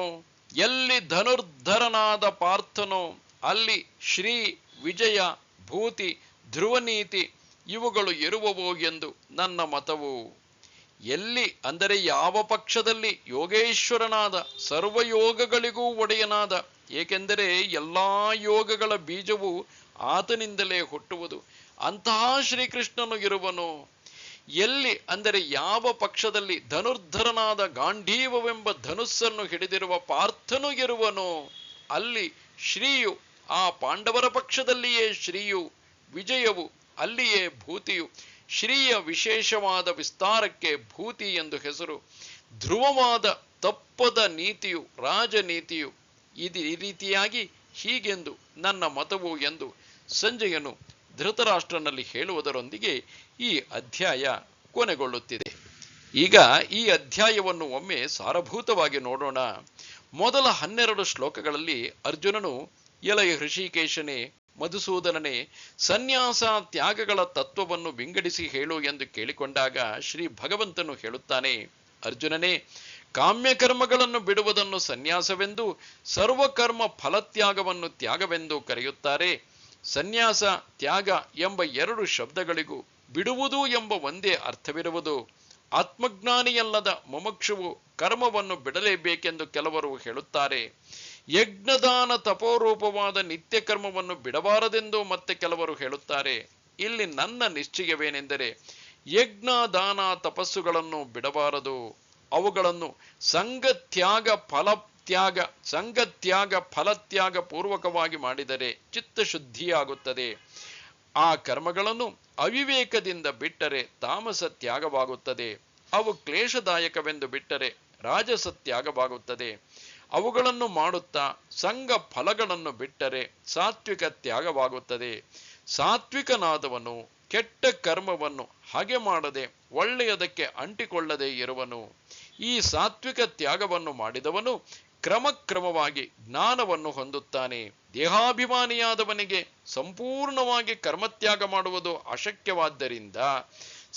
ಎಲ್ಲಿ ಧನುರ್ಧರನಾದ ಪಾರ್ಥನೋ, ಅಲ್ಲಿ ಶ್ರೀ, ವಿಜಯ, ಭೂತಿ, ಧ್ರುವನೀತಿ ಇವುಗಳು ಇರುವವು ಎಂದು ನನ್ನ ಮತವು. ಎಲ್ಲಿ ಅಂದರೆ ಯಾವ ಪಕ್ಷದಲ್ಲಿ ಯೋಗೇಶ್ವರನಾದ, ಸರ್ವಯೋಗಗಳಿಗೂ ಒಡೆಯನಾದ, ಏಕೆಂದರೆ ಎಲ್ಲಾ ಯೋಗಗಳ ಬೀಜವು ಆತನಿಂದಲೇ ಹುಟ್ಟುವುದು, ಅಂತಹ ಶ್ರೀಕೃಷ್ಣನು ಇರುವನು. ಎಲ್ಲಿ ಅಂದರೆ ಯಾವ ಪಕ್ಷದಲ್ಲಿ ಧನುರ್ಧರನಾದ ಗಾಂಧೀವವೆಂಬ ಧನುಸ್ಸನ್ನು ಹಿಡಿದಿರುವ ಪಾರ್ಥನು ಇರುವನು, ಅಲ್ಲಿ ಶ್ರೀಯು, ಆ ಪಾಂಡವರ ಪಕ್ಷದಲ್ಲಿಯೇ ಶ್ರೀಯು, ವಿಜಯವು ಅಲ್ಲಿಯೇ ಭೂತಿಯು. ಶ್ರೀಯ ವಿಶೇಷವಾದ ವಿಸ್ತಾರಕ್ಕೆ ಭೂತಿ ಎಂದು ಹೆಸರು. ಧ್ರುವವಾದ ತಪ್ಪದ ನೀತಿಯು ರಾಜನೀತಿಯು. ಈ ರೀತಿಯಾಗಿ ಹೀಗೆಂದು ನನ್ನ ಮತವು ಎಂದು ಸಂಜಯನು ಧೃತರಾಷ್ಟ್ರನಲ್ಲಿ ಹೇಳುವುದರೊಂದಿಗೆ ಈ ಅಧ್ಯಾಯ ಕೊನೆಗೊಳ್ಳುತ್ತಿದೆ. ಈಗ ಈ ಅಧ್ಯಾಯವನ್ನು ಒಮ್ಮೆ ಸಾರಭೂತವಾಗಿ ನೋಡೋಣ. ಮೊದಲ 12 ಶ್ಲೋಕಗಳಲ್ಲಿ ಅರ್ಜುನನು ಎಲೈ ಹೃಷಿಕೇಶನೇ, ಮಧುಸೂದನನೇ, ಸನ್ಯಾಸ ತ್ಯಾಗಗಳ ತತ್ವವನ್ನು ವಿಂಗಡಿಸಿ ಹೇಳು ಎಂದು ಕೇಳಿಕೊಂಡಾಗ ಶ್ರೀ ಭಗವಂತನು ಹೇಳುತ್ತಾನೆ, ಅರ್ಜುನನೇ, ಕಾಮ್ಯಕರ್ಮಗಳನ್ನು ಬಿಡುವುದನ್ನು ಸನ್ಯಾಸವೆಂದು, ಸರ್ವಕರ್ಮ ಫಲತ್ಯಾಗವನ್ನು ತ್ಯಾಗವೆಂದು ಕರೆಯುತ್ತಾರೆ. ಸನ್ಯಾಸ, ತ್ಯಾಗ ಎಂಬ 2 ಶಬ್ದಗಳಿಗೂ ಬಿಡುವುದು ಎಂಬ ಒಂದೇ ಅರ್ಥವಿರುವುದು. ಆತ್ಮಜ್ಞಾನಿಯಲ್ಲದ ಮುಮುಕ್ಷುವು ಕರ್ಮವನ್ನು ಬಿಡಲೇಬೇಕೆಂದು ಕೆಲವರು ಹೇಳುತ್ತಾರೆ. ಯಜ್ಞದಾನ ತಪೋರೂಪವಾದ ನಿತ್ಯ ಕರ್ಮವನ್ನು ಬಿಡಬಾರದೆಂದು ಮತ್ತೆ ಕೆಲವರು ಹೇಳುತ್ತಾರೆ. ಇಲ್ಲಿ ನನ್ನ ನಿಶ್ಚಯವೇನೆಂದರೆ, ಯಜ್ಞ ದಾನ ತಪಸ್ಸುಗಳನ್ನು ಬಿಡಬಾರದು. ಅವುಗಳನ್ನು ಸಂಘತ್ಯಾಗ ಫಲತ್ಯಾಗ ಪೂರ್ವಕವಾಗಿ ಮಾಡಿದರೆ ಚಿತ್ತಶುದ್ಧಿಯಾಗುತ್ತದೆ. ಆ ಕರ್ಮಗಳನ್ನು ಅವಿವೇಕದಿಂದ ಬಿಟ್ಟರೆ ತಾಮಸ ತ್ಯಾಗವಾಗುತ್ತದೆ. ಅವು ಕ್ಲೇಶದಾಯಕವೆಂದು ಬಿಟ್ಟರೆ ರಾಜಸ ತ್ಯಾಗವಾಗುತ್ತದೆ. ಅವುಗಳನ್ನು ಮಾಡುತ್ತಾ ಸಂಘ ಫಲಗಳನ್ನು ಬಿಟ್ಟರೆ ಸಾತ್ವಿಕ ತ್ಯಾಗವಾಗುತ್ತದೆ. ಸಾತ್ವಿಕನಾದವನು ಕೆಟ್ಟ ಕರ್ಮವನ್ನು ಹಾಗೆ ಮಾಡದೆ ಒಳ್ಳೆಯದಕ್ಕೆ ಅಂಟಿಕೊಳ್ಳದೆ ಇರುವನು. ಈ ಸಾತ್ವಿಕ ತ್ಯಾಗವನ್ನು ಮಾಡಿದವನು ಕ್ರಮಕ್ರಮವಾಗಿ ಜ್ಞಾನವನ್ನು ಹೊಂದುತ್ತಾನೆ. ದೇಹಾಭಿಮಾನಿಯಾದವನಿಗೆ ಸಂಪೂರ್ಣವಾಗಿ ಕರ್ಮತ್ಯಾಗ ಮಾಡುವುದು ಅಶಕ್ಯವಾದ್ದರಿಂದ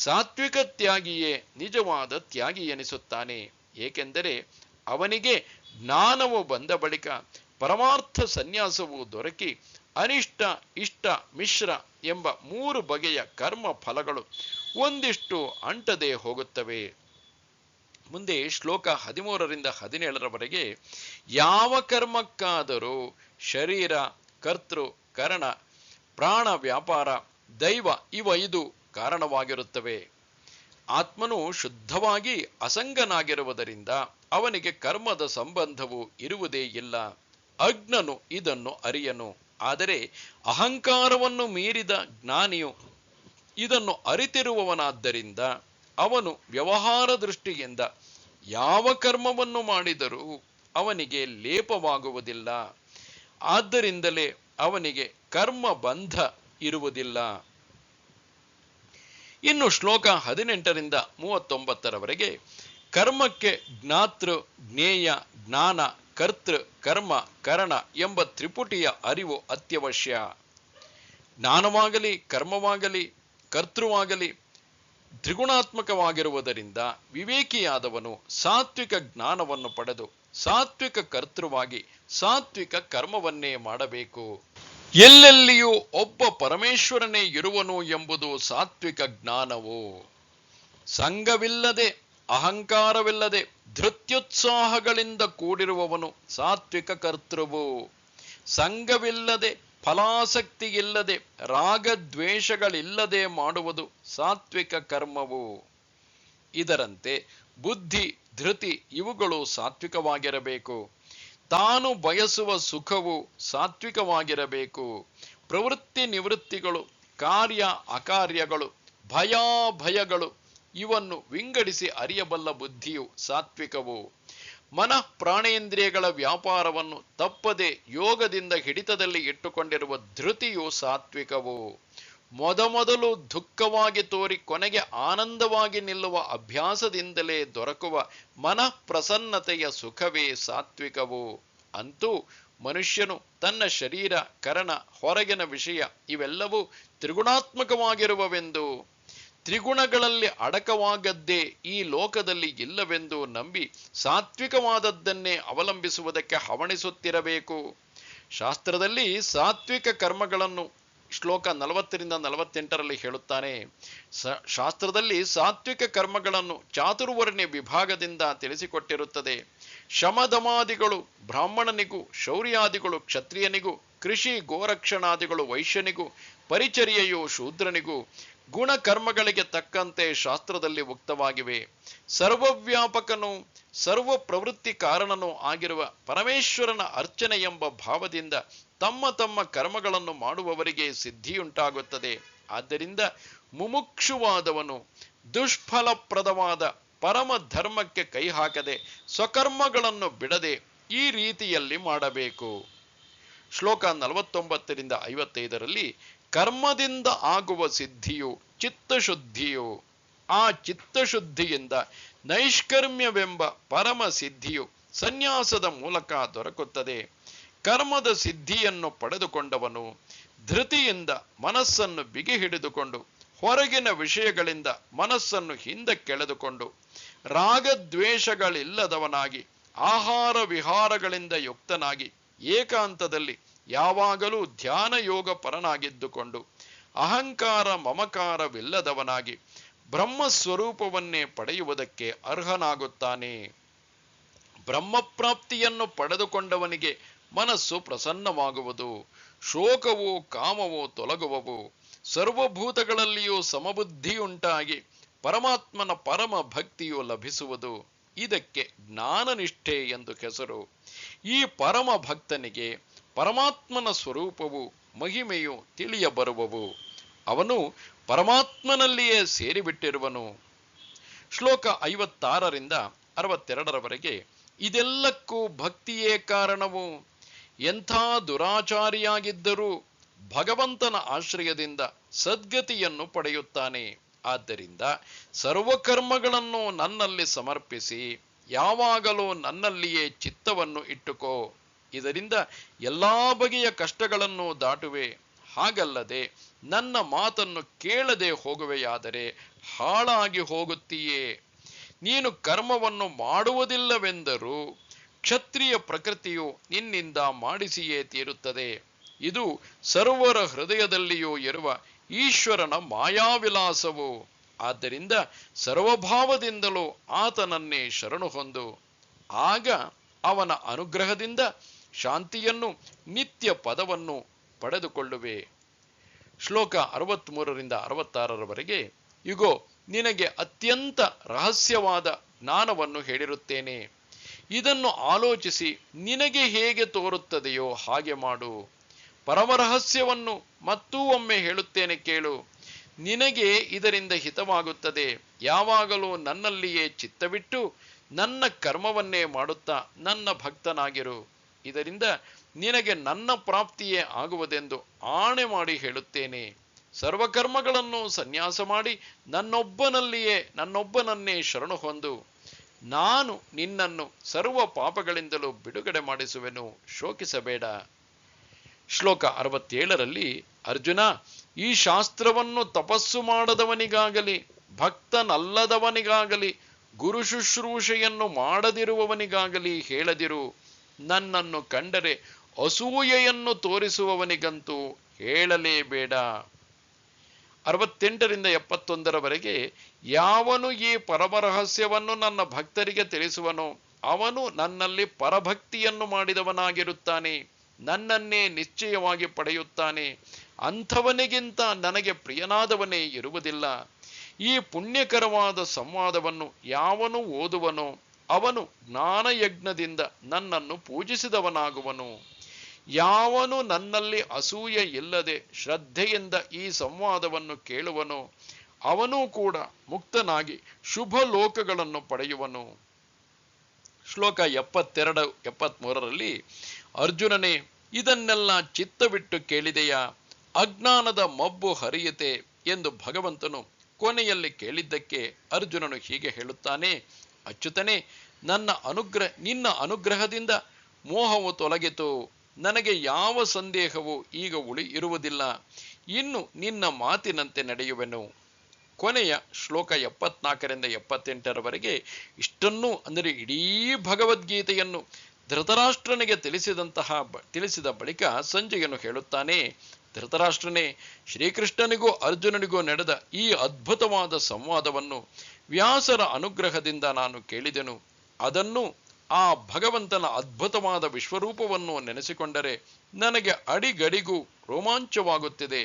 ಸಾತ್ವಿಕ ತ್ಯಾಗಿಯೇ ನಿಜವಾದ ತ್ಯಾಗಿ ಎನಿಸುತ್ತಾನೆ. ಏಕೆಂದರೆ ಅವನಿಗೆ ಜ್ಞಾನವು ಬಂದ ಬಳಿಕ ಪರಮಾರ್ಥ ಸನ್ಯಾಸವು ದೊರಕಿ ಅನಿಷ್ಟ, ಇಷ್ಟ, ಮಿಶ್ರ ಎಂಬ 3 ಬಗೆಯ ಕರ್ಮ ಫಲಗಳು ಒಂದಿಷ್ಟು ಅಂಟದೆ ಹೋಗುತ್ತವೆ. ಮುಂದೆ ಶ್ಲೋಕ 13ರಿಂದ 17ರವರೆಗೆ ಯಾವ ಕರ್ಮಕ್ಕಾದರೂ ಶರೀರ, ಕರ್ತೃ, ಕರಣ, ಪ್ರಾಣ ವ್ಯಾಪಾರ, ದೈವ ಇವ 5 ಕಾರಣವಾಗಿರುತ್ತವೆ. ಆತ್ಮನು ಶುದ್ಧವಾಗಿ ಅಸಂಗನಾಗಿರುವುದರಿಂದ ಅವನಿಗೆ ಕರ್ಮದ ಸಂಬಂಧವು ಇರುವುದೇ ಇಲ್ಲ. ಅಜ್ಞನು ಇದನ್ನು ಅರಿಯನು. ಆದರೆ ಅಹಂಕಾರವನ್ನು ಮೀರಿದ ಜ್ಞಾನಿಯು ಇದನ್ನು ಅರಿತಿರುವವನಾದ್ದರಿಂದ ಅವನು ವ್ಯವಹಾರ ದೃಷ್ಟಿಯಿಂದ ಯಾವ ಕರ್ಮವನ್ನು ಮಾಡಿದರೂ ಅವನಿಗೆ ಲೇಪವಾಗುವುದಿಲ್ಲ. ಆದ್ದರಿಂದಲೇ ಅವನಿಗೆ ಕರ್ಮ ಬಂಧ ಇರುವುದಿಲ್ಲ. ಇನ್ನು ಶ್ಲೋಕ 18ರಿಂದ 39ರವರೆಗೆ ಕರ್ಮಕ್ಕೆ ಜ್ಞಾತೃ, ಜ್ಞೇಯ, ಜ್ಞಾನ, ಕರ್ತೃ, ಕರ್ಮ, ಕರಣ ಎಂಬ ತ್ರಿಪುಟಿಯ ಅರಿವು ಅತ್ಯವಶ್ಯ. ಜ್ಞಾನವಾಗಲಿ, ಕರ್ಮವಾಗಲಿ, ಕರ್ತೃವಾಗಲಿ ತ್ರಿಗುಣಾತ್ಮಕವಾಗಿರುವುದರಿಂದ ವಿವೇಕಿಯಾದವನು ಸಾತ್ವಿಕ ಜ್ಞಾನವನ್ನು ಪಡೆದು ಸಾತ್ವಿಕ ಕರ್ತೃವಾಗಿ ಸಾತ್ವಿಕ ಕರ್ಮವನ್ನೇ ಮಾಡಬೇಕು. ಎಲ್ಲೆಲ್ಲಿಯೂ ಒಬ್ಬ ಪರಮೇಶ್ವರನೇ ಇರುವನು ಎಂಬುದು ಸಾತ್ವಿಕ ಜ್ಞಾನವು. ಸಂಘವಿಲ್ಲದೆ, ಅಹಂಕಾರವಿಲ್ಲದೆ ಧೃತ್ಯುತ್ಸಾಹಗಳಿಂದ ಕೂಡಿರುವವನು ಸಾತ್ವಿಕ ಕರ್ತೃವು. ಸಂಘವಿಲ್ಲದೆ, ಫಲಾಸಕ್ತಿಯಿಲ್ಲದೆ, ರಾಗದ್ವೇಷಗಳಿಲ್ಲದೆ ಮಾಡುವುದು ಸಾತ್ವಿಕ ಕರ್ಮವು. ಇದರಂತೆ ಬುದ್ಧಿ, ಧೃತಿ ಇವುಗಳು ಸಾತ್ವಿಕವಾಗಿರಬೇಕು. ತಾನು ಬಯಸುವ ಸುಖವು ಸಾತ್ವಿಕವಾಗಿರಬೇಕು. ಪ್ರವೃತ್ತಿ ನಿವೃತ್ತಿಗಳು, ಕಾರ್ಯ ಅಕಾರ್ಯಗಳು, ಭಯಗಳು ಇವನ್ನು ವಿಂಗಡಿಸಿ ಅರಿಯಬಲ್ಲ ಬುದ್ಧಿಯು ಸಾತ್ವಿಕವು. ಮನಃ ಪ್ರಾಣೇಂದ್ರಿಯಗಳ ವ್ಯಾಪಾರವನ್ನು ತಪ್ಪದೆ ಯೋಗದಿಂದ ಹಿಡಿತದಲ್ಲಿ ಇಟ್ಟುಕೊಂಡಿರುವ ಧೃತಿಯು ಸಾತ್ವಿಕವು. ಮೊದಮೊದಲು ದುಃಖವಾಗಿ ತೋರಿ ಕೊನೆಗೆ ಆನಂದವಾಗಿ ನಿಲ್ಲುವ ಅಭ್ಯಾಸದಿಂದಲೇ ದೊರಕುವ ಮನಃ ಪ್ರಸನ್ನತೆಯ ಸುಖವೇ ಸಾತ್ವಿಕವು. ಅಂತೂ ಮನುಷ್ಯನು ತನ್ನ ಶರೀರ, ಕರಣ, ಹೊರಗಿನ ವಿಷಯ ಇವೆಲ್ಲವೂ ತ್ರಿಗುಣಾತ್ಮಕವಾಗಿರುವವೆಂದು, ತ್ರಿಗುಣಗಳಲ್ಲಿ ಅಡಕವಾಗದ್ದೇ ಈ ಲೋಕದಲ್ಲಿ ಇಲ್ಲವೆಂದು ನಂಬಿ ಸಾತ್ವಿಕವಾದದ್ದನ್ನೇ ಅವಲಂಬಿಸುವುದಕ್ಕೆ ಹವಣಿಸುತ್ತಿರಬೇಕು. ಶಾಸ್ತ್ರದಲ್ಲಿ ಸಾತ್ವಿಕ ಕರ್ಮಗಳನ್ನು ಶ್ಲೋಕ 40-48 ಹೇಳುತ್ತಾನೆ. ಶಾಸ್ತ್ರದಲ್ಲಿ ಸಾತ್ವಿಕ ಕರ್ಮಗಳನ್ನು ಚಾತುರ್ವರ್ಣ್ಯ ವಿಭಾಗದಿಂದ ತಿಳಿಸಿಕೊಟ್ಟಿರುತ್ತದೆ. ಶಮದಮಾದಿಗಳು ಬ್ರಾಹ್ಮಣನಿಗೂ, ಶೌರ್ಯಾದಿಗಳು ಕ್ಷತ್ರಿಯನಿಗೂ, ಕೃಷಿ ಗೋರಕ್ಷಣಾದಿಗಳು ವೈಶ್ಯನಿಗೂ, ಪರಿಚರ್ಯೆಯು ಶೂದ್ರನಿಗೂ ಗುಣಕರ್ಮಗಳಿಗೆ ತಕ್ಕಂತೆ ಶಾಸ್ತ್ರದಲ್ಲಿ ಉಕ್ತವಾಗಿವೆ. ಸರ್ವವ್ಯಾಪಕನು, ಸರ್ವ ಪ್ರವೃತ್ತಿ ಕಾರಣನೂ ಆಗಿರುವ ಪರಮೇಶ್ವರನ ಅರ್ಚನೆ ಎಂಬ ಭಾವದಿಂದ ತಮ್ಮ ತಮ್ಮ ಕರ್ಮಗಳನ್ನು ಮಾಡುವವರಿಗೆ ಸಿದ್ಧಿಯುಂಟಾಗುತ್ತದೆ. ಆದ್ದರಿಂದ ಮುಮುಕ್ಷುವಾದವನು ದುಷ್ಫಲಪ್ರದವಾದ ಪರಮ ಧರ್ಮಕ್ಕೆ ಕೈ ಹಾಕದೆ ಸ್ವಕರ್ಮಗಳನ್ನು ಬಿಡದೆ ಈ ರೀತಿಯಲ್ಲಿ ಮಾಡಬೇಕು. ಶ್ಲೋಕ 49-55 ಕರ್ಮದಿಂದ ಆಗುವ ಸಿದ್ಧಿಯು ಚಿತ್ತಶುದ್ಧಿಯು. ಆ ಚಿತ್ತಶುದ್ಧಿಯಿಂದ ನೈಷ್ಕರ್ಮ್ಯವೆಂಬ ಪರಮ ಸಿದ್ಧಿಯು ಸನ್ಯಾಸದ ಮೂಲಕ ದೊರಕುತ್ತದೆ. ಕರ್ಮದ ಸಿದ್ಧಿಯನ್ನು ಪಡೆದುಕೊಂಡವನು ಧೃತಿಯಿಂದ ಮನಸ್ಸನ್ನು ಬಿಗಿ ಹಿಡಿದುಕೊಂಡು ಹೊರಗಿನ ವಿಷಯಗಳಿಂದ ಮನಸ್ಸನ್ನು ಹಿಂದಕ್ಕೆಳೆದುಕೊಂಡು ರಾಗದ್ವೇಷಗಳಿಲ್ಲದವನಾಗಿ ಆಹಾರ ವಿಹಾರಗಳಿಂದ ಯುಕ್ತನಾಗಿ ಏಕಾಂತದಲ್ಲಿ ಯಾವಾಗಲೂ ಧ್ಯಾನ ಯೋಗ ಪರನಾಗಿದ್ದುಕೊಂಡು ಅಹಂಕಾರ ಮಮಕಾರವಿಲ್ಲದವನಾಗಿ ಬ್ರಹ್ಮಸ್ವರೂಪವನ್ನೇ ಪಡೆಯುವುದಕ್ಕೆ ಅರ್ಹನಾಗುತ್ತಾನೆ. ಬ್ರಹ್ಮಪ್ರಾಪ್ತಿಯನ್ನು ಪಡೆದುಕೊಂಡವನಿಗೆ ಮನಸ್ಸು ಪ್ರಸನ್ನವಾಗುವುದು. ಶೋಕವೋ ಕಾಮವೋ ತೊಲಗುವವು. ಸರ್ವಭೂತಗಳಲ್ಲಿಯೂ ಸಮಬುದ್ಧಿಯುಂಟಾಗಿ ಪರಮಾತ್ಮನ ಪರಮ ಭಕ್ತಿಯು ಲಭಿಸುವುದು. ಇದಕ್ಕೆ ಜ್ಞಾನನಿಷ್ಠೆ ಎಂದು ಹೆಸರು. ಈ ಪರಮ ಭಕ್ತನಿಗೆ ಪರಮಾತ್ಮನ ಸ್ವರೂಪವು ಮಹಿಮೆಯು ತಿಳಿಯಬರುವವು. ಅವನು ಪರಮಾತ್ಮನಲ್ಲಿಯೇ ಸೇರಿಬಿಟ್ಟಿರುವನು. ಶ್ಲೋಕ 56-62 ಇದೆಲ್ಲಕ್ಕೂ ಭಕ್ತಿಯೇ ಕಾರಣವು. ಎಂಥ ದುರಾಚಾರಿಯಾಗಿದ್ದರೂ ಭಗವಂತನ ಆಶ್ರಯದಿಂದ ಸದ್ಗತಿಯನ್ನು ಪಡೆಯುತ್ತಾನೆ. ಆದ್ದರಿಂದ ಸರ್ವಕರ್ಮಗಳನ್ನು ನನ್ನಲ್ಲಿ ಸಮರ್ಪಿಸಿ ಯಾವಾಗಲೂ ನನ್ನಲ್ಲಿಯೇ ಚಿತ್ತವನ್ನು ಇಟ್ಟುಕೋ. ಇದರಿಂದ ಎಲ್ಲಾ ಬಗೆಯ ಕಷ್ಟಗಳನ್ನು ದಾಟುವೆ. ಹಾಗಲ್ಲದೆ ನನ್ನ ಮಾತನ್ನು ಕೇಳದೆ ಹೋಗುವೆಯಾದರೆ ಹಾಳಾಗಿ ಹೋಗುತ್ತೀಯೇ. ನೀನು ಕರ್ಮವನ್ನು ಮಾಡುವುದಿಲ್ಲವೆಂದರೂ ಕ್ಷತ್ರಿಯ ಪ್ರಕೃತಿಯು ನಿನ್ನಿಂದ ಮಾಡಿಸಿಯೇ ತೀರುತ್ತದೆ. ಇದು ಸರ್ವರ ಹೃದಯದಲ್ಲಿಯೂ ಇರುವ ಈಶ್ವರನ ಮಾಯಾವಿಲಾಸವು. ಆದ್ದರಿಂದ ಸರ್ವಭಾವದಿಂದಲೂ ಆತನನ್ನೇ ಶರಣು ಹೊಂದು. ಆಗ ಅವನ ಅನುಗ್ರಹದಿಂದ ಶಾಂತಿಯನ್ನು, ನಿತ್ಯ ಪದವನ್ನು ಪಡೆದುಕೊಳ್ಳುವೆ. ಶ್ಲೋಕ 63-66 ಇಗೋ, ನಿನಗೆ ಅತ್ಯಂತ ರಹಸ್ಯವಾದ ಜ್ಞಾನವನ್ನು ಹೇಳಿರುತ್ತೇನೆ. ಇದನ್ನು ಆಲೋಚಿಸಿ ನಿನಗೆ ಹೇಗೆ ತೋರುತ್ತದೆಯೋ ಹಾಗೆ ಮಾಡು. ಪರಮರಹಸ್ಯವನ್ನು ಮತ್ತೂ ಒಮ್ಮೆ ಹೇಳುತ್ತೇನೆ ಕೇಳು. ನಿನಗೆ ಇದರಿಂದ ಹಿತವಾಗುತ್ತದೆ. ಯಾವಾಗಲೂ ನನ್ನಲ್ಲಿಯೇ ಚಿತ್ತವಿಟ್ಟು ನನ್ನ ಕರ್ಮವನ್ನೇ ಮಾಡುತ್ತಾ ನನ್ನ ಭಕ್ತನಾಗಿರು. ಇದರಿಂದ ನಿನಗೆ ನನ್ನ ಪ್ರಾಪ್ತಿಯೇ ಆಗುವುದೆಂದು ಆಣೆ ಮಾಡಿ ಹೇಳುತ್ತೇನೆ. ಸರ್ವಕರ್ಮಗಳನ್ನು ಸನ್ಯಾಸ ಮಾಡಿ ನನ್ನೊಬ್ಬನನ್ನೇ ಶರಣು ಹೊಂದು. ನಾನು ನಿನ್ನನ್ನು ಸರ್ವ ಪಾಪಗಳಿಂದಲೂ ಬಿಡುಗಡೆ ಮಾಡಿಸುವೆನು, ಶೋಕಿಸಬೇಡ. ಶ್ಲೋಕ 67 ಅರ್ಜುನ, ಈ ಶಾಸ್ತ್ರವನ್ನು ತಪಸ್ಸು ಮಾಡದವನಿಗಾಗಲಿ, ಭಕ್ತನಲ್ಲದವನಿಗಾಗಲಿ, ಗುರು ಶುಶ್ರೂಷೆಯನ್ನು ಮಾಡದಿರುವವನಿಗಾಗಲಿ ಹೇಳದಿರು. ನನ್ನನ್ನು ಕಂಡರೆ ಅಸೂಯೆಯನ್ನು ತೋರಿಸುವವನಿಗಂತೂ ಹೇಳಲೇಬೇಡ. 68-71 ಯಾವನು ಈ ಪರಮರಹಸ್ಯವನ್ನು ನನ್ನ ಭಕ್ತರಿಗೆ ತಿಳಿಸುವನೋ ಅವನು ನನ್ನಲ್ಲಿ ಪರಭಕ್ತಿಯನ್ನು ಮಾಡಿದವನಾಗಿರುತ್ತಾನೆ. ನನ್ನನ್ನೇ ನಿಶ್ಚಯವಾಗಿ ಪಡೆಯುತ್ತಾನೆ. ಅಂಥವನಿಗಿಂತ ನನಗೆ ಪ್ರಿಯನಾದವನೇ ಇರುವುದಿಲ್ಲ. ಈ ಪುಣ್ಯಕರವಾದ ಸಂವಾದವನ್ನು ಯಾವನು ಓದುವನೋ ಅವನು ಜ್ಞಾನಯಜ್ಞದಿಂದ ನನ್ನನ್ನು ಪೂಜಿಸಿದವನಾಗುವನು. ಯಾವನು ನನ್ನಲ್ಲಿ ಅಸೂಯೆ ಇಲ್ಲದೆ ಶ್ರದ್ಧೆಯಿಂದ ಈ ಸಂವಾದವನ್ನು ಕೇಳುವನೋ ಅವನೂ ಕೂಡ ಮುಕ್ತನಾಗಿ ಶುಭ ಲೋಕಗಳನ್ನು ಪಡೆಯುವನು. ಶ್ಲೋಕ 72-73ರಲ್ಲಿ ಅರ್ಜುನನೇ, ಇದನ್ನೆಲ್ಲ ಚಿತ್ತವಿಟ್ಟು ಕೇಳಿದೆಯಾ? ಅಜ್ಞಾನದ ಮಬ್ಬು ಹರಿಯುತ್ತೆ ಎಂದು ಭಗವಂತನು ಕೊನೆಯಲ್ಲಿ ಕೇಳಿದ್ದಕ್ಕೆ ಅರ್ಜುನನು ಹೀಗೆ ಹೇಳುತ್ತಾನೆ. ಅಚ್ಯುತನೇ, ನಿನ್ನ ಅನುಗ್ರಹದಿಂದ ಮೋಹವು ತೊಲಗಿತು. ನನಗೆ ಯಾವ ಸಂದೇಹವೂ ಈಗ ಇರುವುದಿಲ್ಲ. ಇನ್ನು ನಿನ್ನ ಮಾತಿನಂತೆ ನಡೆಯುವೆನು. ಕೊನೆಯ ಶ್ಲೋಕ 74-78ರವರೆಗೆ ಇಷ್ಟನ್ನೂ ಅಂದರೆ ಇಡೀ ಭಗವದ್ಗೀತೆಯನ್ನು ಧೃತರಾಷ್ಟ್ರನಿಗೆ ತಿಳಿಸಿದ ಬಳಿಕ ಸಂಜಯನು ಹೇಳುತ್ತಾನೆ, ಧೃತರಾಷ್ಟ್ರನೇ, ಶ್ರೀಕೃಷ್ಣನಿಗೂ ಅರ್ಜುನನಿಗೂ ನಡೆದ ಈ ಅದ್ಭುತವಾದ ಸಂವಾದವನ್ನು ವ್ಯಾಸರ ಅನುಗ್ರಹದಿಂದ ನಾನು ಕೇಳಿದೆನು. ಅದನ್ನು ಆ ಭಗವಂತನ ಅದ್ಭುತವಾದ ವಿಶ್ವರೂಪವನ್ನು ನೆನೆಸಿಕೊಂಡರೆ ನನಗೆ ಅಡಿಗಡಿಗೂ ರೋಮಾಂಚವಾಗುತ್ತಿದೆ.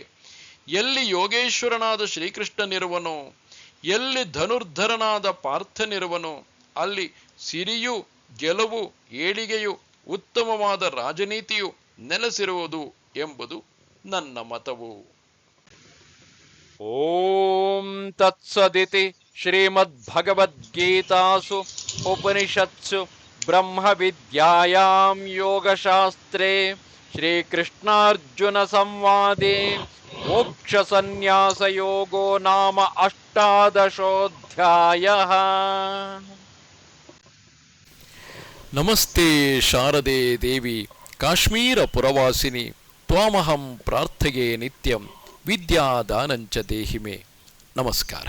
ಎಲ್ಲಿ ಯೋಗೇಶ್ವರನಾದ ಶ್ರೀಕೃಷ್ಣನಿರುವನೋ, ಎಲ್ಲಿ ಧನುರ್ಧರನಾದ ಪಾರ್ಥನಿರುವನೋ, ಅಲ್ಲಿ ಸಿರಿಯು, ಗೆಲುವು, ಏಳಿಗೆಯು, ಉತ್ತಮವಾದ ರಾಜನೀತಿಯು ನೆಲೆಸಿರುವುದು ಎಂಬುದು ನನ್ನ ಮತವು. ಓಂ ತತ್ಸದಿತಿ ಶ್ರೀಮದ್ಭಗವದ್ಗೀತಾಸು ಉಪನಿಷತ್ಸು ಬ್ರಹ್ಮವಿದ್ಯಾಯಾಂ ಯೋಗಶಾಸ್ತ್ರೇ ಶ್ರೀಕೃಷ್ಣಾರ್ಜುನ ಸಂವಾದೇ ಮೋಕ್ಷಸನ್ಯಾಸಯೋಗೋ ನಾಮ 18ೋऽಧ್ಯಾಯಃ. ನಮಸ್ತೆ ಶಾರದೆ ದೇವಿ ಕಾಶ್ಮೀರ ಪುರವಾಸಿನಿ ತ್ವಾಮಹಂ ಪ್ರಾರ್ಥಯೇ ನಿತ್ಯಂ ವಿದ್ಯಾದಾನಂಚ ದೇಹಿಮೆ. ನಮಸ್ಕಾರ.